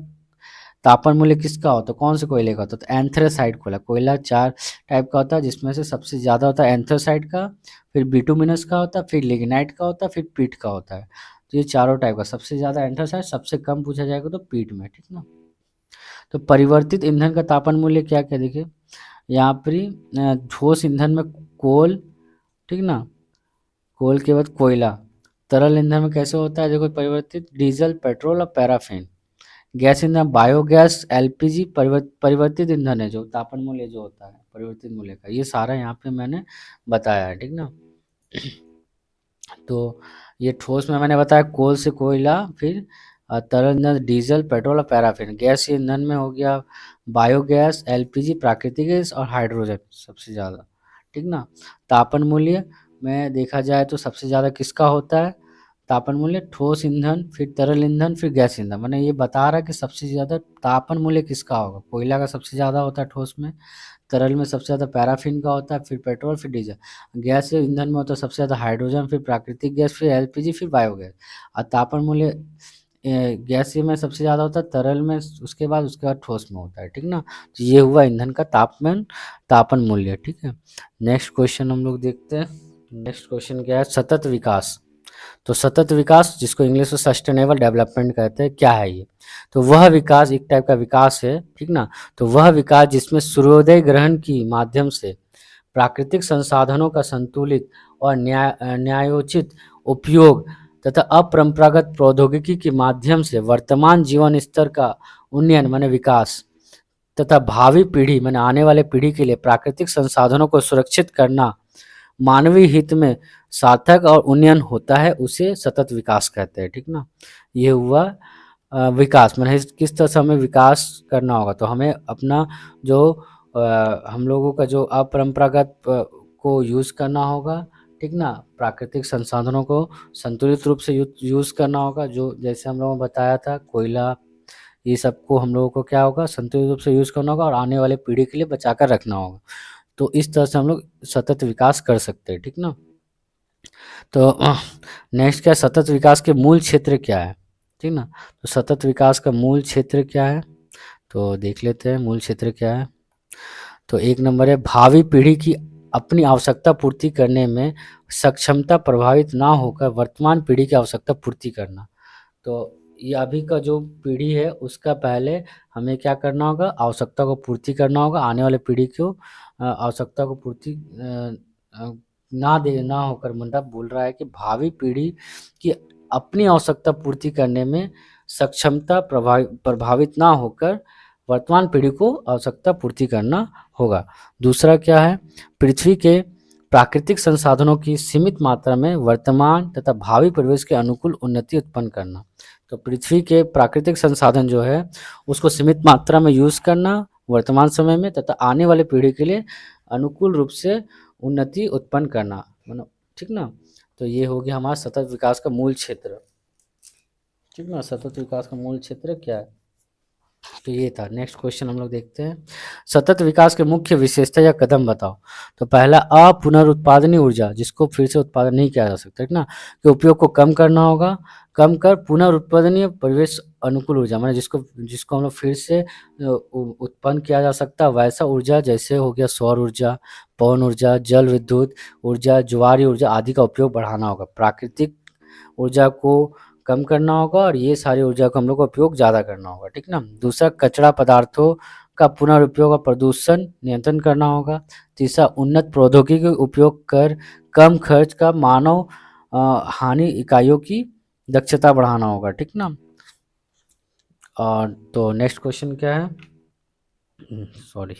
तापन मूल्य किसका होता है, कौन से कोयले का होता है, तो एंथ्रासाइट कोयला। कोयला 4 टाइप का होता है जिसमें से सबसे ज़्यादा होता है एंथ्रासाइट का, फिर बिटुमिनस का होता है, फिर लिग्नाइट का होता है, फिर पीट का होता है। तो ये चारों टाइप का, सबसे ज़्यादा एंथ्रासाइट, सबसे कम पूछा जाएगा तो पीट में। ठीक ना, तो परिवर्तित ईंधन का तापन मूल्य क्या क्या देखिए यहाँ पर, ठोस ईंधन में कोल, ठीक ना, कोल के बाद कोयला। तरल ईंधन में कैसे होता है देखो परिवर्तित, डीजल, पेट्रोल और पैराफिन। गैस ईंधन बायोगैस, एलपीजी। परिवर्तित ईंधन है जो तापन मूल्य जो होता है परिवर्तित मूल्य का, ये सारा यहाँ पे मैंने बताया है। ठीक ना, तो ये ठोस में मैंने बताया कोल से कोयला, फिर तरल ईंधन डीजल, पेट्रोल और पैराफिन। गैस ईंधन में हो गया बायोगैस, एलपीजी, प्राकृतिक गैस और हाइड्रोजन सबसे ज़्यादा। ठीक ना, तापन मूल्य में देखा जाए तो सबसे ज़्यादा किसका होता है तापन मूल्य, ठोस ईंधन, फिर तरल ईंधन, फिर गैस ईंधन। मैंने ये बता रहा कि सबसे ज़्यादा तापन मूल्य किसका होगा, कोयला का सबसे ज़्यादा होता है ठोस में, तरल में सबसे ज़्यादा पैराफिन का होता है, फिर पेट्रोल, फिर डीजल। गैस ईंधन में होता है सबसे ज़्यादा हाइड्रोजन, फिर प्राकृतिक गैस, फिर एलपीजी, फिर बायोगैस। और तापन मूल्य गैस में सबसे ज़्यादा होता है, तरल में, उसके बाद ठोस में होता है। ठीक ना, तो ये हुआ ईंधन का तापन मूल्य। ठीक है, नेक्स्ट क्वेश्चन हम लोग देखते हैं। नेक्स्ट क्वेश्चन क्या है, सतत विकास। तो सतत विकास जिसको इंग्लिश में सस्टेनेबल डेवलपमेंट कहते हैं, क्या है ये, तो वह विकास एक टाइप का विकास है। ठीक ना, तो वह विकास जिसमें सूर्योदय ग्रहण की माध्यम से प्राकृतिक संसाधनों का संतुलित और न्यायोचित उपयोग तथा अपरंपरागत प्रौद्योगिकी के माध्यम से वर्तमान जीवन स्तर का उन्नयन माने विकास तथा भावी पीढ़ी माने आने वाले पीढ़ी के लिए प्राकृतिक संसाधनों को सुरक्षित करना मानवीय हित में सार्थक और उन्नयन होता है, उसे सतत विकास कहते हैं। ठीक ना, ये हुआ विकास माने किस तरह से हमें विकास करना होगा, तो हमें अपना जो हम लोगों का जो अपरंपरागत को यूज़ करना होगा। ठीक ना, प्राकृतिक संसाधनों को संतुलित रूप से यूज़ करना होगा, जो जैसे हम लोगों ने बताया था कोयला, ये सबको हम लोगों को क्या होगा संतुलित रूप से यूज़ करना होगा और आने वाले पीढ़ी के लिए बचा कर रखना होगा। तो इस तरह से हम लोग सतत विकास कर सकते हैं। ठीक ना, तो नेक्स्ट क्या, सतत विकास के मूल क्षेत्र क्या है। ठीक ना, तो सतत विकास का मूल क्षेत्र क्या है, तो देख लेते हैं मूल क्षेत्र क्या है। तो एक नंबर है भावी पीढ़ी की अपनी आवश्यकता पूर्ति करने में सक्षमता प्रभावित ना होकर वर्तमान पीढ़ी की आवश्यकता पूर्ति करना। तो ये अभी का जो पीढ़ी है उसका पहले हमें क्या करना होगा, आवश्यकता को पूर्ति करना होगा, आने वाले पीढ़ी को आवश्यकता को पूर्ति ना होकर, मतलब बोल रहा है कि भावी पीढ़ी की अपनी आवश्यकता पूर्ति करने में सक्षमता प्रभावित ना होकर वर्तमान पीढ़ी को आवश्यकता पूर्ति करना होगा। दूसरा क्या है, पृथ्वी के प्राकृतिक संसाधनों की सीमित मात्रा में वर्तमान तथा भावी परिवेश के अनुकूल उन्नति उत्पन्न करना। तो पृथ्वी के प्राकृतिक संसाधन जो है उसको सीमित मात्रा में यूज़ करना वर्तमान समय में तथा आने वाले पीढ़ी के लिए अनुकूल रूप से उन्नति उत्पन्न करना। ठीक ना, तो ये हो गया हमारा सतत विकास का मूल क्षेत्र। ठीक ना। सतत विकास का मूल क्षेत्र क्या है? तो ये था। नेक्स्ट क्वेश्चन हम लोग देखते हैं, सतत विकास के मुख्य विशेषता या कदम बताओ। तो पहला, अपुनरुत्पादनीय ऊर्जा, जिसको फिर से उत्पादन नहीं किया जा सकता, ठीक ना, के उपयोग को कम करना होगा। कम कर पुनरुत्पादनीय परिवेश अनुकूल ऊर्जा, माने जिसको जिसको हम लोग फिर से उत्पन्न किया जा सकता है वैसा ऊर्जा, जैसे हो गया सौर ऊर्जा, पवन ऊर्जा, जल विद्युत ऊर्जा, ज्वारीय ऊर्जा आदि का उपयोग बढ़ाना होगा। प्राकृतिक ऊर्जा को कम करना होगा और ये सारी ऊर्जा को हम लोग को उपयोग ज़्यादा करना होगा, ठीक ना। दूसरा, कचरा पदार्थों का पुनर्उपयोग और प्रदूषण नियंत्रण करना होगा। तीसरा, उन्नत प्रौद्योगिकी का उपयोग कर कम खर्च का मानव हानि इकाइयों की दक्षता बढ़ाना होगा, ठीक ना। और तो नेक्स्ट क्वेश्चन क्या है, सॉरी,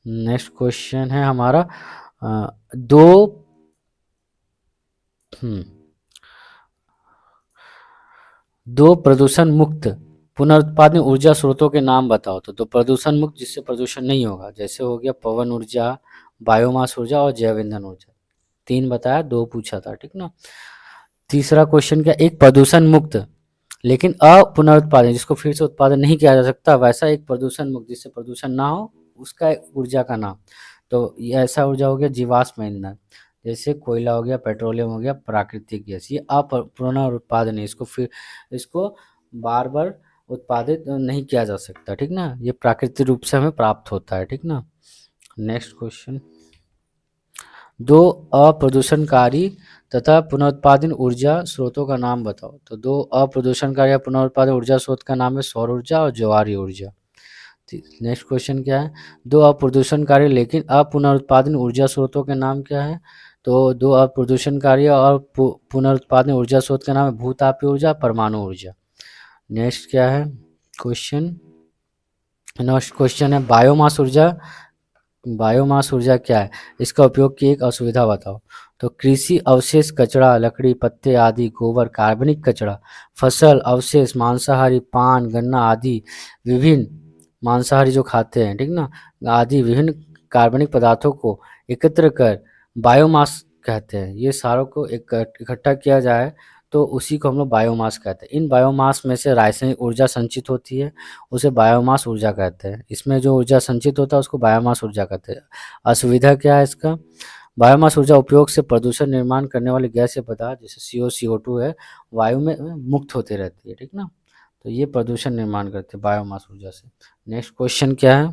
नेक्स्ट क्वेश्चन है हमारा दो दो प्रदूषण मुक्त पुनरुत्पादन ऊर्जा स्रोतों के नाम बताओ। तो प्रदूषण मुक्त जिससे प्रदूषण नहीं होगा, जैसे हो गया पवन ऊर्जा, बायोमास ऊर्जा और जैव ईंधन ऊर्जा। 3 बताया, 2 पूछा था, ठीक ना। तीसरा क्वेश्चन क्या, एक प्रदूषण मुक्त लेकिन अपुनरुत्पादन, जिसको फिर से उत्पादन नहीं किया जा सकता, वैसा एक प्रदूषण मुक्त जिससे प्रदूषण ना हो, उसका ऊर्जा का नाम। तो ये ऐसा ऊर्जा हो गया जीवाश्म ईंधन, जैसे कोयला हो गया, पेट्रोलियम हो गया, प्राकृतिक गैस। ये पुनरुत्पादन है, इसको बार बार उत्पादित नहीं किया जा सकता, ठीक ना। ये प्राकृतिक रूप से हमें प्राप्त होता है, ठीक ना। नेक्स्ट क्वेश्चन, दो अप्रदूषणकारी तथा पुनरुत्पादन ऊर्जा स्रोतों का नाम बताओ। तो दो अप्रदूषणकारी या पुनरुत्पादन ऊर्जा स्रोत का नाम है सौर ऊर्जा और ज्वारीय ऊर्जा। नेक्स्ट क्वेश्चन क्या है, दो अप्रदूषणकारी लेकिन अपुनरुत्पादन ऊर्जा स्रोतों के नाम क्या है। तो दो अप्रदूषणकारी और पुनरुत्पादन ऊर्जा स्रोत का नाम है भूतापीय ऊर्जा, परमाणु ऊर्जा। नेक्स्ट क्या है क्वेश्चन, नेक्स्ट क्वेश्चन है बायोमास ऊर्जा। बायोमास ऊर्जा क्या है, इसका उपयोग की एक असुविधा बताओ। तो कृषि अवशेष, कचरा, लकड़ी, पत्ते आदि, गोबर, कार्बनिक कचरा, फसल अवशेष, मांसाहारी, पान, गन्ना आदि विभिन्न मांसाहारी जो खाते हैं, ठीक ना, आदि विभिन्न कार्बनिक पदार्थों को एकत्र कर बायोमास कहते हैं। ये सारों को इकट्ठा किया जाए तो उसी को हम लोग बायोमास कहते हैं। इन बायोमास में से रासायनिक ऊर्जा संचित होती है, उसे बायोमास ऊर्जा कहते हैं। इसमें जो ऊर्जा संचित होता है उसको बायोमास ऊर्जा कहते हैं। असुविधा क्या है इसका, बायोमास ऊर्जा उपयोग से प्रदूषण निर्माण करने वाले गैसीय पदार्थ जैसे CO2 है वायु में मुक्त होते रहती है, ठीक ना। तो ये प्रदूषण निर्माण करते हैं बायोमास ऊर्जा से। नेक्स्ट क्वेश्चन क्या है,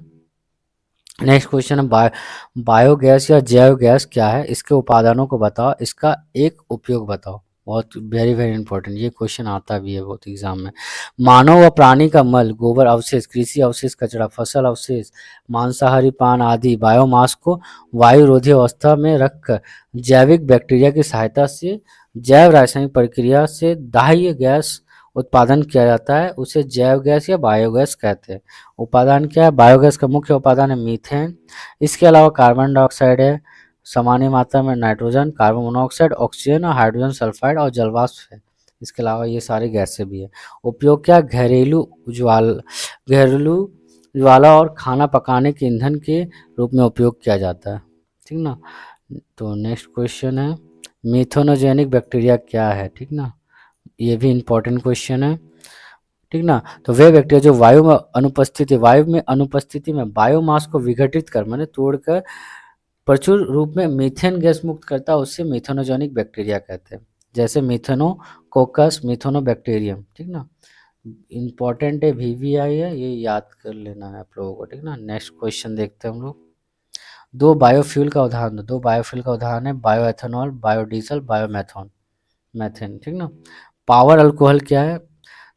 नेक्स्ट क्वेश्चन है बायोगैस या जैव गैस क्या है, इसके उपादानों को बताओ, इसका एक उपयोग बताओ। बहुत वेरी वेरी इंपॉर्टेंट, ये क्वेश्चन आता भी है बहुत एग्जाम में। मानव व प्राणी का मल, गोबर अवशेष, कृषि अवशेष, कचरा, फसल अवशेष, मांसाहारी, पान आदि बायोमास को वायुरोधी अवस्था में रखकर जैविक बैक्टीरिया की सहायता से जैव रासायनिक प्रक्रिया से दाह्य गैस उत्पादन किया जाता है, उसे जैव गैस या बायोगैस कहते हैं। उपादान क्या है, बायोगैस का मुख्य उपादान है मीथेन, इसके अलावा कार्बन डाइऑक्साइड है, सामान्य मात्रा में नाइट्रोजन, कार्बन मोनोऑक्साइड, ऑक्सीजन और हाइड्रोजन सल्फाइड और जलवाष्प है। इसके अलावा ये सारी गैसें भी है। उपयोग क्या, घरेलू ज्वाला और खाना पकाने के ईंधन के रूप में उपयोग किया जाता है, ठीक ना। तो नेक्स्ट क्वेश्चन है मीथेनोजेनिक बैक्टीरिया क्या है, ठीक ना, ये भी इंपॉर्टेंट क्वेश्चन है, ठीक ना। तो वे बैक्टीरिया जो वायु में अनुपस्थिति में बायोमास को विघटित कर माने तोड़कर प्रचुर रूप में मीथेन गैस मुक्त करता है, उससे मीथेनोजेनिक बैक्टीरिया कहते हैं, जैसे मीथेनोकोकस, मीथेनोबैक्टीरियम, ठीक ना। इंपॉर्टेंट है, VVI है, ये याद कर लेना है आप लोगों को, ठीक ना। नेक्स्ट क्वेश्चन देखते हैं हम लोग, दो बायोफ्यूल का उदाहरण दो। दो बायोफ्यूल का उदाहरण है बायोएथेनॉल, बायोडीजल, मैथेन, ठीक ना। पावर अल्कोहल क्या है,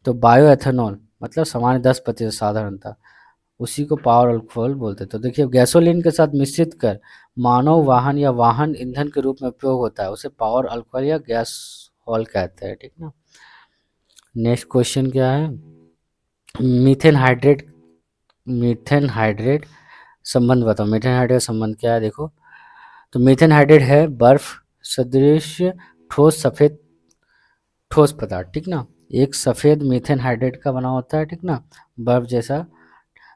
तो बायोएथेनॉल मतलब सामान्य 10% साधारणता, उसी को पावर अल्कोहल बोलते हैं। तो देखिए गैसोलीन के साथ मिश्रित कर मानव वाहन या वाहन ईंधन के रूप में उपयोग होता है, उसे पावर अल्कोहल या गैस हॉल कहते हैं, ठीक ना। नेक्स्ट क्वेश्चन क्या है, मीथेन हाइड्रेट, मीथेन हाइड्रेट संबंध बताओ। मीथेन हाइड्रेट संबंध क्या है, देखो, तो मीथेन हाइड्रेट है बर्फ सदृश ठोस सफेद ठोस पदार्थ, ठीक ना। एक सफेद मीथेन हाइड्रेट का बना होता है, ठीक ना, बर्फ जैसा।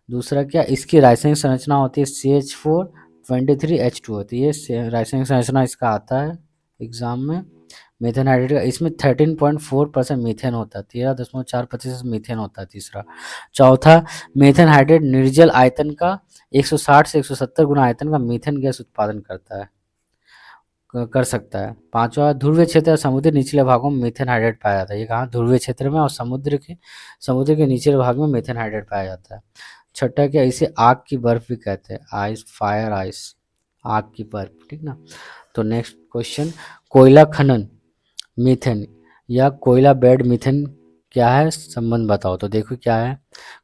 दूसरा क्या, इसकी रासायनिक संरचना होती है CH4 23H2 होती है, ये रासायनिक संरचना इसका आता है एग्जाम में। मीथेन हाइड्रेट का, इसमें 13.4% मीथेन होता है, 13.4% मीथेन होता है तीसरा। चौथा, मीथेन हाइड्रेट निर्जल आयतन का 160 से 170 गुना आयतन का मीथेन गैस उत्पादन करता है, कर सकता है। पांचवा, ध्रुवीय क्षेत्र या समुद्री निचले भागों में मीथेन हाइड्रेट पाया जाता है। ये कहाँ, ध्रुवीय क्षेत्र में और समुद्र के निचले भाग में मीथेन हाइड्रेट पाया जाता है। छठा क्या, इसे आग की बर्फ भी कहते हैं, आइस, फायर आइस, आग की बर्फ, ठीक ना। तो नेक्स्ट क्वेश्चन, कोयला खनन मीथेन या कोयला बेड मीथेन क्या है, संबंध बताओ। तो देखो क्या है,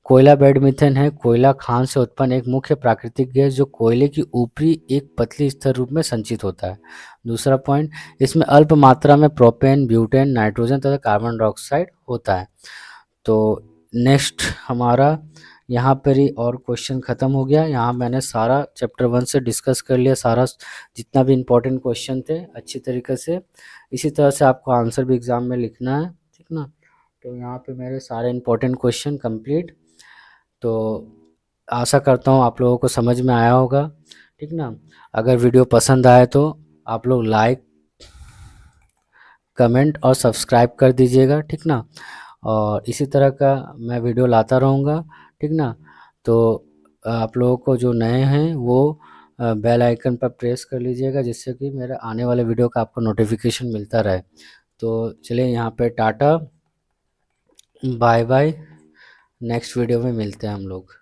कोयला बेड मीथेन है कोयला खान से उत्पन्न एक मुख्य प्राकृतिक गैस जो कोयले की ऊपरी एक पतली स्तर रूप में संचित होता है। दूसरा पॉइंट, इसमें अल्प मात्रा में प्रोपेन, ब्यूटेन, नाइट्रोजन तथा कार्बन डाइऑक्साइड होता है। तो नेक्स्ट हमारा यहाँ पर ही और क्वेश्चन ख़त्म हो गया। यहाँ मैंने सारा चैप्टर 1 से डिस्कस कर लिया, सारा जितना भी इम्पोर्टेंट क्वेश्चन थे अच्छी तरीके से। इसी तरह से आपको आंसर भी एग्ज़ाम में लिखना है, ठीक ना। तो यहाँ पे मेरे सारे इम्पोर्टेंट क्वेश्चन कंप्लीट। तो आशा करता हूँ आप लोगों को समझ में आया होगा, ठीक ना। अगर वीडियो पसंद आए तो आप लोग लाइक, कमेंट और सब्सक्राइब कर दीजिएगा, ठीक ना। और इसी तरह का मैं वीडियो लाता रहूँगा, ठीक ना। तो आप लोगों को जो नए हैं वो बेल आइकन पर प्रेस कर लीजिएगा, जिससे कि मेरे आने वाले वीडियो का आपको नोटिफिकेशन मिलता रहे। तो चलिए यहाँ पे tata, bye bye, next video में मिलते हैं हम लोग।